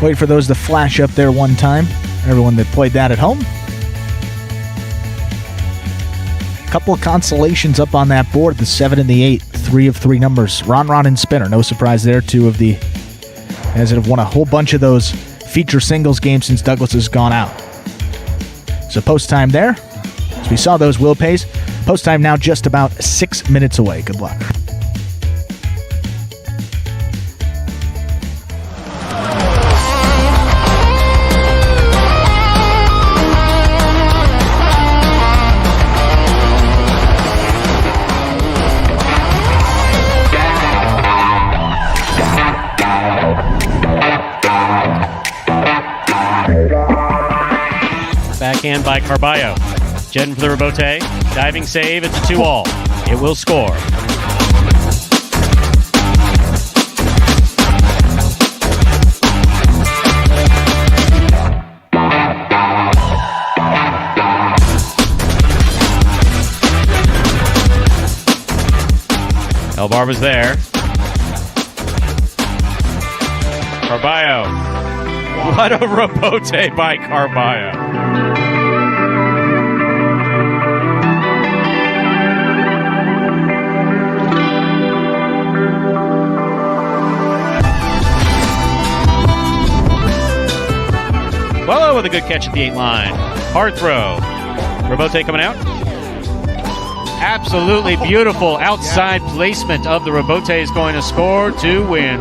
Wait for those to flash up there one time. Everyone that played that at home. Couple of consolations up on that board, the 7 and the 8, 3 of 3 numbers. Ron and Spinner, no surprise there. 2 of the, as it have won a whole bunch of those feature singles games since Douglas has gone out. So post time there. As we saw those will pays. Post time now just about 6 minutes away. Good luck. Backhand by Carballo. Jedden for the rebote. Diving save. It's a 2-all. It will score. El Barba's there. Carballo. What a rebote by Carballo. Well, with a good catch at the 8 line. Hard throw. Rebote coming out. Absolutely beautiful outside placement of the Rebote is going to score to win.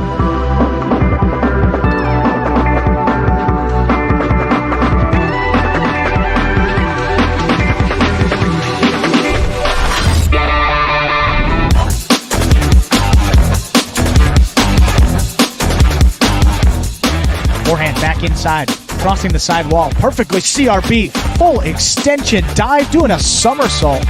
Forehand back inside, crossing the side wall. Perfectly CRB. Full extension dive, doing a somersault.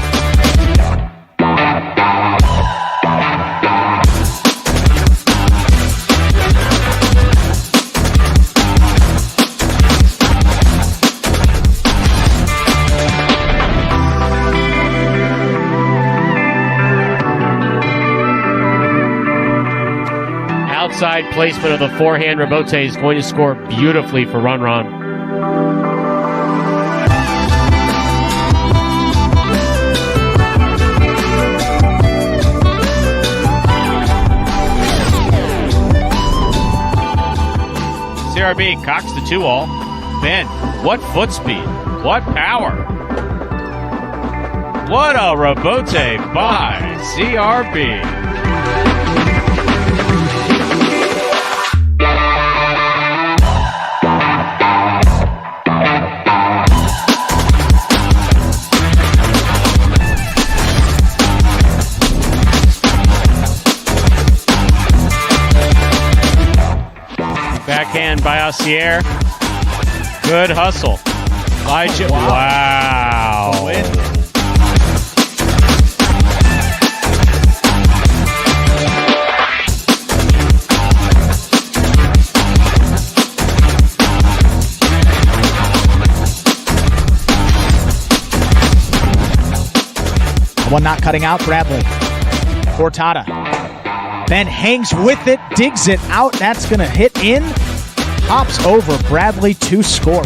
Outside placement of the forehand. Rebote is going to score beautifully for Run. CRB cocks the 2-all. Ben, what foot speed? What power? What a rebote by CRB. Backhand by Aussier. Good hustle. Wow. One not cutting out, Bradley. Cortada. Ben hangs with it, digs it out. That's going to hit in. Hops over Bradley to score.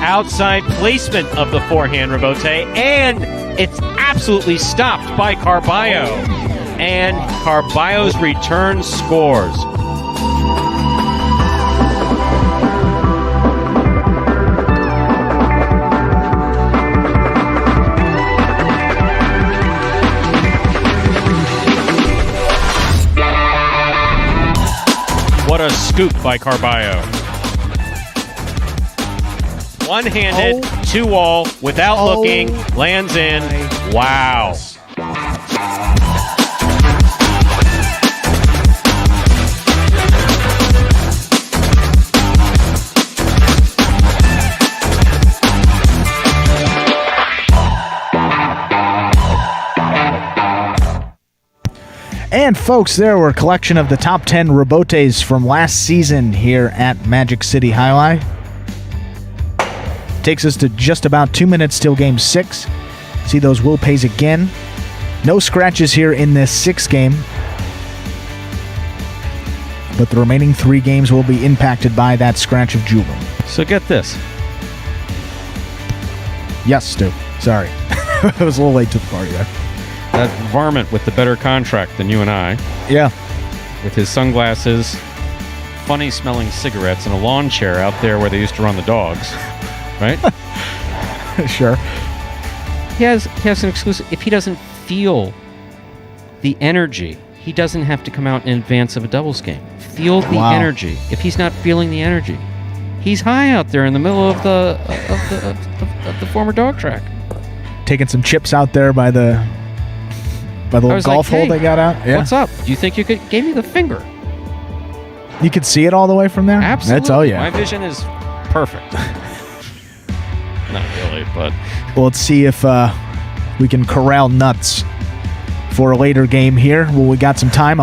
Outside placement of the forehand Rebote, and it's absolutely stopped by Carballo. And Carballo's return scores. What a scoop by Carballo. One-handed, 2-all, without looking, lands in. Wow. And folks, there were a collection of the top 10 Rebotes from last season here at Magic City Jai-Alai. Takes us to just about 2 minutes till Game 6. See those will pays again. No scratches here in this 6th game. But the remaining 3 games will be impacted by that scratch of Julian. So get this. Yes, Stu. Sorry. I was a little late to the party there. That varmint with the better contract than you and I. Yeah. With his sunglasses, funny-smelling cigarettes, and a lawn chair out there where they used to run the dogs. Right? Sure. He has an exclusive. If he doesn't feel the energy, he doesn't have to come out in advance of a doubles game. Feel the energy. If he's not feeling the energy, he's high out there in the middle of the former dog track. Taking some chips out there by the little golf hole they got out. Yeah. What's up? Do you think you could give me the finger? You could see it all the way from there? Absolutely. That's all, yeah. My vision is perfect. Not really, but... Well, let's see if we can corral Nuts for a later game here. When we got some time,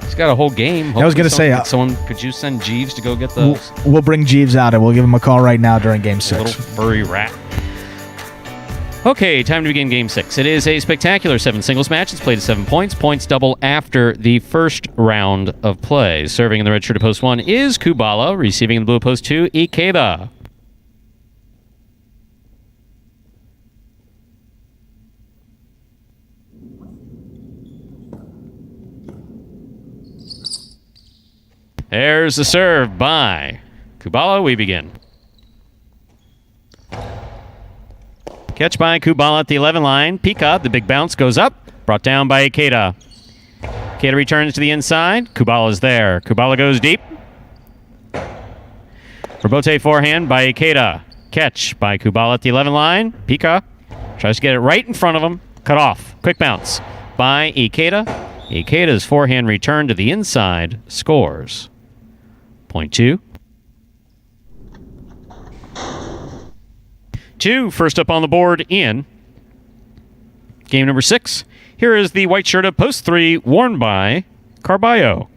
He's got a whole game. I was going to say... could you send Jeeves to go get those? We'll bring Jeeves out, and we'll give him a call right now during Game 6. Little furry rat. Okay, time to begin Game 6. It is a spectacular 7 singles match. It's played at 7 points. Points double after the first round of play. Serving in the red shirt at post 1 is Kubala. Receiving in the blue at post 2, Ikeda. There's the serve by Kubala. We begin. Catch by Kubala at the 11 line. Pika, the big bounce, goes up. Brought down by Ikeda. Ikeda returns to the inside. Kubala's there. Kubala goes deep. Rebote forehand by Ikeda. Catch by Kubala at the 11 line. Pika tries to get it right in front of him. Cut off. Quick bounce by Ikeda. Ikeda's forehand return to the inside scores. Point 2. 2, first up on the board in game number 6. Here is the white shirt of post 3, worn by Carballo.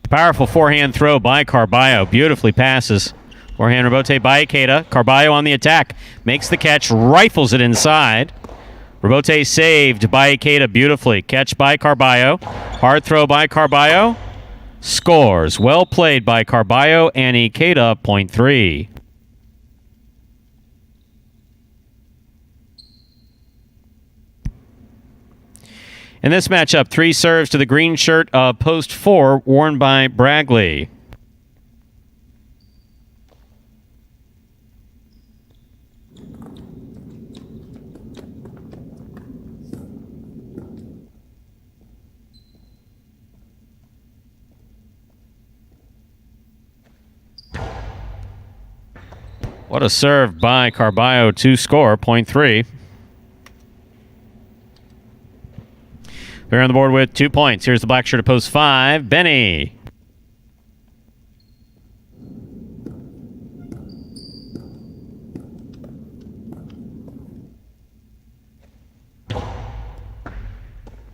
Powerful forehand throw by Carballo. Beautifully passes. Forehand rebote by Ikeda. Carballo on the attack. Makes the catch. Rifles it inside. Rebote saved by Ikeda beautifully. Catch by Carballo. Hard throw by Carballo. Scores. Well played by Carballo and Ikeda. Point 3. In this matchup, 3 serves to the green shirt of post 4, worn by Bragley. What a serve by Carballo to score, point 3. We're on the board with 2 points. Here's the black shirt at post 5, Benny.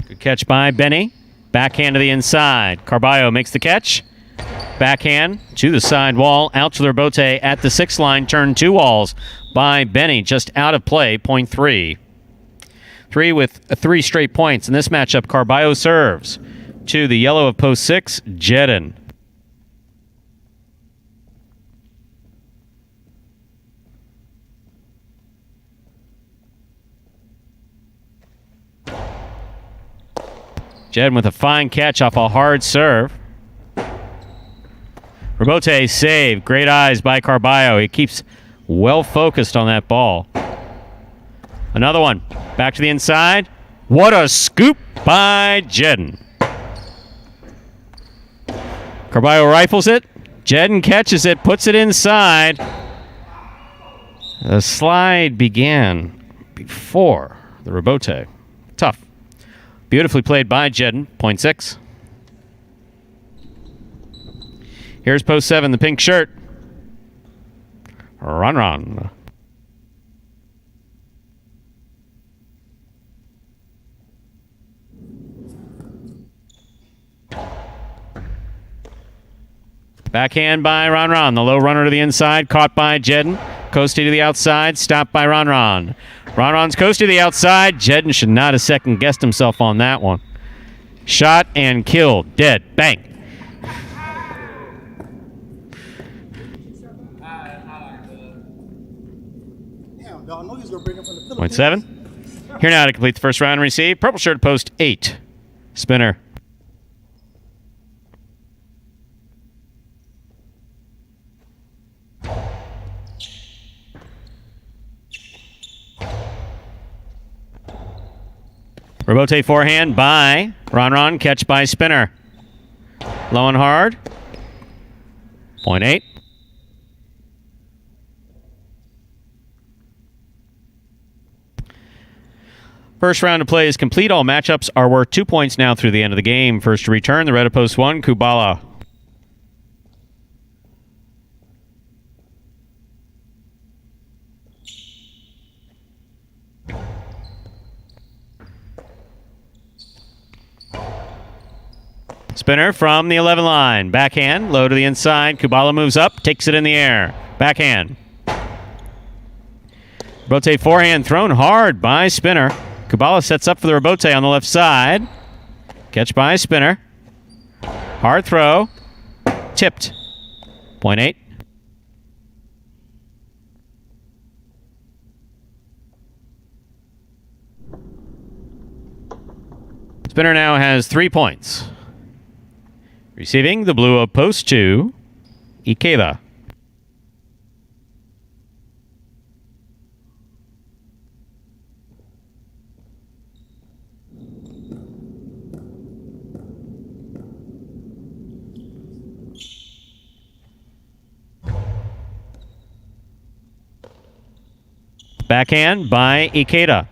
Good catch by Benny. Backhand to the inside. Carballo makes the catch. Backhand to the side wall. Out to the rebote at the 6 line. Turn 2 walls by Benny. Just out of play. Point 3. 3 with 3 straight points. In this matchup, Carballo serves to the yellow of post 6, Jedin. Jedin with a fine catch off a hard serve. Rebote save. Great eyes by Carballo. He keeps well focused on that ball. Another one. Back to the inside. What a scoop by Jedin. Carballo rifles it. Jedin catches it, puts it inside. The slide began before the rebote. Tough. Beautifully played by Jedin. Point 6. Here's post 7, the pink shirt. Run. Backhand by Ron. The low runner to the inside. Caught by Jedin. Coasty to the outside. Stopped by Ron. Ron's coasty to the outside. Jedin should not have second-guessed himself on that one. Shot and killed. Dead. Bang. Point 7. Here now to complete the first round and receive. Purple shirt post 8. Spinner. Rebote forehand by Ron. Catch by Spinner. Low and hard. Point 8. First round of play is complete. All matchups are worth 2 points now through the end of the game. First to return, the red of post 1, Kubala. Spinner from the 11 line. Backhand, low to the inside. Kubala moves up, takes it in the air. Backhand. Rebote forehand thrown hard by Spinner. Kubala sets up for the rebote on the left side. Catch by Spinner. Hard throw. Tipped. Point 8. Spinner now has 3 points. Receiving the blue of post 2, Ikeda. Backhand by Ikeda.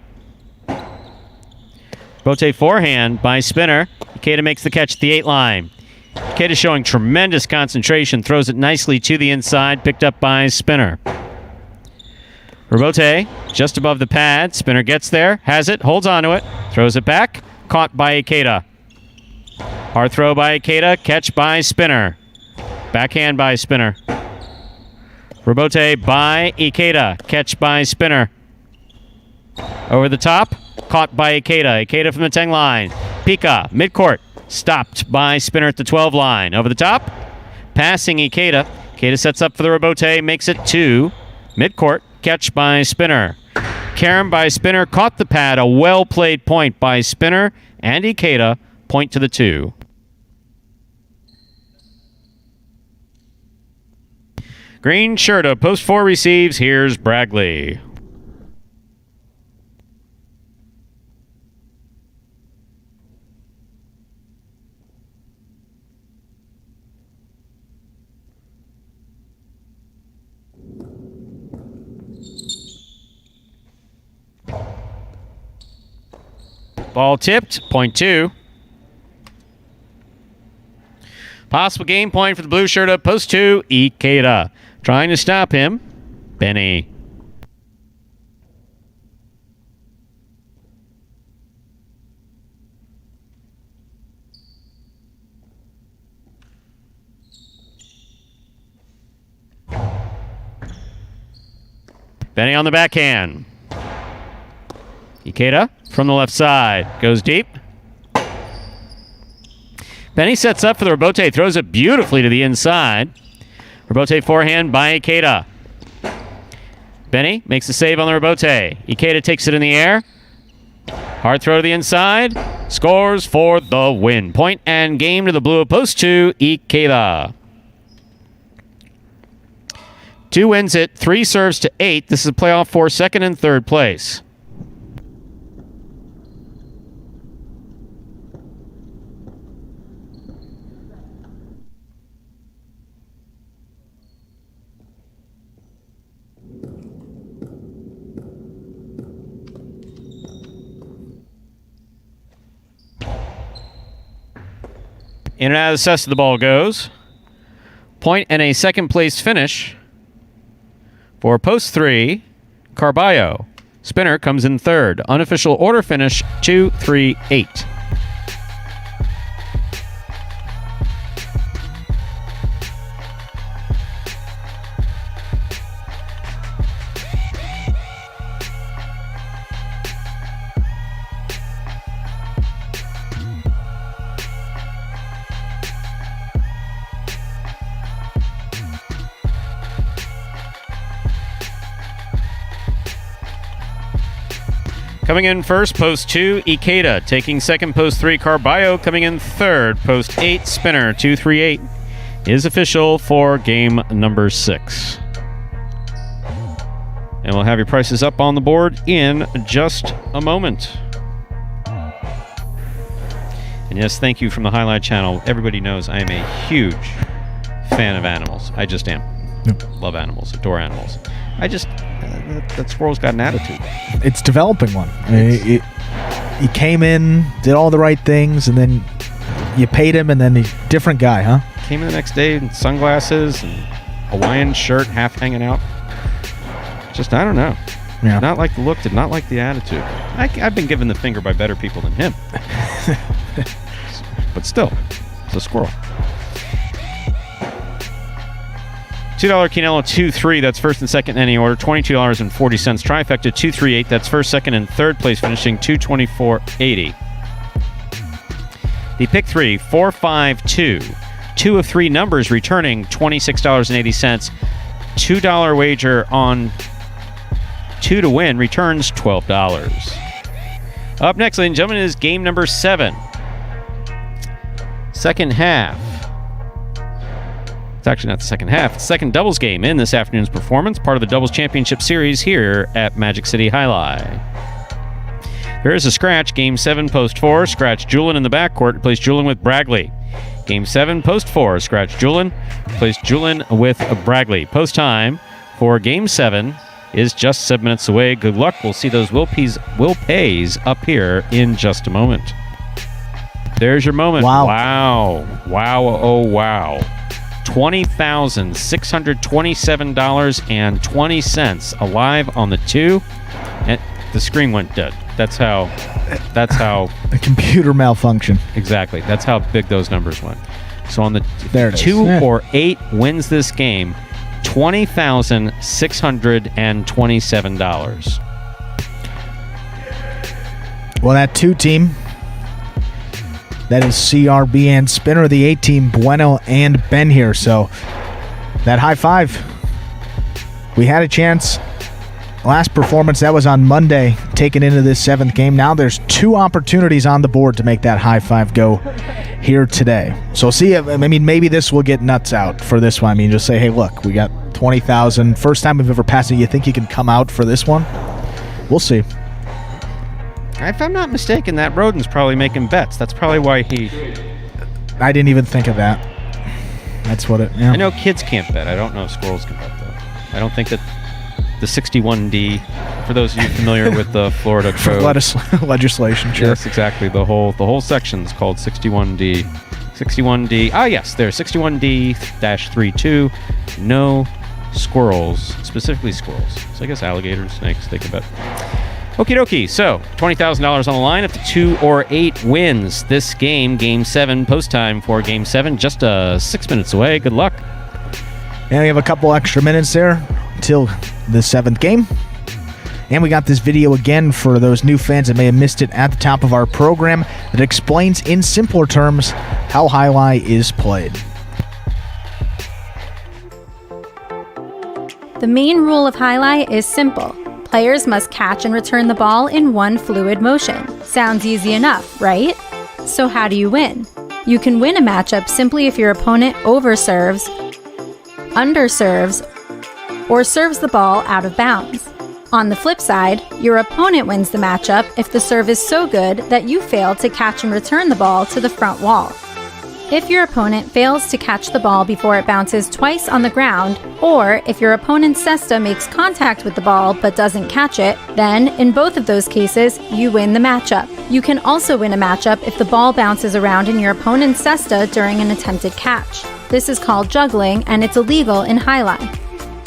Rotate forehand by Spinner. Ikeda makes the catch at the 8 line. Ikeda showing tremendous concentration, throws it nicely to the inside, picked up by Spinner. Rebote just above the pad. Spinner gets there, has it, holds onto it, throws it back, caught by Ikeda. Hard throw by Ikeda, catch by Spinner. Backhand by Spinner. Rebote by Ikeda, catch by Spinner. Over the top, caught by Ikeda. Ikeda from the 10 line. Pika, midcourt. Stopped by Spinner at the 12 line. Over the top, passing Ikeda. Ikeda sets up for the rebote, makes it 2. Midcourt, catch by Spinner. Carom by Spinner, caught the pad. A well-played point by Spinner and Ikeda. Point to the 2. Green shirt of post 4 receives. Here's Bragley. Ball tipped, point 2. Possible game point for the blue shirt up, post 2, Ikeda. Trying to stop him, Benny. Benny on the backhand. Ikeda from the left side. Goes deep. Benny sets up for the rebote. Throws it beautifully to the inside. Rebote forehand by Ikeda. Benny makes the save on the rebote. Ikeda takes it in the air. Hard throw to the inside. Scores for the win. Point and game to the blue of post 2, Ikeda. 2 wins it. 3 serves to 8. This is a playoff for second and third place. In and out of the cess the ball goes. Point and a second place finish for post 3, Carballo. Spinner comes in third. Unofficial order finish 2-3-8. Coming in first, post 2, Ikeda. Taking second, post 3, Carballo. Coming in third, post 8, Spinner. 2-3-8 is official for game number 6. And we'll have your prices up on the board in just a moment. And yes, thank you from the Highlight Channel. Everybody knows I am a huge fan of animals. I just am. Love animals, adore animals. that squirrel's got an attitude. It's developing one. I mean, he came in, did all the right things, and then you paid him, and then he's a different guy, huh? Came in the next day in sunglasses and Hawaiian shirt, half hanging out. Just, I don't know. Yeah. Not like the look, did not like the attitude. I've been given the finger by better people than him. But still, it's a squirrel. $2 Quinella 2-3. That's first and second in any order. $22.40. Trifecta 238. That's first, second, and third place, finishing $224.80. The pick 3 4-5-2. 2 of 3 numbers returning $26.80. $2 wager on 2 to win returns $12. Up next, ladies and gentlemen, is game number 7. Second half. It's actually not the second half. It's the second doubles game in this afternoon's performance, part of the Doubles Championship Series here at Magic City Jai-Alai. There is a scratch. Game 7, post 4. Scratch Julian in the backcourt. Replace Julian with Bragley. Game 7, post 4. Scratch Julian. Replace Julian with Bragley. Post time for Game 7 is just 7 minutes away. Good luck. We'll see those will pays up here in just a moment. There's your moment. Wow. Wow. Oh, wow. $20,627.20 alive on the 2. And the screen went dead. That's how a computer malfunction. Exactly. That's how big those numbers went. So on the there it 2 is. or 8 wins this game, $20,627. Well, that 2 team, that is CRB and Spinner. The 8 team, Bueno and Ben here. So that high five, we had a chance. Last performance, that was on Monday, taken into this 7th game. Now there's 2 opportunities on the board to make that high five go here today. So see, I mean, maybe this will get nuts out for this one. I mean, just say, hey, look, we got 20,000. First time we've ever passed it. You think you can come out for this one? We'll see. If I'm not mistaken, that Rodin's probably making bets. That's probably why he... I didn't even think of that. That's what it... Yeah. I know kids can't bet. I don't know if squirrels can bet, though. I don't think that the 61D, for those of you familiar with the Florida code... legislation, sure. Yes, exactly. The whole section is called 61D. 61D... Ah, yes, there's 61D-32. No squirrels, specifically squirrels. So I guess alligators, snakes, they can bet. Okie dokie, so $20,000 on the line if the 2 or 8 wins this game. Game 7, post time for Game 7, just 6 minutes away. Good luck. And we have a couple extra minutes there until the 7th game. And we got this video again for those new fans that may have missed it at the top of our program that explains in simpler terms how Jai-Alai is played. The main rule of Jai-Alai is simple. Players must catch and return the ball in one fluid motion. Sounds easy enough, right? So how do you win? You can win a matchup simply if your opponent overserves, underserves, or serves the ball out of bounds. On the flip side, your opponent wins the matchup if the serve is so good that you fail to catch and return the ball to the front wall. If your opponent fails to catch the ball before it bounces twice on the ground, or if your opponent's cesta makes contact with the ball but doesn't catch it, then, in both of those cases, you win the matchup. You can also win a matchup if the ball bounces around in your opponent's cesta during an attempted catch. This is called juggling, and it's illegal in Jai-Alai.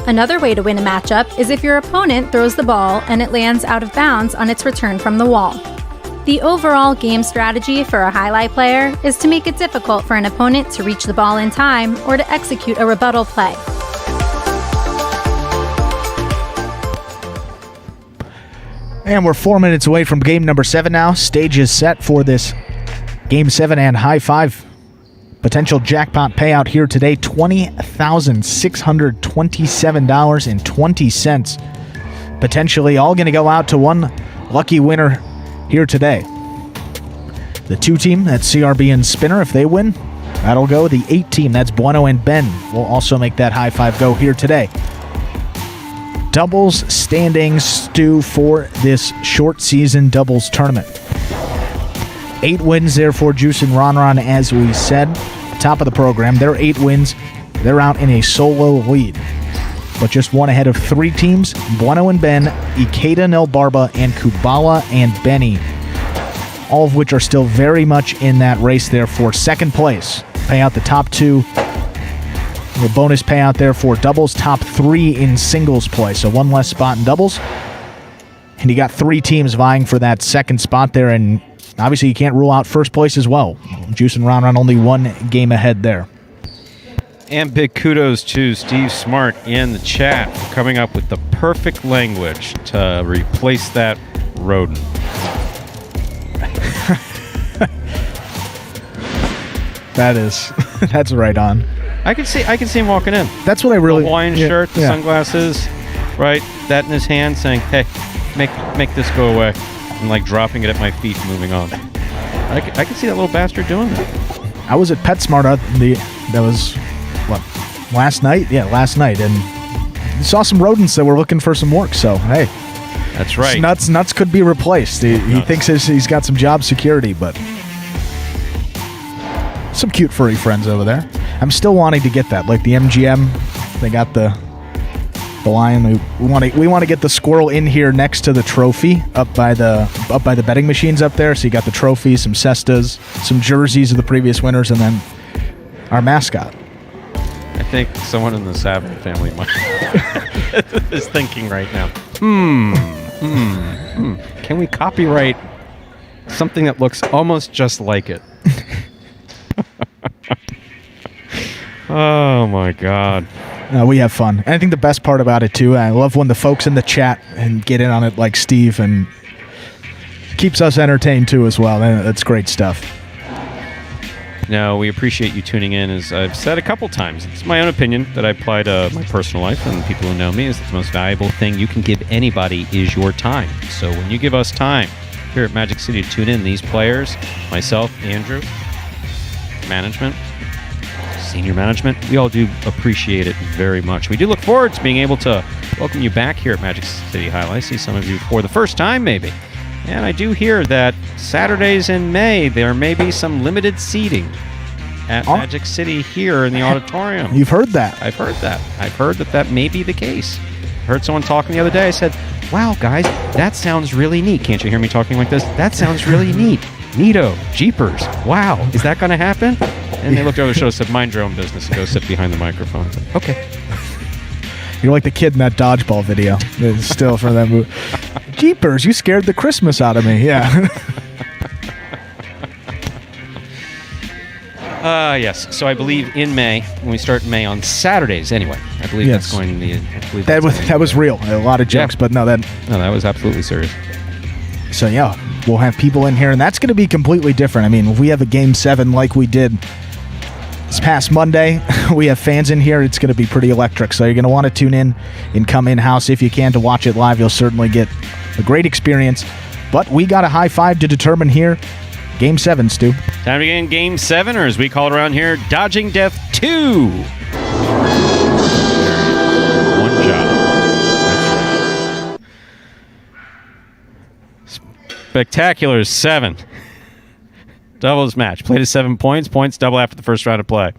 Another way to win a matchup is if your opponent throws the ball and it lands out of bounds on its return from the wall. The overall game strategy for a Jai-Alai player is to make it difficult for an opponent to reach the ball in time or to execute a rebuttal play. And we're 4 minutes away from game number 7 now. Stage is set for this game 7 and high five. Potential jackpot payout here today, $20,627.20. Potentially all going to go out to one lucky winner here today. The 2 team, that's CRB and Spinner, if they win, that'll go. The 8 team, that's Bueno and Ben, will also make that high five go here today. Doubles standings due for this short season doubles tournament. 8 wins there for Juice and Ron, as we said. Top of the program, their 8 wins. They're out in a solo lead. but just one ahead of 3 teams, Bueno and Ben, Ikeda, Nelbarba, and Kubala and Benny, all of which are still very much in that race there for second place. Pay out the top 2. A bonus payout there for doubles, top 3 in singles play, so one less spot in doubles. And you got 3 teams vying for that second spot there, and obviously you can't rule out first place as well. Juice and Ron only 1 game ahead there. And big kudos to Steve Smart in the chat for coming up with the perfect language to replace that rodent. That's right on. I can see him walking in. That's what I really... The Hawaiian shirt, the sunglasses, right? That in his hand saying, hey, make this go away. And like dropping it at my feet and moving on. I can see that little bastard doing that. I was at PetSmart. That was... What, last night? Yeah, last night. And saw some rodents that were looking for some work, so, hey. That's right. Nuts could be replaced. He thinks he's got some job security, but... Some cute furry friends over there. I'm still wanting to get that. Like the MGM, they got the lion. We want to get the squirrel in here next to the trophy up by the betting machines up there. So you got the trophy, some cestas, some jerseys of the previous winners, and then our mascot. I think someone in the Savin family is thinking right now, can we copyright something that looks almost just like it? Oh, my God. We have fun. And I think the best part about it, too, I love when the folks in the chat and get in on it like Steve, and keeps us entertained, too, as well. That's great stuff. No, we appreciate you tuning in. As I've said a couple times, it's my own opinion that I apply to my personal life, and people who know me is the most valuable thing you can give anybody is your time. So when you give us time here at Magic City to tune in, these players, myself, Andrew, management, senior management, we all do appreciate it very much. We do look forward to being able to welcome you back here at Magic City Jai-Alai. I see some of you for the first time, maybe. And I do hear that Saturdays in May, there may be some limited seating at Magic City here in the auditorium. You've heard that. I've heard that. I've heard that may be the case. I heard someone talking the other day. I said, wow, guys, that sounds really neat. Can't you hear me talking like this? That sounds really neat. Neato. Jeepers. Wow. Is that going to happen? And they looked over the show and said, mind your own business, and go sit behind the microphone. Said, okay. You're like the kid in that dodgeball video. It's still from that movie. Jeepers, you scared the Christmas out of me. Yeah. Yes. So I believe in May, when we start in May on Saturdays, anyway. I believe that's going to be. That was real. A lot of jokes, but no, that was absolutely serious. So yeah, we'll have people in here, and that's going to be completely different. I mean, if we have a Game 7 like we did this past Monday, we have fans in here, it's going to be pretty electric. So you're going to want to tune in and come in-house if you can to watch it live. You'll certainly get a great experience. But we got a high five to determine here. Game 7, Stu. Time to begin Game 7, or as we call it around here, Dodging Death 2. One job. That's right. Spectacular 7. Doubles match. Played to 7 points. Points double after the first round of play.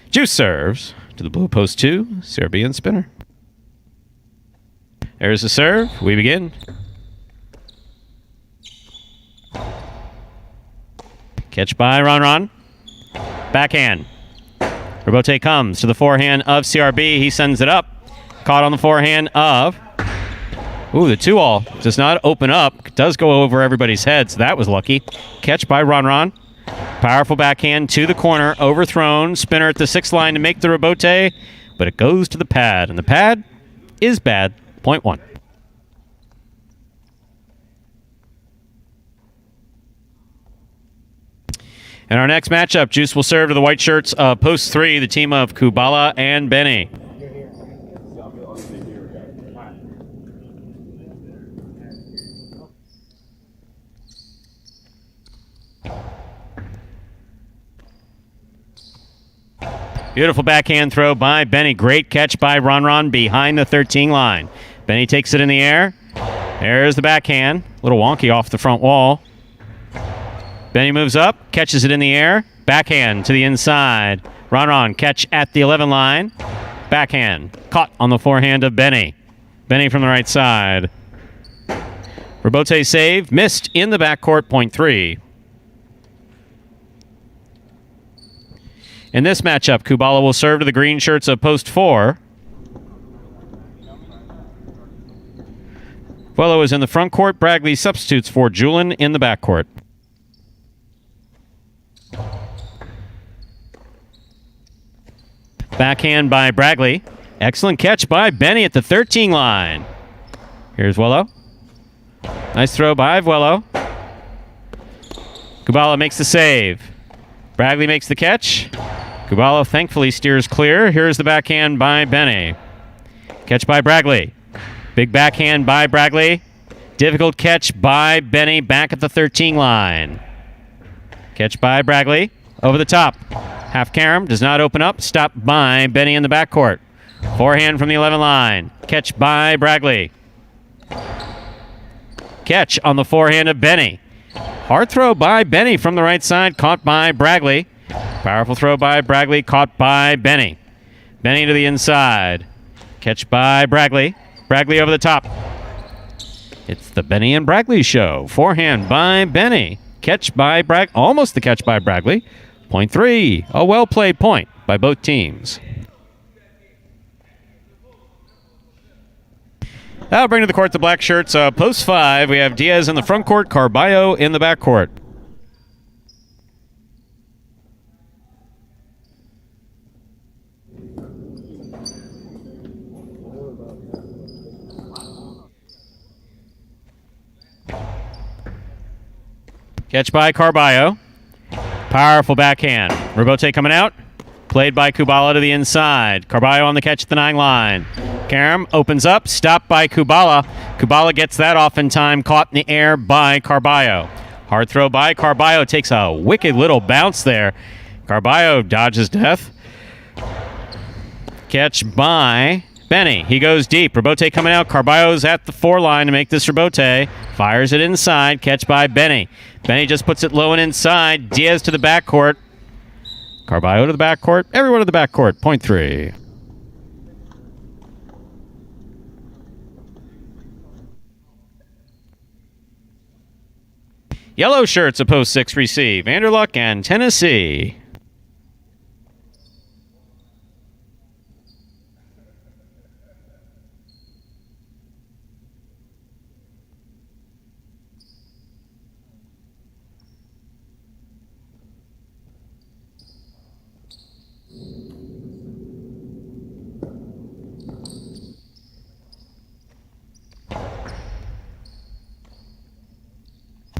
Juice serves to the blue post 2. Serbian spinner. There's the serve. We begin. Catch by Ron. Backhand. Rebote comes to the forehand of CRB. He sends it up. Caught on the forehand of... Ooh, the 2-all does not open up. Does go over everybody's head, so that was lucky. Catch by Ron. Powerful backhand to the corner. Overthrown. Spinner at the 6th line to make the rebote. But it goes to the pad. And the pad is bad. Point 1. In our next matchup, Juice will serve to the white shirts of post 3, the team of Kubala and Benny. Beautiful backhand throw by Benny. Great catch by Ron behind the 13 line. Benny takes it in the air. There's the backhand. A little wonky off the front wall. Benny moves up, catches it in the air. Backhand to the inside. Ron catch at the 11 line. Backhand. Caught on the forehand of Benny. Benny from the right side. Rebote save. Missed in the backcourt. Point 3. In this matchup, Kubala will serve to the green shirts of post 4. Vuelo is in the front court. Bragley substitutes for Julin in the backcourt. Backhand by Bragley. Excellent catch by Benny at the 13 line. Here's Vuelo. Nice throw by Vuelo. Kubala makes the save. Bragley makes the catch. Kubala thankfully steers clear. Here's the backhand by Benny. Catch by Bragley. Big backhand by Bragley. Difficult catch by Benny back at the 13 line. Catch by Bragley. Over the top. Half carom does not open up. Stop by Benny in the backcourt. Forehand from the 11 line. Catch by Bragley. Catch on the forehand of Benny. Hard throw by Benny from the right side. Caught by Bragley. Powerful throw by Bragley. Caught by Benny. Benny to the inside. Catch by Bragley. Bragley over the top. It's the Benny and Bragley show. Forehand by Benny. Catch by Bragley. Almost the catch by Bragley. Point 3. A well-played point by both teams. That'll bring to the court the black shirts. Post 5, we have Diaz in the front court, Carballo in the back court. Catch by Carballo. Powerful backhand. Rebote coming out. Played by Kubala to the inside. Carballo on the catch at the 9 line. Karam opens up. Stopped by Kubala. Kubala gets that off in time. Caught in the air by Carballo. Hard throw by Carballo. Takes a wicked little bounce there. Carballo dodges death. Catch by Benny. He goes deep. Rebote coming out. Carballo's at the 4 line to make this Rebote. Fires it inside. Catch by Benny. Benny just puts it low and inside. Diaz to the backcourt. Carballo to the backcourt. Everyone to the backcourt. Point 3. Yellow shirts at post 6 receive. Vanderluck and Tennessee.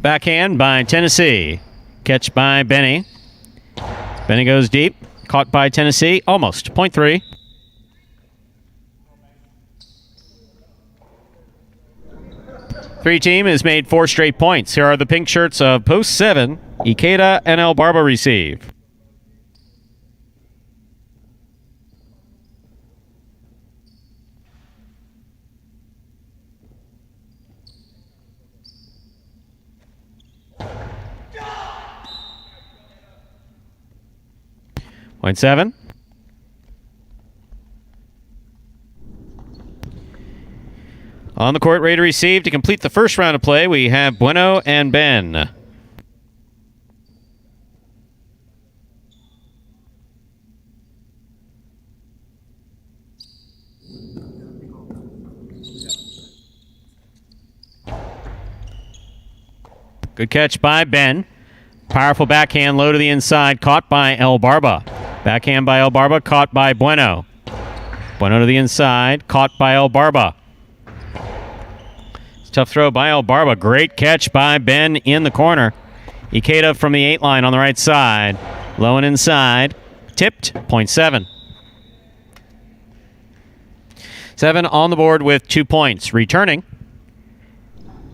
Backhand by Tennessee. Catch by Benny. Benny goes deep. Caught by Tennessee. Almost. Point 3. Three team has made 4 straight points. Here are the pink shirts of post 7. Ikeda and El Barba receive. Point 7. On the court, ready to receive. To complete the first round of play, we have Bueno and Ben. Good catch by Ben. Powerful backhand, low to the inside, caught by El Barba. Backhand by El Barba, caught by Bueno. Bueno to the inside, caught by El Barba. Tough throw by El Barba. Great catch by Ben in the corner. Ikeda from the 8 line on the right side. Low and inside. Tipped. Point 7. 7 on the board with 2 points. Returning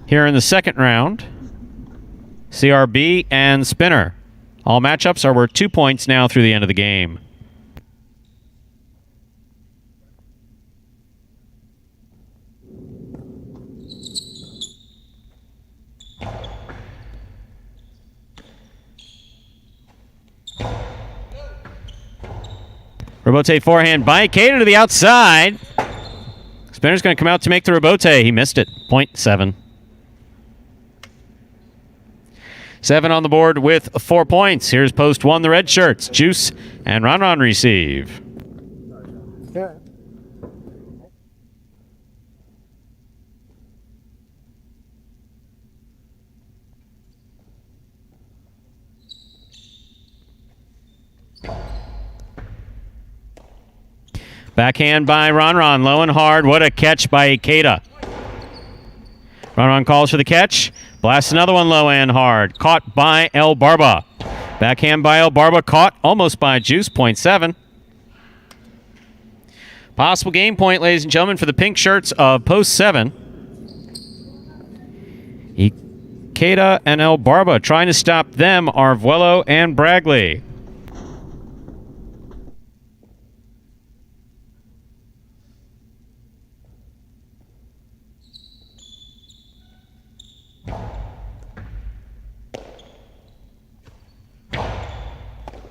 here in the second round, CRB and Spinner. All matchups are worth 2 points now through the end of the game. Rebote forehand by Ikeda to the outside. Spinner's going to come out to make the rebote. He missed it. 0.7. 7 on the board with 4 points. Here's post 1, the red shirts. Juice and Ron receive. Backhand by Ron, low and hard. What a catch by Ikeda. Ron calls for the catch. Blasts another one low and hard. Caught by El Barba. Backhand by El Barba. Caught almost by Juice. 0.7. Possible game point, ladies and gentlemen, for the pink shirts of post 7. Ikeda and El Barba. Trying to stop them are Vuelo and Bragley.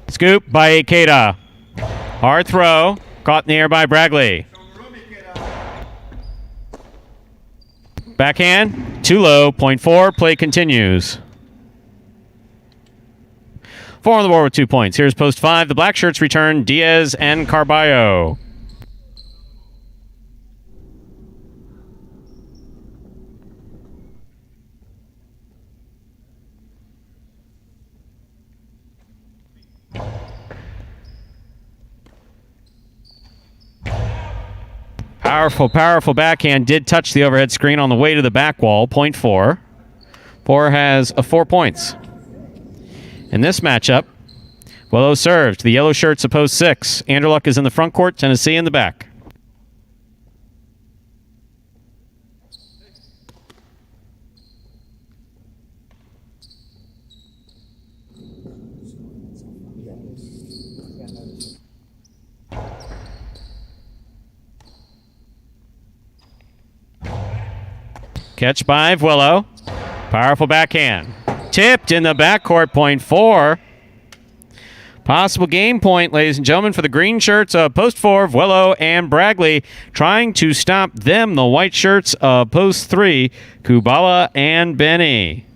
Scoop by Ikeda. Hard throw. Caught in the air by Bragley. Backhand. Too low. 0.4. Play continues. 4 on the board with 2 points. Here's post 5. The black shirts return Diaz and Carballo. Powerful backhand. Did touch the overhead screen on the way to the back wall. 0.4. 4 has 4 points. In this matchup, Vuelo serves. The yellow shirts oppose 6. Anderluck is in the front court. Tennessee in the back. Catch by Vuelo. Powerful backhand. Tipped in the backcourt. 0.4. Possible game point, ladies and gentlemen, for the green shirts of post 4, Vuelo and Bragley. Trying to stop them, the white shirts of post 3, Kubala and Benny.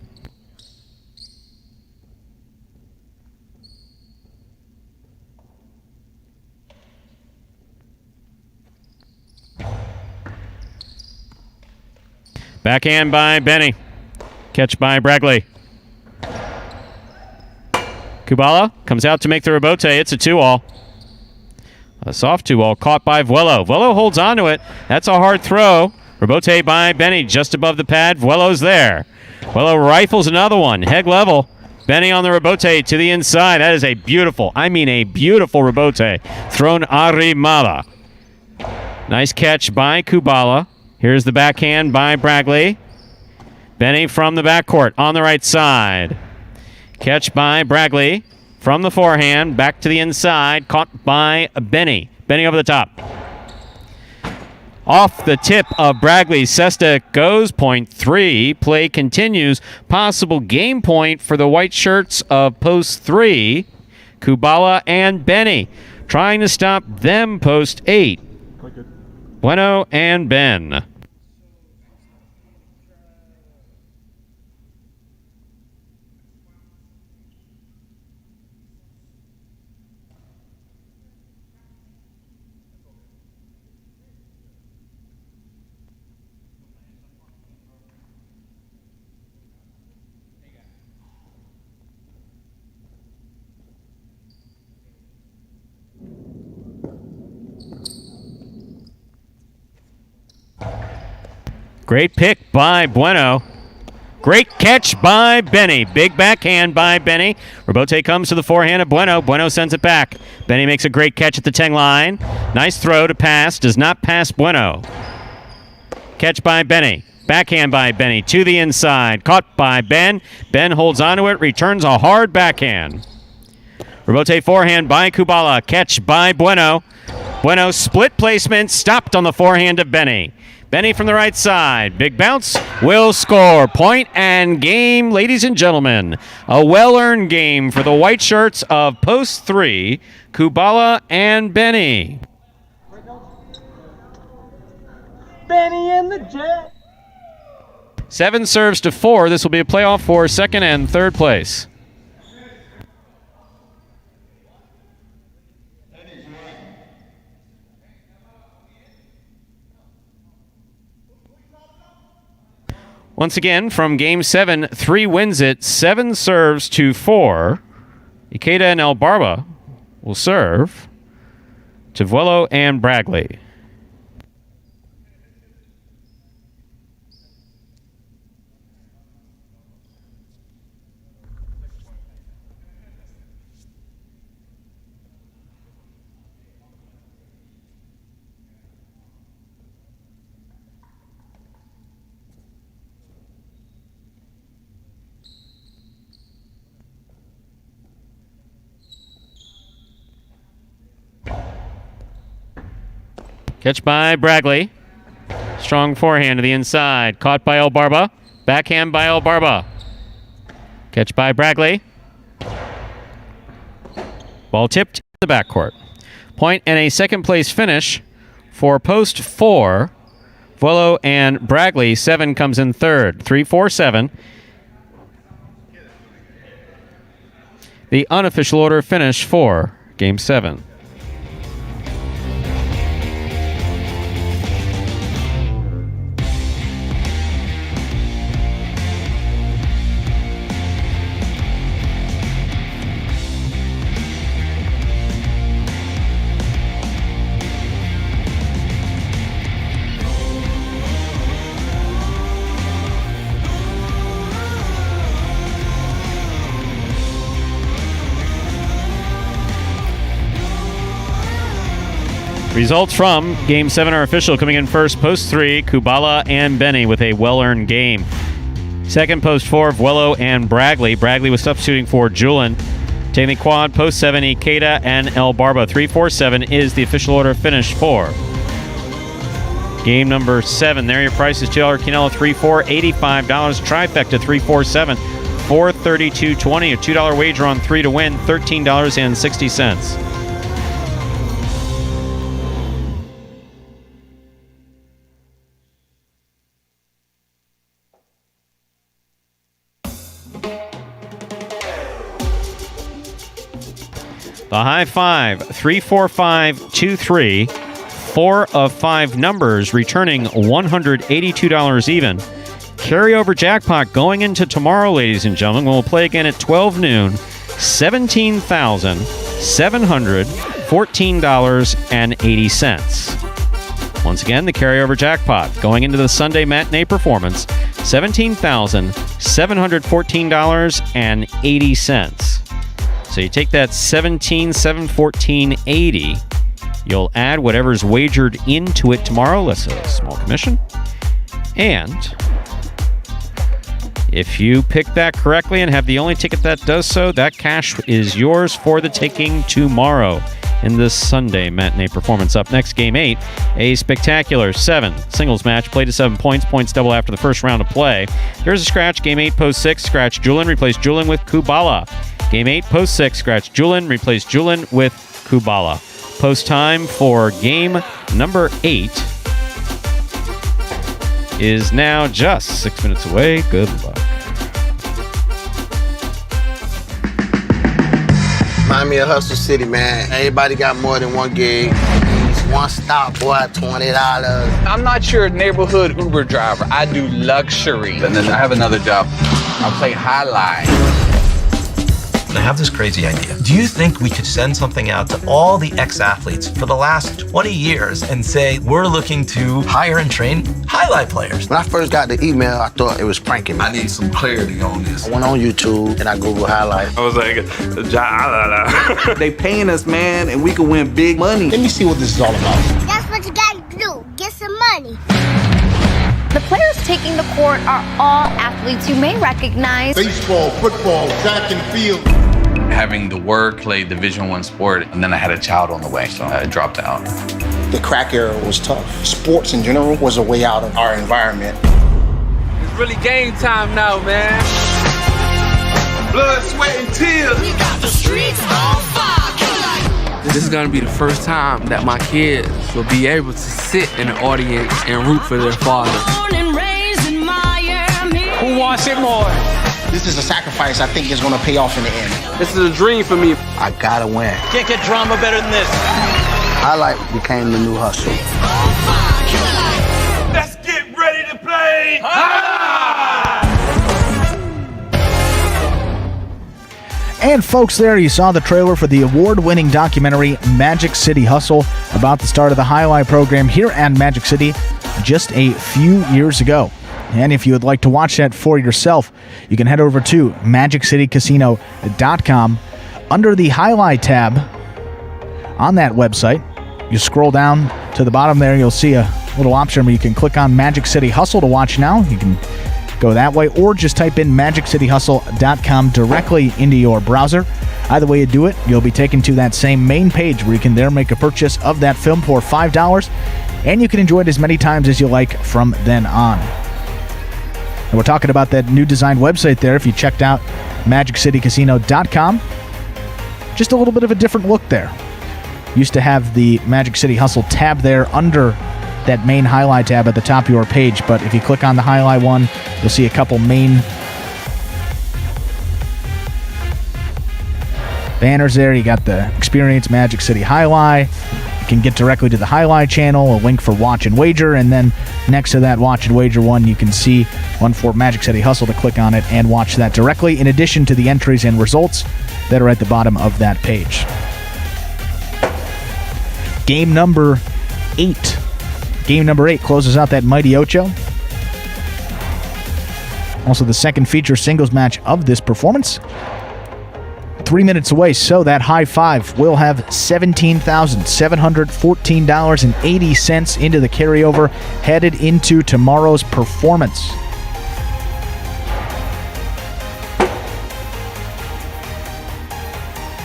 Backhand by Benny. Catch by Bragley. Kubala comes out to make the rebote. It's a 2-all. A soft 2-all caught by Vuelo. Vuelo holds on to it. That's a hard throw. Rebote by Benny just above the pad. Vuelo's there. Vuelo rifles another one. Head level. Benny on the rebote to the inside. That is a beautiful rebote. Thrown arrimada. Nice catch by Kubala. Here's the backhand by Bragley. Benny from the backcourt on the right side. Catch by Bragley from the forehand. Back to the inside. Caught by Benny. Benny over the top. Off the tip of Bragley. Sesta goes. 0.3. Play continues. Possible game point for the white shirts of post 3. Kubala and Benny. Trying to stop them post 8. Bueno and Ben. Great pick by Bueno. Great catch by Benny. Big backhand by Benny. Rebote comes to the forehand of Bueno. Bueno sends it back. Benny makes a great catch at the 10 line. Nice throw to pass. Does not pass Bueno. Catch by Benny. Backhand by Benny to the inside. Caught by Ben. Ben holds onto it. Returns a hard backhand. Rebote forehand by Kubala. Catch by Bueno. Bueno split placement. Stopped on the forehand of Benny. Benny from the right side. Big bounce. Will score. Point and game, ladies and gentlemen. A well-earned game for the white shirts of Post 3, Kubala and Benny. Benny and the Jet. 7 serves to 4. This will be a playoff for second and third place. Once again, from Game 7, 3 wins it. 7 serves to 4. Ikeda and El Barba will serve to Vuelo and Bragley. Catch by Bragley. Strong forehand to the inside. Caught by El Barba. Backhand by El Barba. Catch by Bragley. Ball tipped in the backcourt. Point and a second place finish for Post 4. Vuelo and Bragley. 7 comes in third. 3-4-7. The unofficial order finish for Game 7. Results from Game 7 are official. Coming in first, Post 3, Kubala and Benny with a well-earned game. Second, Post 4, Vuelo and Bragley. Bragley was substituting for Julin. Taking the quad, Post 7, Ikeda and El Barba. 3-4-7 is the official order finish for game number 7. There your price is $2 Quinella, $3-4, $85. Trifecta, 3-4-7, $432.20. A $2 wager on 3 to win, $13.60. The high five, 3-4-5-2-3. 4 of 5 numbers, returning $182 even. Carryover jackpot going into tomorrow, ladies and gentlemen. We'll play again at 12 noon. $17,714.80. Once again, the carryover jackpot going into the Sunday matinee performance, $17,714.80. So you take that $17,714.80. You'll add whatever's wagered into it tomorrow, less a small commission. And if you pick that correctly and have the only ticket that does so, that cash is yours for the taking tomorrow in this Sunday matinee performance. Up next, Game 8, a spectacular 7 singles match. Played to 7 points. Points double after the first round of play. Here's a scratch. Game 8, Post 6. Scratch Julin. Replace Julin with Kubala. Game 8, Post 6. Scratch Julin. Replace Julin with Kubala. Post time for game number 8 is now just 6 minutes away. Good luck. Remind me of Hustle City, man. Everybody got more than one gig. One stop, boy, $20. I'm not your neighborhood Uber driver. I do luxury. And then I have another job. I play Highlight. I have this crazy idea. Do you think we could send something out to all the ex-athletes for the last 20 years and say, we're looking to hire and train highlight players? When I first got the email, I thought it was pranking me. I need some clarity on this. I went on YouTube and I Googled highlight. I was like, Jai-Alai. They paying us, man, and we can win big money. Let me see what this is all about. That's what you gotta do. Get some money. The players taking the court are all athletes you may recognize. Baseball, football, track and field. Having the work, play Division I sport, and then I had a child on the way, so I dropped out. The crack era was tough. Sports in general was a way out of our environment. It's really game time now, man. Blood, sweat, and tears. We got the streets on fire. This is gonna be the first time that my kids will be able to sit in the audience and root for their father. Who wants it more? This is a sacrifice I think is going to pay off in the end. This is a dream for me. I gotta win. Can't get drama better than this. Highlight became the new hustle. Let's get ready to play. And folks, there you saw the trailer for the award-winning documentary Magic City Hustle, about the start of the highlight program here at Magic City just a few years ago. And if you would like to watch that for yourself, you can head over to MagicCityCasino.com. Under the highlight tab on that website, you scroll down to the bottom there, you'll see a little option where you can click on Magic City Hustle to watch now. You can go that way, or just type in MagicCityHustle.com directly into your browser. Either way you do it, you'll be taken to that same main page where you can there make a purchase of that film for $5, and you can enjoy it as many times as you like from then on. And we're talking about that new designed website there. If you checked out MagicCityCasino.com, just a little bit of a different look there. Used to have the Magic City Hustle tab there under that main highlight tab at the top of your page, but if you click on the highlight one, you'll see a couple main banners there. You got the Experience Magic City Highlight. You can get directly to the highlight channel, a link for Watch and Wager, and then next to that Watch and Wager one, you can see one for Magic City Hustle to click on it and watch that directly, in addition to the entries and results that are at the bottom of that page. Game number 8. Game number 8 closes out that Mighty Ocho. Also the second feature singles match of this performance. 3 minutes away, so that high five will have $17,714.80 into the carryover headed into tomorrow's performance.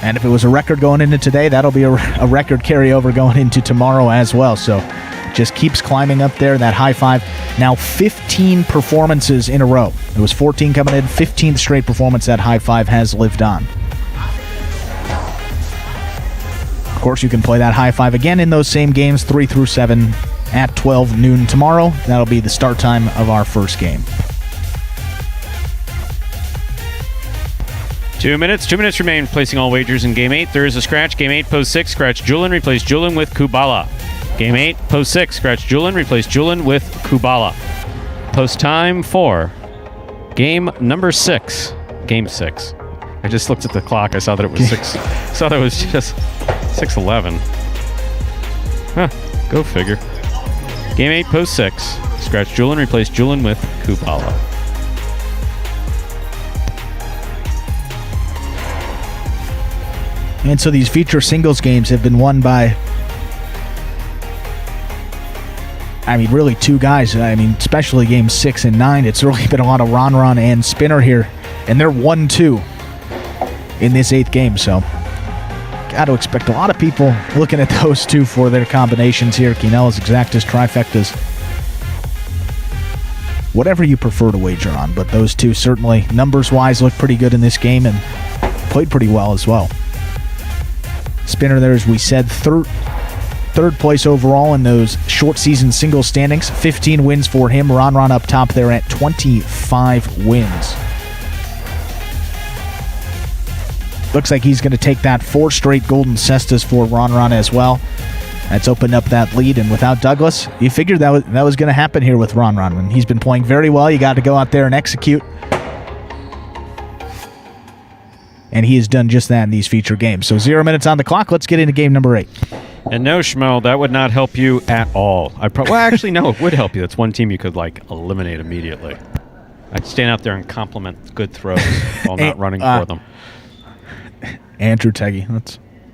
And if it was a record going into today, that'll be a record carryover going into tomorrow as well. So just keeps climbing up there, that high five. Now 15 performances in a row. It was 14 coming in, 15th straight performance that high five has lived on. Of course, you can play that high five again in those same games, 3 through 7 at 12 noon tomorrow. That'll be the start time of our first game. 2 minutes. 2 minutes remain, placing all wagers in Game 8. There is a scratch. Game 8, pose 6. Scratch Julin. Replace Julin with Kubala. Game 8, pose 6. Scratch Julin. Replace Julin with Kubala. Post time for game number 6. Game 6. I just looked at the clock. I saw that it was 6. Saw that it was just 6:11. Huh. Go figure. Game 8, pose 6. Scratch Julin. Replace Julin with Kubala. And so these feature singles games have been won by, really two guys. Especially games 6 and 9. It's really been a lot of Ron and Spinner here. And they're 1-2 in this 8th game. So got to expect a lot of people looking at those two for their combinations here. Quinellas, Exactas, Trifectas. Whatever you prefer to wager on. But those two certainly, numbers-wise, look pretty good in this game and played pretty well as well. Spinner there, as we said, third place overall in those short season singles standings. 15 wins for him. Ron up top there at 25 wins. Looks like he's going to take that 4 straight golden cestas for Ron as well. That's opened up that lead, and without Douglas, you figured that was going to happen here with Ron. And he's been playing very well. You got to go out there and execute. And he has done just that in these feature games. So 0 minutes on the clock. Let's get into game number 8. And no, Schmo, that would not help you at all. Actually, no, it would help you. That's one team you could, eliminate immediately. I'd stand out there and compliment good throws while not running for them. Andrew Teggy.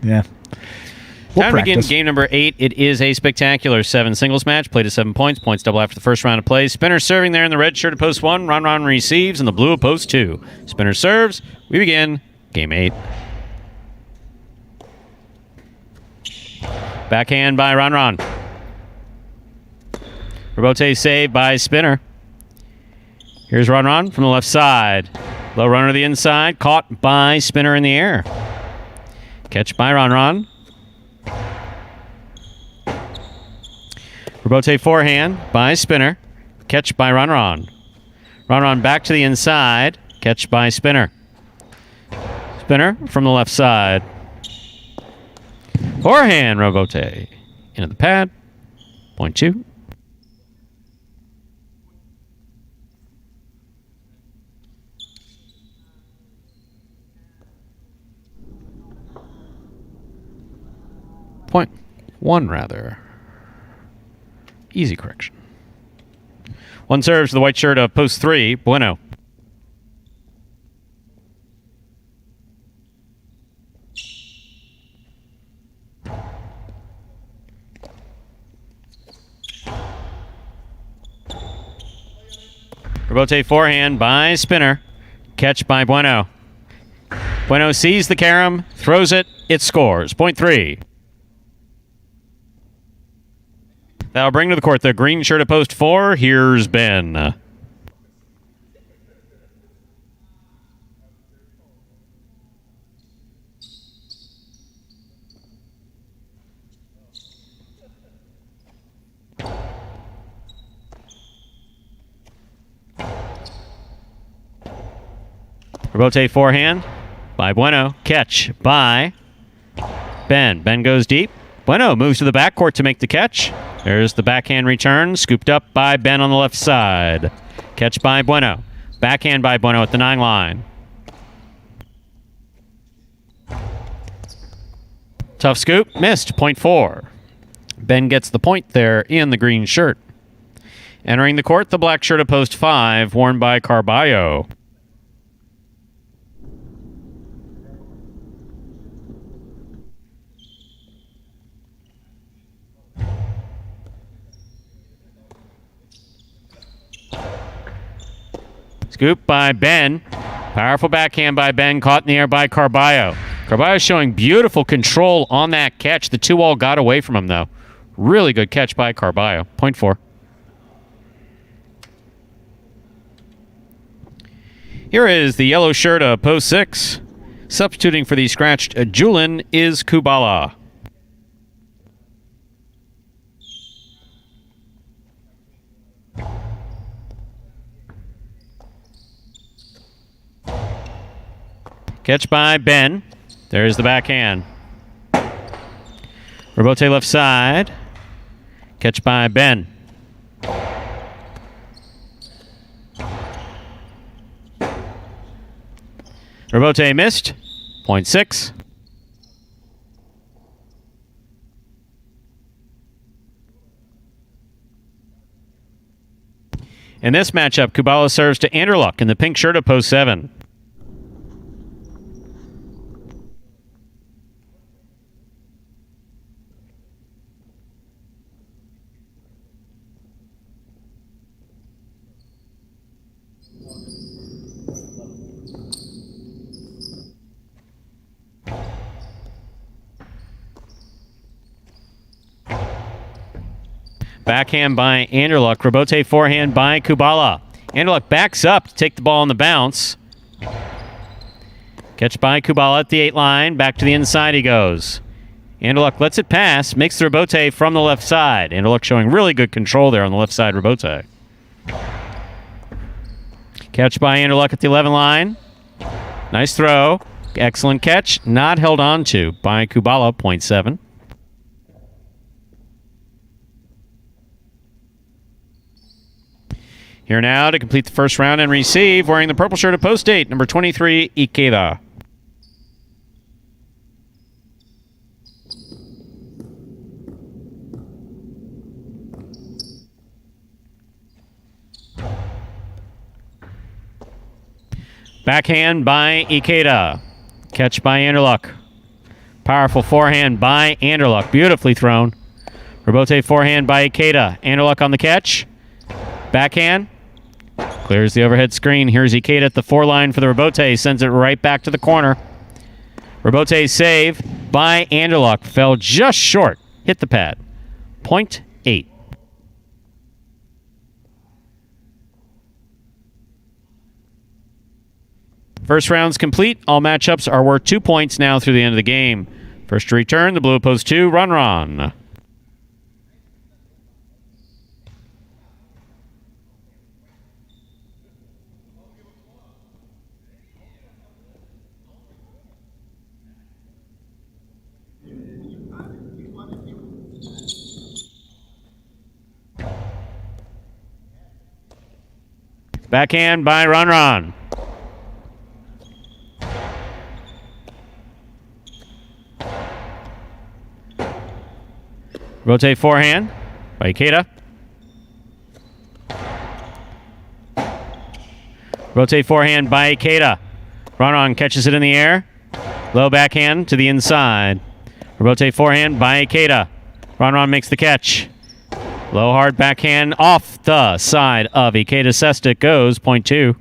Yeah. Time to begin game number 8. It is a spectacular 7 singles match. Played to 7 points. Points double after the first round of play. Spinner serving there in the red shirt at post 1. Ron receives in the blue at post 2. Spinner serves. We begin game 8. Backhand by Ron. Robote saved by Spinner. Here's Ron from the left side. Low runner to the inside. Caught by Spinner in the air. Catch by Ron. Robote forehand by Spinner. Catch by Ron. Ron back to the inside. Catch by Spinner. Spinner from the left side. Forehand Robote. Into the pad. Point 2. Point 1, rather. Easy correction. One serves to the white shirt of post 3, Bueno. Robote forehand by Spinner. Catch by Bueno. Bueno sees the carom, throws it, it scores. Point 3. That'll bring to the court the green shirt of post 4. Here's Ben. Robote forehand by Bueno. Catch by Ben. Ben goes deep. Bueno moves to the backcourt to make the catch. There's the backhand return. Scooped up by Ben on the left side. Catch by Bueno. Backhand by Bueno at the 9 line. Tough scoop. Missed. Point 4. Ben gets the point there in the green shirt. Entering the court, the black shirt of post 5, worn by Carballo. Scoop by Ben. Powerful backhand by Ben. Caught in the air by Carballo. Carballo showing beautiful control on that catch. The 2 all got away from him, though. Really good catch by Carballo. Point 4. Here is the yellow shirt of post 6. Substituting for the scratched Julin is Kubala. Catch by Ben. There's the backhand. Robote left side. Catch by Ben. Robote missed. Point 6. In this matchup, Kubala serves to Anderluck in the pink shirt of post 7. Backhand by Anderluck. Robote forehand by Kubala. Anderluck backs up to take the ball on the bounce. Catch by Kubala at the 8 line. Back to the inside he goes. Anderluck lets it pass. Makes the Robote from the left side. Anderluck showing really good control there on the left side Robote. Catch by Anderluck at the 11 line. Nice throw. Excellent catch. Not held on to by Kubala. Point 7. Here now to complete the first round and receive, wearing the purple shirt of post 8, number 23, Ikeda. Backhand by Ikeda. Catch by Anderluck. Powerful forehand by Anderluck. Beautifully thrown. Robote forehand by Ikeda. Anderluck on the catch. Backhand. Clears the overhead screen. Here's Ikeda at the 4 line for the Robote. Sends it right back to the corner. Robote save by Anderluck. Fell just short. Hit the pad. Point 8. First round's complete. All matchups are worth 2 points now through the end of the game. First to return, the blue opposed 2, Ron. Backhand by Ron. Rotate forehand by Ikeda. Rotate forehand by Ikeda. Ron catches it in the air. Low backhand to the inside. Rotate forehand by Ikeda. Ron makes the catch. Low hard backhand off the side of Ikeda Cesta goes, point 2.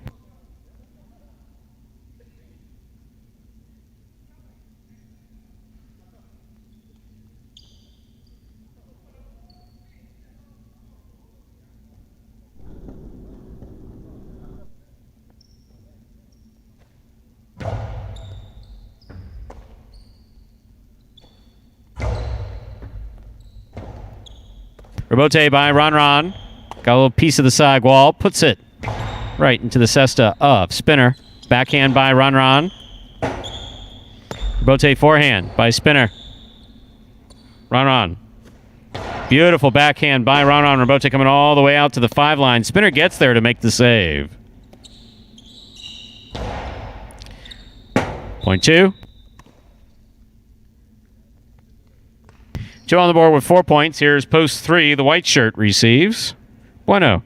Robote by Ron. Got a little piece of the side wall. Puts it right into the cesta of Spinner. Backhand by Ron. Robote forehand by Spinner. Ron. Beautiful backhand by Ron. Robote coming all the way out to the 5 line. Spinner gets there to make the save. Point 2. Joe on the board with 4 points. Here's post 3. The white shirt receives. Bueno.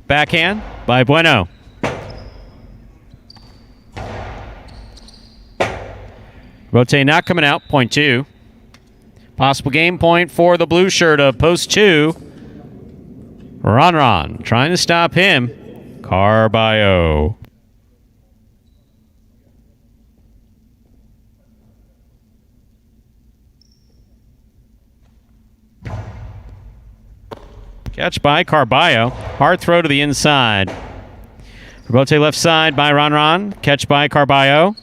Backhand by Bueno. Rotate not coming out, point 2. Possible game point for the blue shirt of post 2. Ron trying to stop him. Carballo. Catch by Carballo. Hard throw to the inside. Rotate left side by Ron. Catch by Carballo.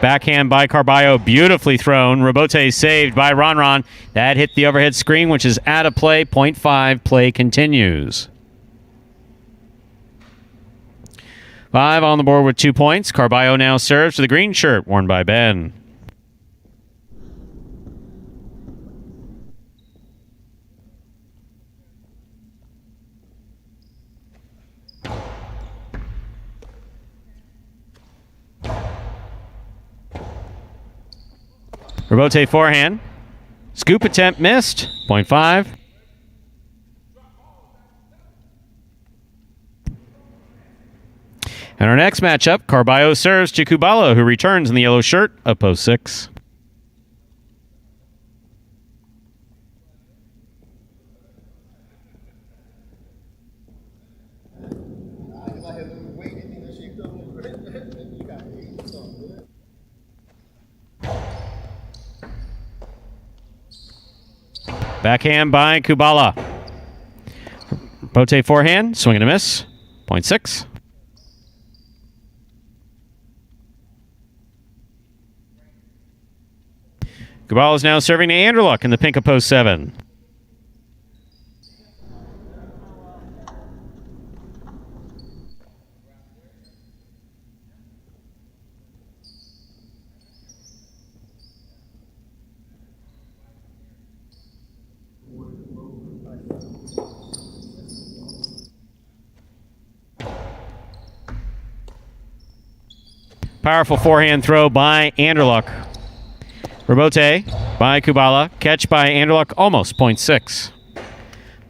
Backhand by Carballo, beautifully thrown. Robote saved by Ron. That hit the overhead screen, which is out of play. Point 5, play continues. 5 on the board with 2 points. Carballo now serves to the green shirt worn by Ben. Robote forehand. Scoop attempt missed. Point 5. And our next matchup, Carballo serves to Kubala, who returns in the yellow shirt of post 6. Backhand by Kubala. Rotate forehand, swing and a miss. Point 6. Kubala is now serving to Anderluck in the pink of post 7. Powerful forehand throw by Anderluck. Robote by Kubala. Catch by Anderluck, almost point 6.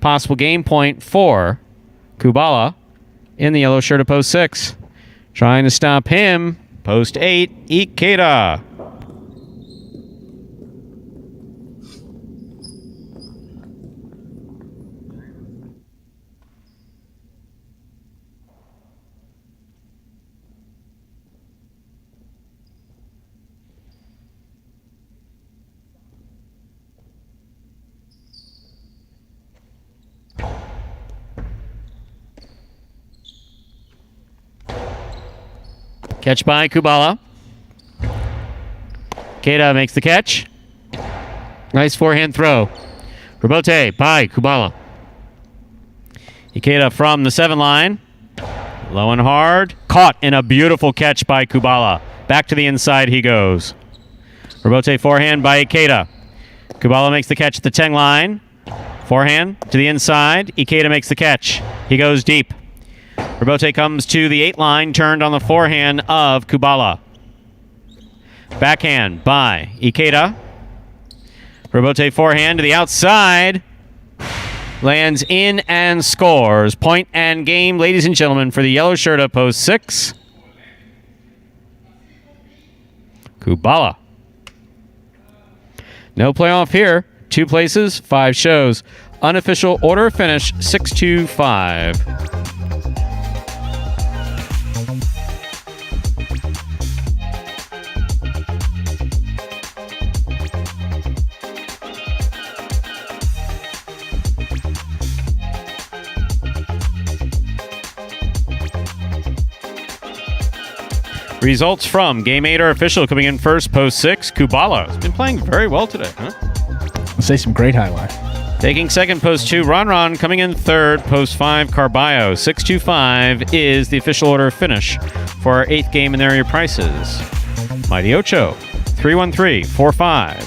Possible game point for Kubala in the yellow shirt of post 6. Trying to stop him, post 8, Ikeda. Catch by Kubala. Ikeda makes the catch. Nice forehand throw. Rebote by Kubala. Ikeda from the 7 line. Low and hard. Caught in a beautiful catch by Kubala. Back to the inside he goes. Rebote forehand by Ikeda. Kubala makes the catch at the 10 line. Forehand to the inside. Ikeda makes the catch. He goes deep. Rebote comes to the 8 line, turned on the forehand of Kubala. Backhand by Ikeda. Rebote forehand to the outside. Lands in and scores. Point and game, ladies and gentlemen, for the yellow shirt of post 6. Kubala. No playoff here. 2 places, 5 shows. Unofficial order finish 6-2-5. Results from Game 8 are official. Coming in first, post 6, Kubala. Has been playing very well today, huh? I'll say some great highlight. Taking second, post 2, Ron. Coming in third, post 5, Carballo. 6-2-5 is the official order of finish for our 8th game, and there are your prices. Mighty Ocho, 3-1-3, 4-5,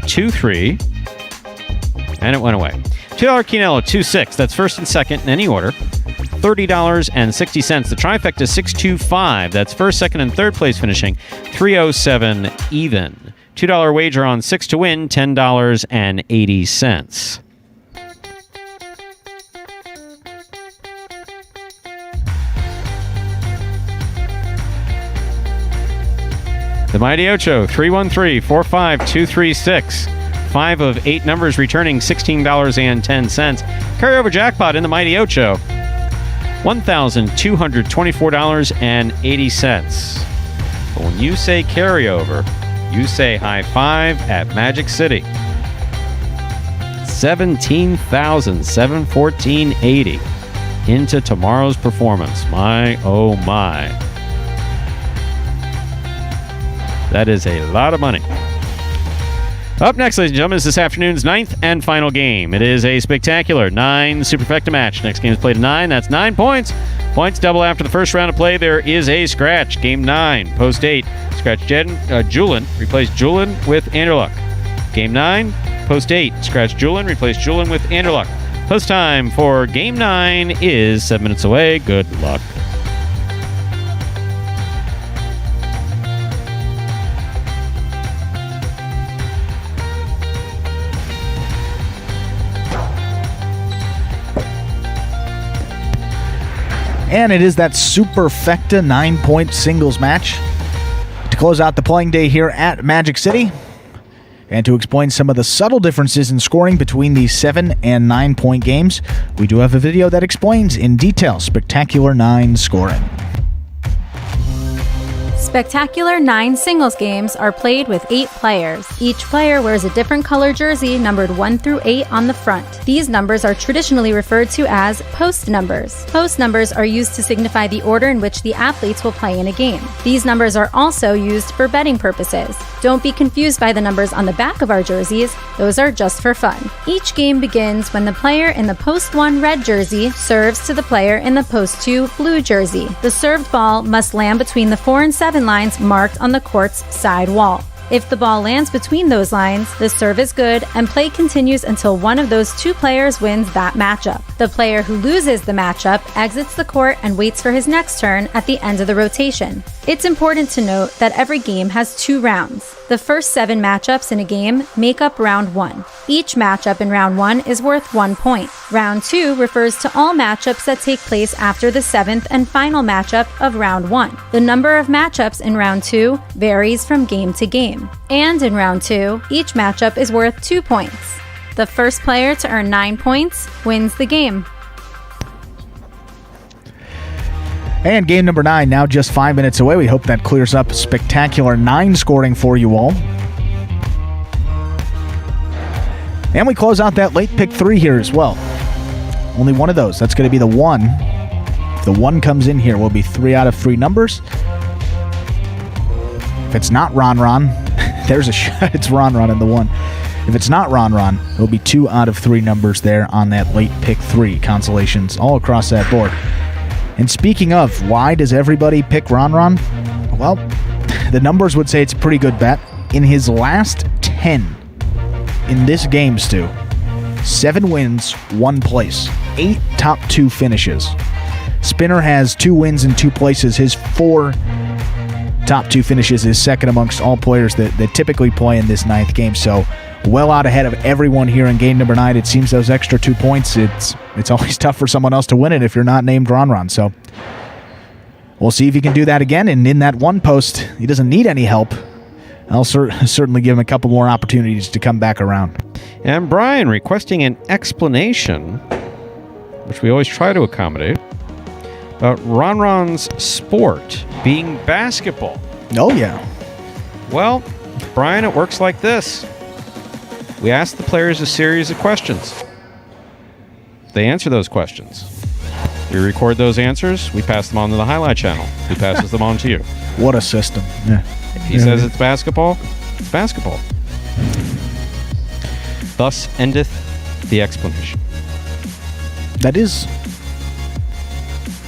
2-3, and it went away. $2 Quinella, 2-6. That's first and second in any order. $30.60. The trifecta 6-2-5. That's first, second, and third place finishing 307 even. $2 wager on 6 to win, $10.80. The Mighty Ocho, 3-1-3, 4-5, 2-3-6. 5 of 8 numbers returning $16.10. Carryover jackpot in the Mighty Ocho. $1,224.80. But when you say carryover, you say high five at Magic City. $17,714.80 into tomorrow's performance. My, oh my. That is a lot of money. Up next, ladies and gentlemen, is this afternoon's 9th and final game. It is a spectacular 9 superfecta match. Next game is played at 9. That's 9 points. Points double after the first round of play. There is a scratch. Game 9, post 8. Scratch Julin. Replace Julin with Anderluck. Game 9, post 8. Scratch Julin. Replace Julin with Anderluck. Post time for Game 9 is 7 minutes away. Good luck. And it is that superfecta 9-point singles match to close out the playing day here at Magic City. And to explain some of the subtle differences in scoring between these 7 and 9-point games, we do have a video that explains in detail Spectacular 9 scoring. Spectacular 9 singles games are played with 8 players. Each player wears a different color jersey numbered 1 through 8 on the front. These numbers are traditionally referred to as post numbers. Post numbers are used to signify the order in which the athletes will play in a game. These numbers are also used for betting purposes. Don't be confused by the numbers on the back of our jerseys. Those are just for fun. Each game begins when the player in the post 1 red jersey serves to the player in the post 2 blue jersey. The served ball must land between the 4 and 7 lines marked on the court's side wall. If the ball lands between those lines, the serve is good and play continues until one of those 2 players wins that matchup. The player who loses the matchup exits the court and waits for his next turn at the end of the rotation. It's important to note that every game has 2 rounds. The first 7 matchups in a game make up round 1. Each matchup in round 1 is worth 1 point. Round 2 refers to all matchups that take place after the 7th and final matchup of round 1. The number of matchups in round 2 varies from game to game. And in round 2, each matchup is worth 2 points. The first player to earn 9 points wins the game. And game number 9 now just 5 minutes away. We hope that clears up Spectacular 9 scoring for you all. And we close out that late pick 3 here as well. Only one of those. That's going to be the 1. If the 1 comes in here, will be 3 out of 3 numbers. If it's not Ron Ron, there's a shot. It's Ron Ron in the 1. If it's not Ron Ron, it'll be 2 out of 3 numbers there on that late pick 3. Consolations all across that board. And speaking of, why does everybody pick Ron Ron? Well, the numbers would say it's a pretty good bet. In his last 10 in this game, Stu, 7 wins, 1 place, 8 top 2 finishes. Spinner has 2 wins and 2 places. His 4 top 2 finishes is second amongst all players that typically play in this 9th game. So well out ahead of everyone here in game number 9. It seems those extra 2 points, it's always tough for someone else to win it if you're not named Ron Ron. So we'll see if he can do that again. And in that 1 post, he doesn't need any help. I'll certainly give him a couple more opportunities to come back around. And Brian requesting an explanation, which we always try to accommodate, about Ron Ron's sport being basketball. Oh, yeah. Well, Brian, it works like this. We ask the players a series of questions. They answer those questions. We record those answers. We pass them on to the highlight channel. Who passes them on to you? What a system. Yeah. If he says it's basketball, it's basketball. Thus endeth the explanation. That is...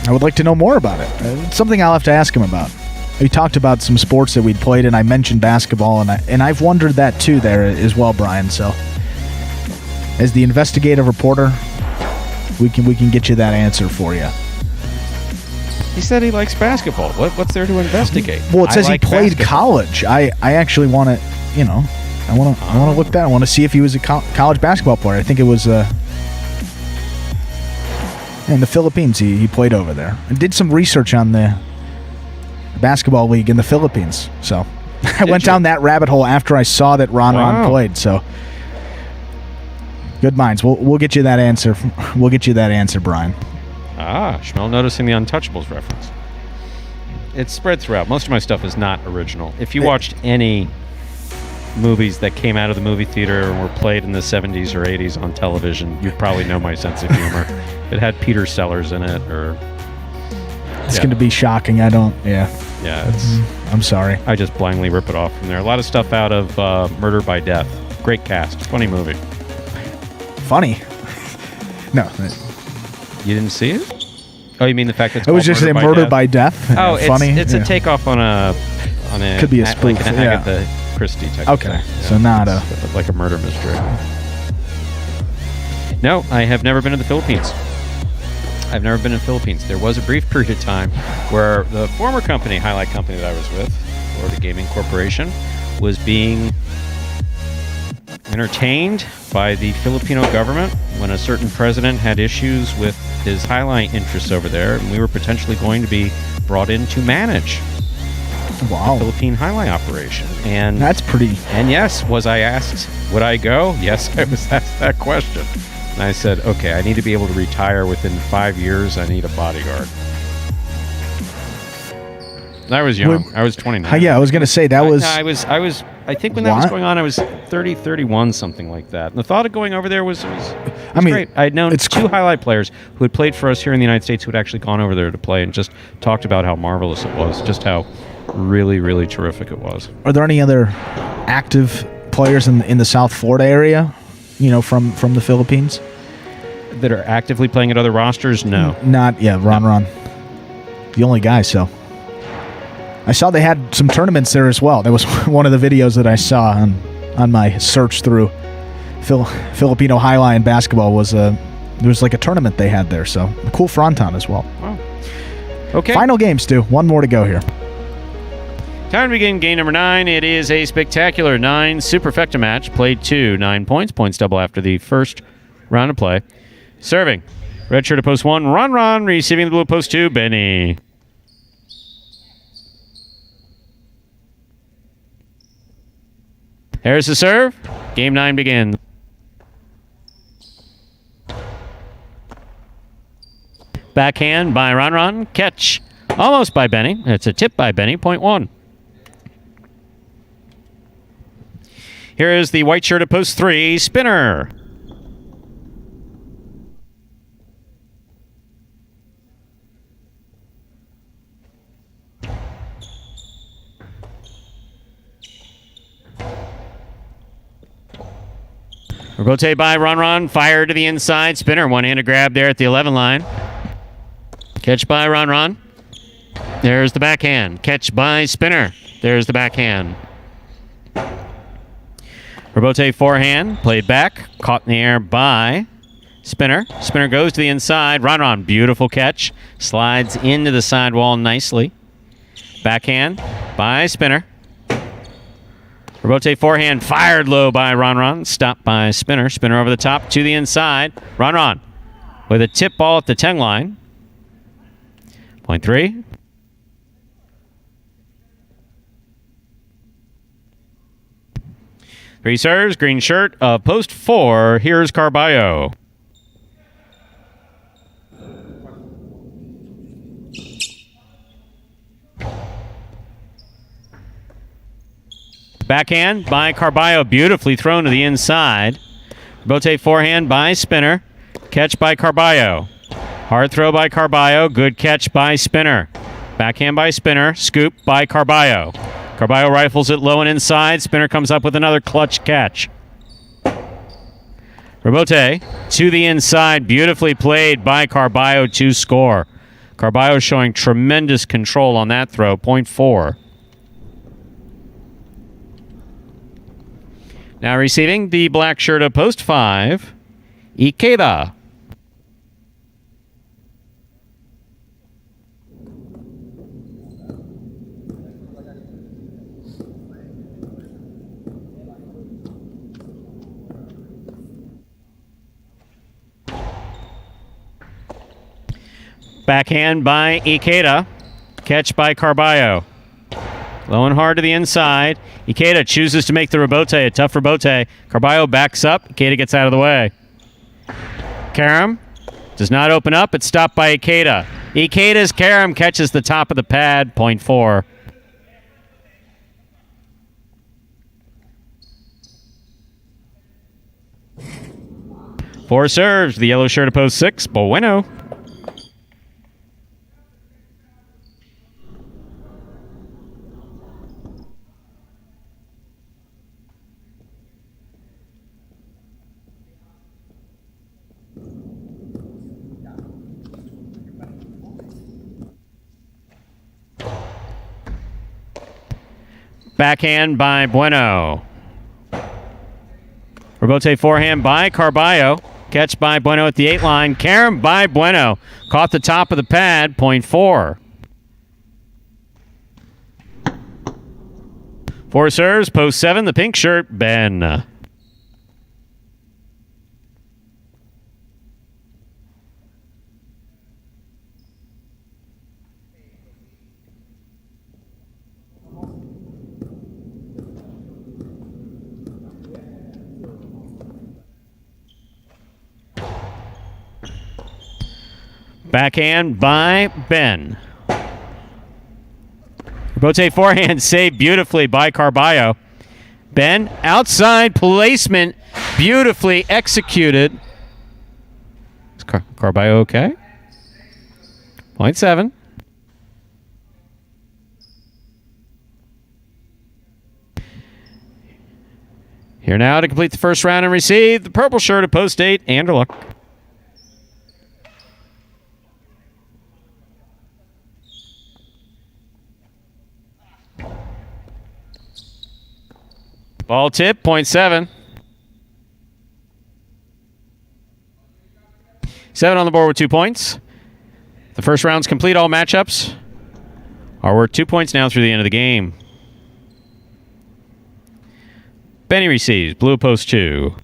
I would like to know more about it. It's something I'll have to ask him about. We talked about some sports that we'd played, and I mentioned basketball, and I've wondered that too there as well, Brian. So, as the investigative reporter, we can get you that answer for you. He said he likes basketball. What's there to investigate? Well, it says he played college. I actually want to, I want to look that. I want to see if he was a college basketball player. I think it was in the Philippines. He played over there and did some research on the basketball league in the Philippines. So I went down that rabbit hole after I saw that Ron played. So good minds. We'll get you that answer. We'll get you that answer, Brian. Schmel noticing the Untouchables reference. It's spread throughout. Most of my stuff is not original. If you watched any movies that came out of the movie theater and were played in the 70s or 80s on television, you'd probably know my sense of humor. It had Peter Sellers in it, or... It's going to be shocking. Yeah, I'm sorry. I just blindly rip it off from there. A lot of stuff out of Murder by Death. Great cast. Funny movie. Funny? No. You didn't see it? Oh, you mean the fact that it's it was just a Murder by Death? Oh, funny. It's a takeoff on a could be a spoof. Like an Agatha Christie type. Okay, of thing. So not like a murder mystery. No, I have never been to the Philippines. I've never been in the Philippines. There was a brief period of time where the former company, Highlight Company that I was with, Florida Gaming Corporation, was being entertained by the Filipino government when a certain president had issues with his highlight interests over there, and we were potentially going to be brought in to manage the Philippine highlight operation. And that's pretty. And yes, was I asked, would I go? Yes, I was asked that question. And I said, okay, I need to be able to retire within 5 years. I need a bodyguard. I was young. I was 29. Yeah, I was going to say that was... I think when that was going on, I was 30, 31, something like that. And the thought of going over there was great. I had known 2 highlight players who had played for us here in the United States who had actually gone over there to play and just talked about how marvelous it was, just how really, really terrific it was. Are there any other active players in the South Florida area, from the Philippines? That are actively playing at other rosters? No. Ron. The only guy, so... I saw they had some tournaments there as well. That was one of the videos that I saw on my search through Filipino highline basketball. There was like a tournament they had there, so cool fronton as well. Wow. Okay. Final game, Stu. One more to go here. Time to begin game number 9. It is a spectacular 9 superfecta match. Played 2, 9 points. Points double after the first round of play. Serving. Red shirt at post 1, Ron. Receiving the blue post 2, Benny. Here's the serve. Game 9 begins. Backhand by Ron. Catch almost by Benny. It's a tip by Benny. Point 1. Here is the white shirt at post 3, Spinner. Rebote by Ron. Fire to the inside. Spinner. One-handed grab there at the 11 line. Catch by Ron. There's the backhand. Catch by Spinner. There's the backhand. Rebote forehand. Played back. Caught in the air by Spinner. Spinner goes to the inside. Ron. Beautiful catch. Slides into the sidewall nicely. Backhand by Spinner. Rebote forehand fired low by Ron. Stopped by Spinner. Spinner over the top to the inside. Ron with a tip ball at the 10 line. Point 3. Three serves, green shirt of post 4. Here's Carballo. Backhand by Carballo, beautifully thrown to the inside. Rebote forehand by Spinner. Catch by Carballo. Hard throw by Carballo. Good catch by Spinner. Backhand by Spinner. Scoop by Carballo. Carballo rifles it low and inside. Spinner comes up with another clutch catch. Rebote to the inside. Beautifully played by Carballo to score. Carballo showing tremendous control on that throw. Point 4. Now receiving the black shirt of post 5, Ikeda. Backhand by Ikeda. Catch by Carballo. Low and hard to the inside. Ikeda chooses to make the rebote, a tough rebote. Carballo backs up. Ikeda gets out of the way. Karam does not open up. It's stopped by Ikeda. Ikeda's Karam catches the top of the pad. Point 4. Four serves. The yellow shirt of post 6. Bueno. Backhand by Bueno. Rebote forehand by Carballo. Catch by Bueno at the 8 line. Karam by Bueno. Caught the top of the pad. Point 4. 4 serves. Post 7. The pink shirt, Ben. Backhand by Ben. Rebote forehand saved beautifully by Carballo. Ben, outside placement, beautifully executed. Is Carballo okay? Point 7. Here now to complete the first round and receive the purple shirt of post 8, Anderluck. Ball tip, point 7. 7 on the board with 2 points. The first round's complete. All matchups are worth 2 points now through the end of the game. Benny receives, blue post 2.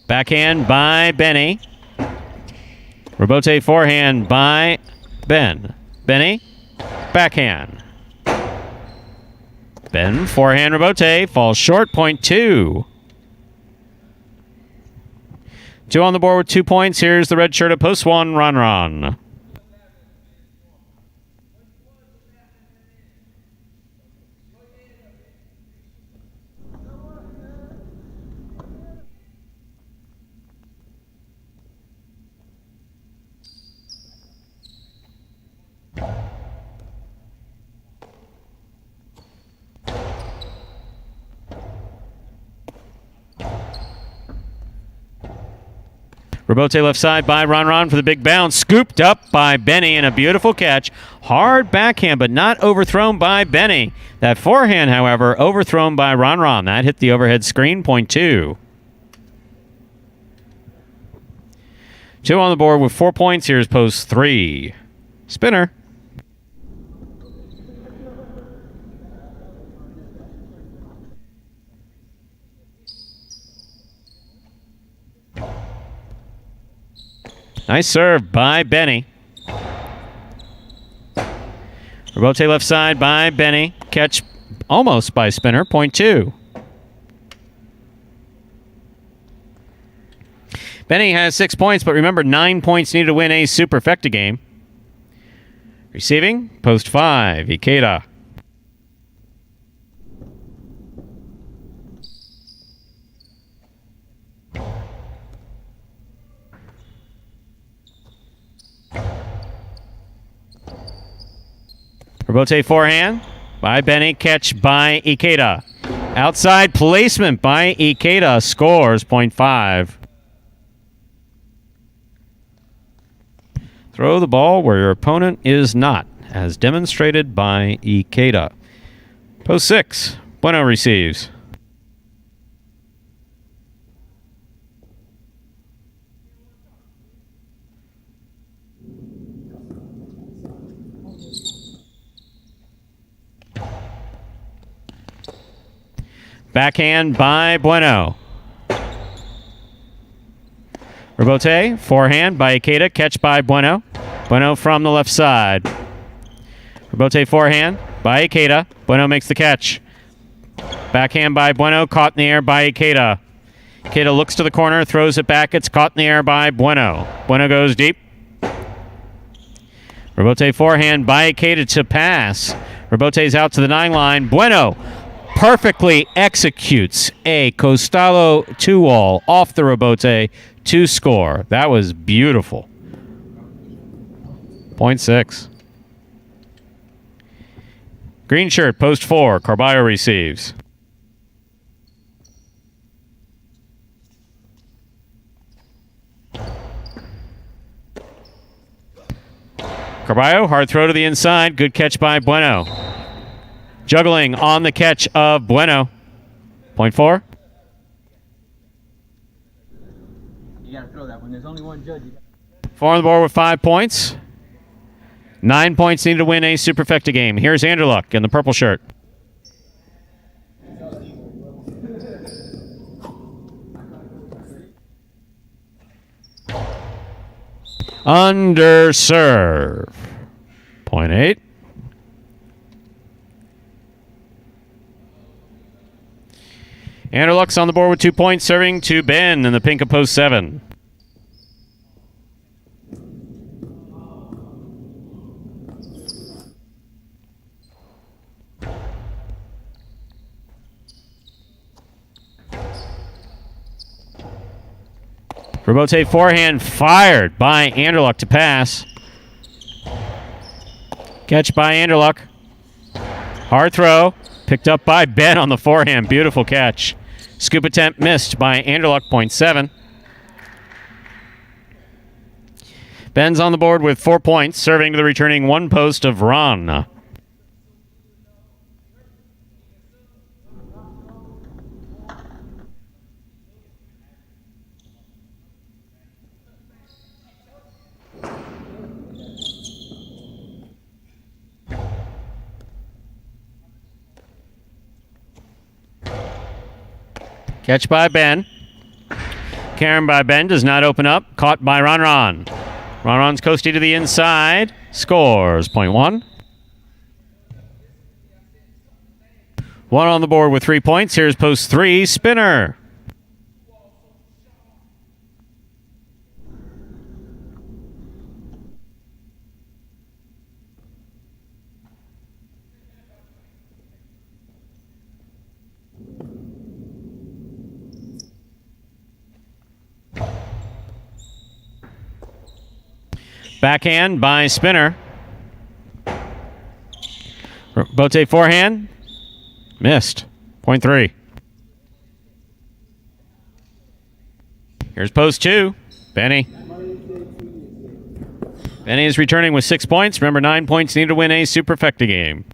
Backhand by Benny. Rebote forehand by Ben. Benny. Backhand. Ben, forehand rebote, falls short, point 2. 2 on the board with 2 points. Here's the red shirt at post 1, Ron. Robote left side by Ron for the big bounce. Scooped up by Benny and a beautiful catch. Hard backhand, but not overthrown by Benny. That forehand, however, overthrown by Ron. That hit the overhead screen, point 2. 2 on the board with 4 points. Here's post 3. Spinner. Nice serve by Benny. Robote left side by Benny. Catch almost by Spinner, point 2. Benny has 6 points, but remember 9 points needed to win a superfecta game. Receiving, post 5, Ikeda. Robote forehand by Benny, catch by Ikeda. Outside placement by Ikeda, scores, point 5. Throw the ball where your opponent is not, as demonstrated by Ikeda. Post 6, Bueno receives. Backhand by Bueno. Robote, forehand by Ikeda, catch by Bueno. Bueno from the left side. Robote forehand by Ikeda. Bueno makes the catch. Backhand by Bueno, caught in the air by Ikeda. Ikeda looks to the corner, throws it back. It's caught in the air by Bueno. Bueno goes deep. Robote forehand by Ikeda to pass. Robote's out to the 9 line. Bueno perfectly executes a Costalo 2-wall off the Robote to score. That was beautiful. Point 6. Green shirt, post 4. Carballo receives. Carballo, hard throw to the inside. Good catch by Bueno. Juggling on the catch of Bueno. Point 4. You gotta throw that when there's only one judge. 4 on the board with 5 points. 9 points needed to win a superfecta game. Here's Anderluck in the purple shirt. Under serve. Point 8. Anderluck's on the board with 2 points, serving to Ben in the pink of post 7. Robote forehand fired by Anderluck to pass. Catch by Anderluck. Hard throw. Picked up by Ben on the forehand. Beautiful catch. Scoop attempt missed by Anderluck, point 7. Ben's on the board with 4 points, serving to the returning 1 post of Ron. Catch by Ben. Karen by Ben does not open up. Caught by Ron. Ron's coasting to the inside. Scores. Point 1. 1 on the board with 3 points. Here's post 3. Spinner. Backhand by Spinner. Bote forehand. Missed. Point 3. Here's post 2. Benny. Benny is returning with 6 points. Remember, 9 points needed to win a Superfecta game.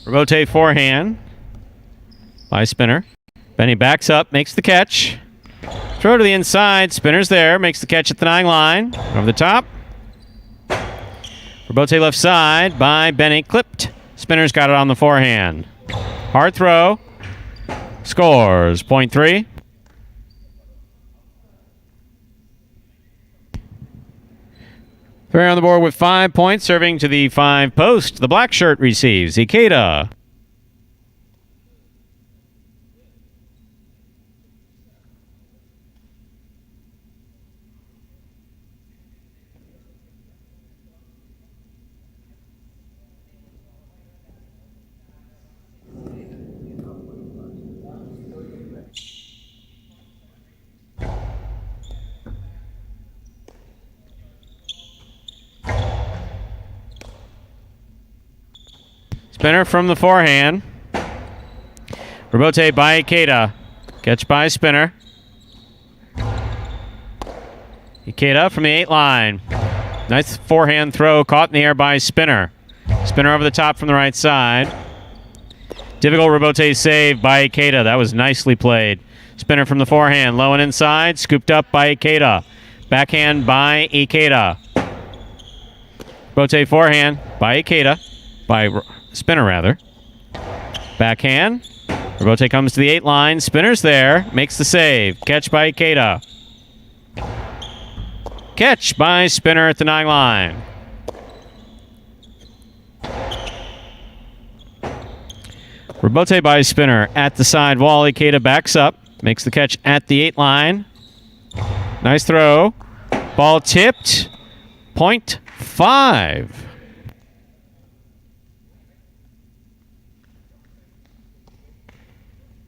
Rebote forehand by Spinner. Benny backs up, makes the catch. Throw to the inside. Spinner's there, makes the catch at the 9 line. Over the top. Rebote left side by Benny. Clipped. Spinner's got it on the forehand. Hard throw. Scores. Point 3. Ferrer on the board with 5 points, serving to the 5 post. The black shirt receives Ikeda. Spinner from the forehand. Rebote by Ikeda. Catch by Spinner. Ikeda from the 8 line. Nice forehand throw caught in the air by Spinner. Spinner over the top from the right side. Difficult Rebote save by Ikeda. That was nicely played. Spinner from the forehand. Low and inside. Scooped up by Ikeda. Backhand by Ikeda. Rebote forehand by Ikeda. By Spinner, rather. Backhand. Rebote comes to the 8 line. Spinner's there. Makes the save. Catch by Ikeda. Catch by Spinner at the 9 line. Rebote by Spinner at the side wall. Ikeda backs up. Makes the catch at the 8 line. Nice throw. Ball tipped. Point 5.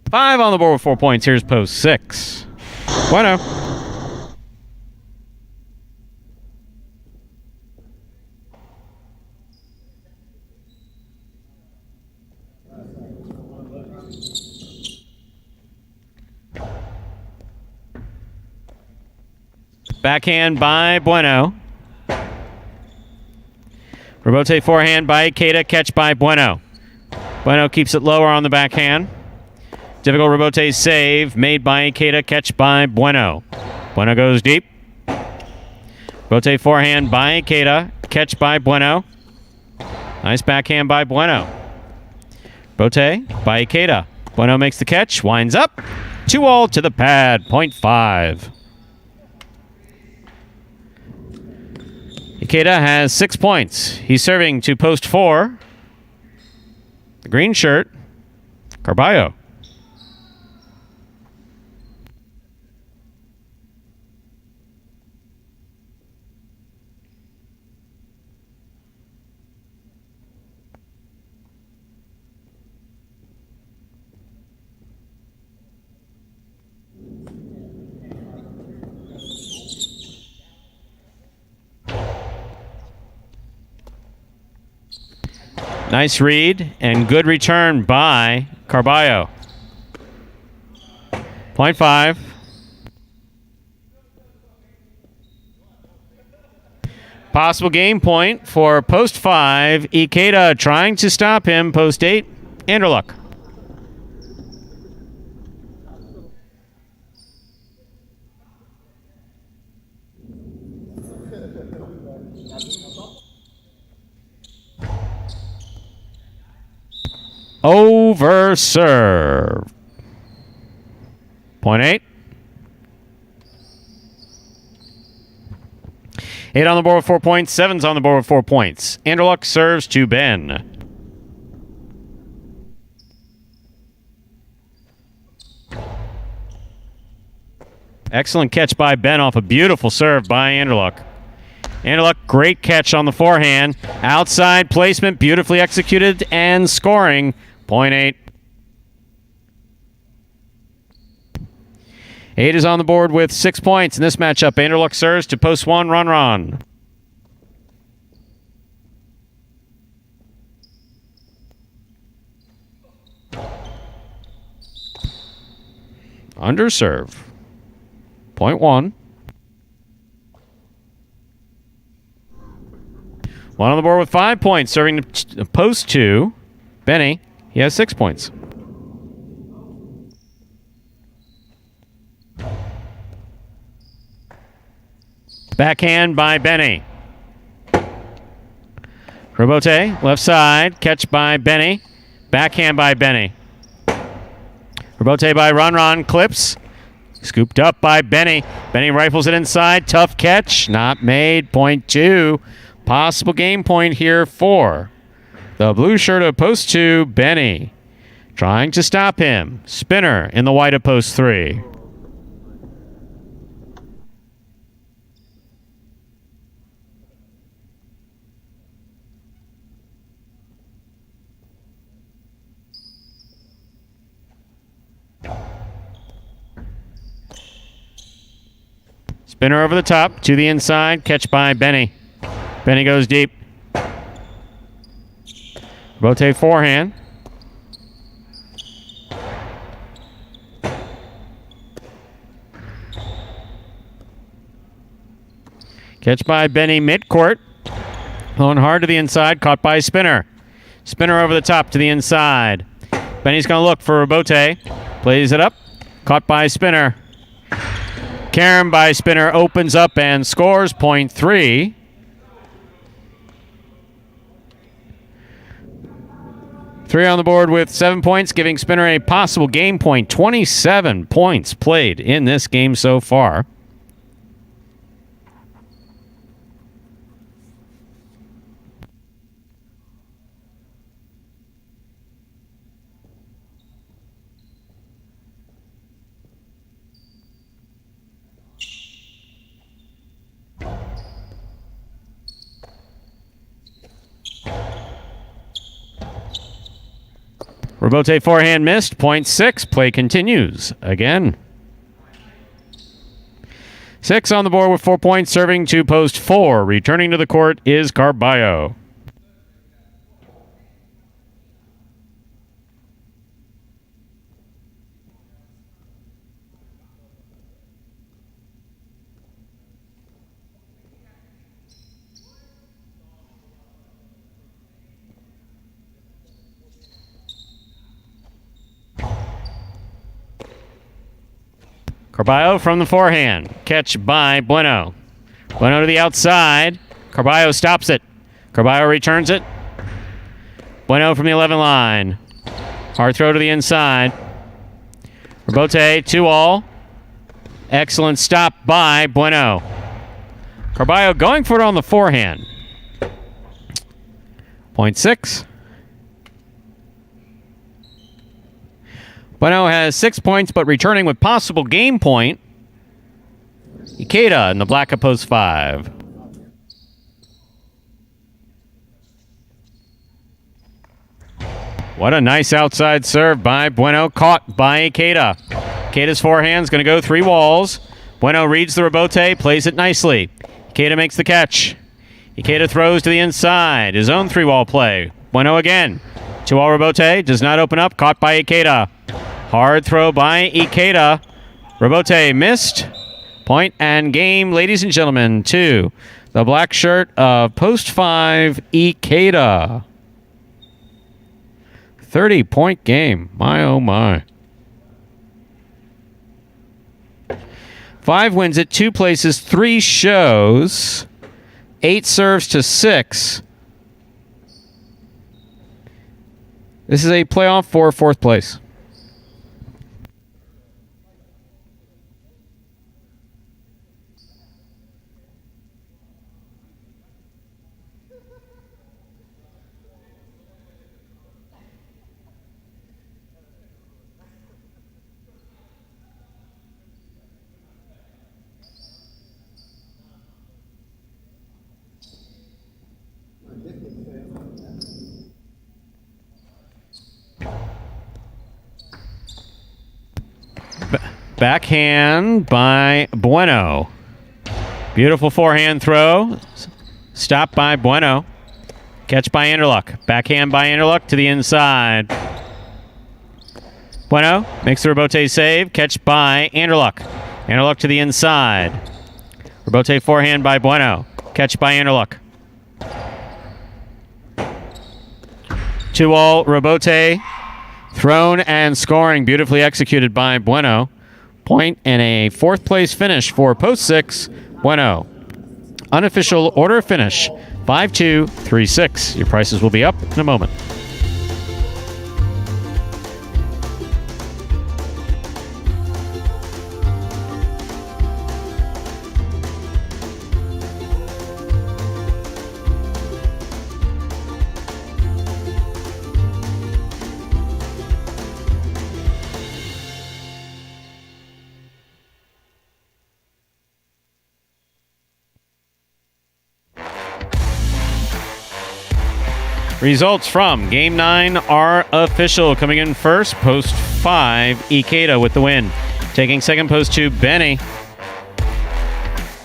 Five on the board with 4 points. Here's post 6. Bueno. Backhand by Bueno. Rebote forehand by Ikeda. Catch by Bueno. Bueno keeps it lower on the backhand. Difficult Rebote save made by Ikeda. Catch by Bueno. Bueno goes deep. Rebote forehand by Ikeda. Catch by Bueno. Nice backhand by Bueno. Rebote by Ikeda. Bueno makes the catch. Winds up. 2-all to the pad. Point 5. Ikeda has 6 points. He's serving to post 4. The green shirt, Carballo. Nice read and good return by Carballo. Point 5. Possible game point for post 5. Ikeda trying to stop him. Post 8. Anderluck. Over serve. Point 8. 8 on the board with 4 points. 7's on the board with 4 points. Anderluck serves to Ben. Excellent catch by Ben off a beautiful serve by Anderluck. Anderluck, great catch on the forehand. Outside placement, beautifully executed and scoring. Point 8. 8 is on the board with 6 points in this matchup. Anderluck serves to post 1, Ron. Underserve. Point 1. 1 on the board with 5 points, serving to post 2. Benny, he has 6 points. Backhand by Benny. Robote, left side, catch by Benny. Backhand by Benny. Robote by Ron, clips. Scooped up by Benny. Benny rifles it inside, tough catch, not made. Point 2. Possible game point here for the blue shirt of post 2, Benny. Trying to stop him. Spinner in the white of post 3. Spinner over the top, to the inside, catch by Benny. Benny goes deep. Rotate forehand. Catch by Benny midcourt. Going hard to the inside, caught by Spinner. Spinner over the top to the inside. Benny's going to look for Robote. Plays it up. Caught by Spinner. Karen by Spinner opens up and scores. Point 3. Three on the board with 7 points, giving Spinner a possible game point. 27 points played in this game so far. Robote forehand missed. Point 6. Play continues again. 6 on the board with 4 points, serving to post 4. Returning to the court is Carballo. Carballo from the forehand. Catch by Bueno. Bueno to the outside. Carballo stops it. Carballo returns it. Bueno from the 11 line. Hard throw to the inside. Robote, 2-all. Excellent stop by Bueno. Carballo going for it on the forehand. Point 6. Bueno has 6 points, but returning with possible game point. Ikeda in the black of post 5. What a nice outside serve by Bueno, caught by Ikeda. Ikeda's forehand's going to go 3 walls. Bueno reads the Robote, plays it nicely. Ikeda makes the catch. Ikeda throws to the inside, his own 3-wall play. Bueno again. 2-wall Robote, does not open up, caught by Ikeda. Hard throw by Ikeda. Robote missed. Point and game, ladies and gentlemen, to the black shirt of post 5, Ikeda. 30-point game. My, oh, my. 5 wins it, 2 places, 3 shows. 8 serves to 6. This is a playoff for 4th place. Backhand by Bueno. Beautiful forehand throw. Stop by Bueno. Catch by Anderluck. Backhand by Anderluck to the inside. Bueno makes the rebote save. Catch by Anderluck. Anderluck to the inside. Rebote forehand by Bueno. Catch by Anderluck. 2-all rebote. Thrown and scoring. Beautifully executed by Bueno. Point and a fourth place finish for post 6. Bueno. Unofficial order of finish 5-2-3-6. Your prices will be up in a moment. Results from Game 9 are official. Coming in first, Post 5, Ikeda with the win. Taking second, Post 2, Benny.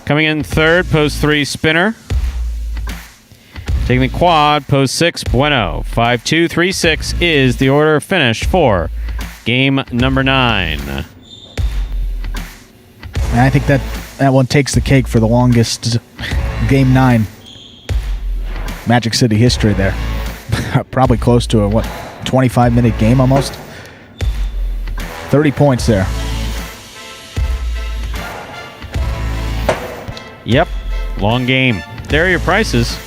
Coming in third, Post 3, Spinner. Taking the quad, Post 6, Bueno. 5-2-3-6 is the order of finish for Game number 9. And I think that one takes the cake for the longest Game 9 Magic City history there. Probably close to a, 25-minute game almost? 30 points there. Yep, long game. There are your prices.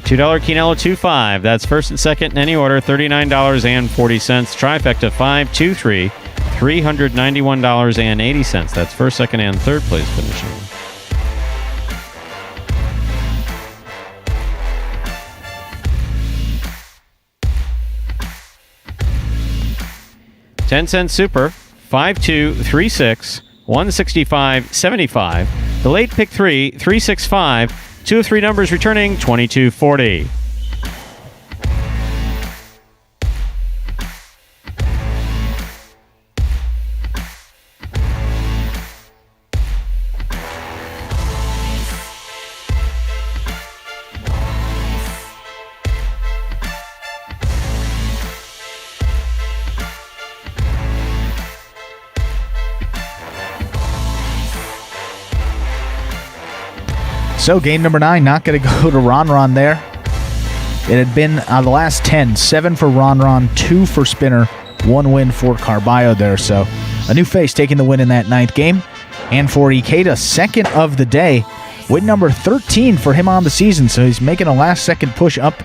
$2 Quinella 2.5. That's first and second in any order, $39.40. Trifecta 5-2-3, $391.80. That's first, second, and third place finishing. $0.10 Super, 5-2-3-6, 165.75. The late pick 3, 365. 2 of 3 numbers returning, 22.40. So game number 9, not going to go to Ron there. It had been the last 10, 7 for Ron, 2 for Spinner, 1 win for Carballo there. So a new face taking the win in that 9th game. And for Ikeda, second of the day, win number 13 for him on the season. So he's making a last-second push up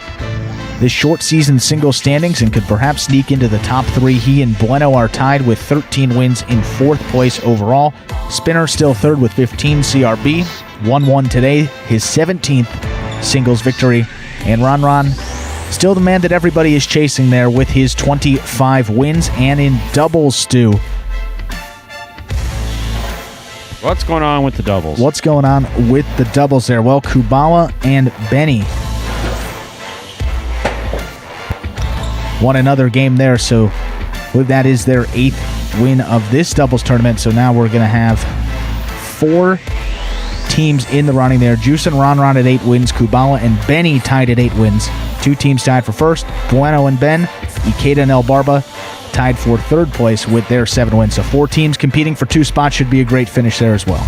this short season single standings and could perhaps sneak into the top 3. He and Bueno are tied with 13 wins in 4th place overall. Spinner still 3rd with 15 CRB. 1-1 today, his 17th singles victory. And Ron still the man that everybody is chasing there with his 25 wins. And in doubles, Stu. What's going on with the doubles? What's going on with the doubles there? Well, Kubala and Benny won another game there, so that is their 8th win of this doubles tournament. So now we're going to have 4 teams in the running there. Juice and Ron at 8 wins. Kubala and Benny tied at 8 wins. 2 teams tied for first. Bueno and Ben. Ikeda and El Barba tied for 3rd place with their 7 wins. So 4 teams competing for 2 spots should be a great finish there as well.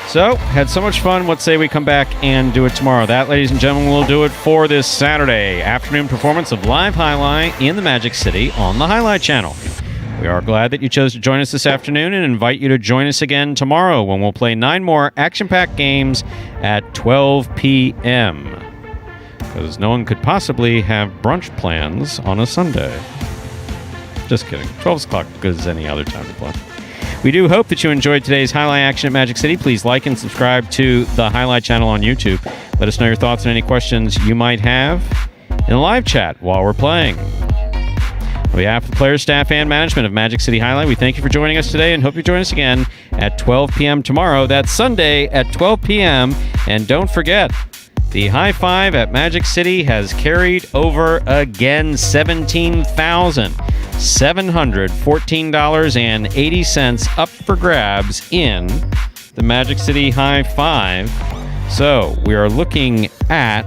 So, had so much fun. Let's say we come back and do it tomorrow. That, ladies and gentlemen, will do it for this Saturday afternoon performance of Live Highlight in the Magic City on the Highlight Channel. We are glad that you chose to join us this afternoon and invite you to join us again tomorrow when we'll play 9 more action-packed games at 12 p.m. Because no one could possibly have brunch plans on a Sunday. Just kidding. 12 o'clock good as any other time to play. We do hope that you enjoyed today's Highlight action at Magic City. Please like and subscribe to the Highlight channel on YouTube. Let us know your thoughts and any questions you might have in the live chat while we're playing. On behalf of the players, staff, and management of Magic City Highlight, we thank you for joining us today and hope you join us again at 12 p.m. tomorrow. That's Sunday at 12 p.m. And don't forget, The high five at Magic City has carried over again. $1,714.80 up for grabs in the Magic City high five. So we are looking at,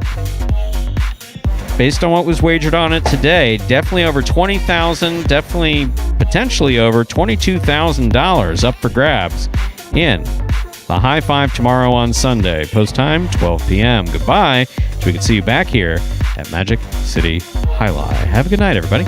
based on what was wagered on it today, definitely over $20,000, definitely potentially over $22,000 up for grabs in the high five tomorrow on Sunday. Post time, 12 p.m. Goodbye. So we can see you back here at Magic City Jai-Alai. Have a good night, everybody.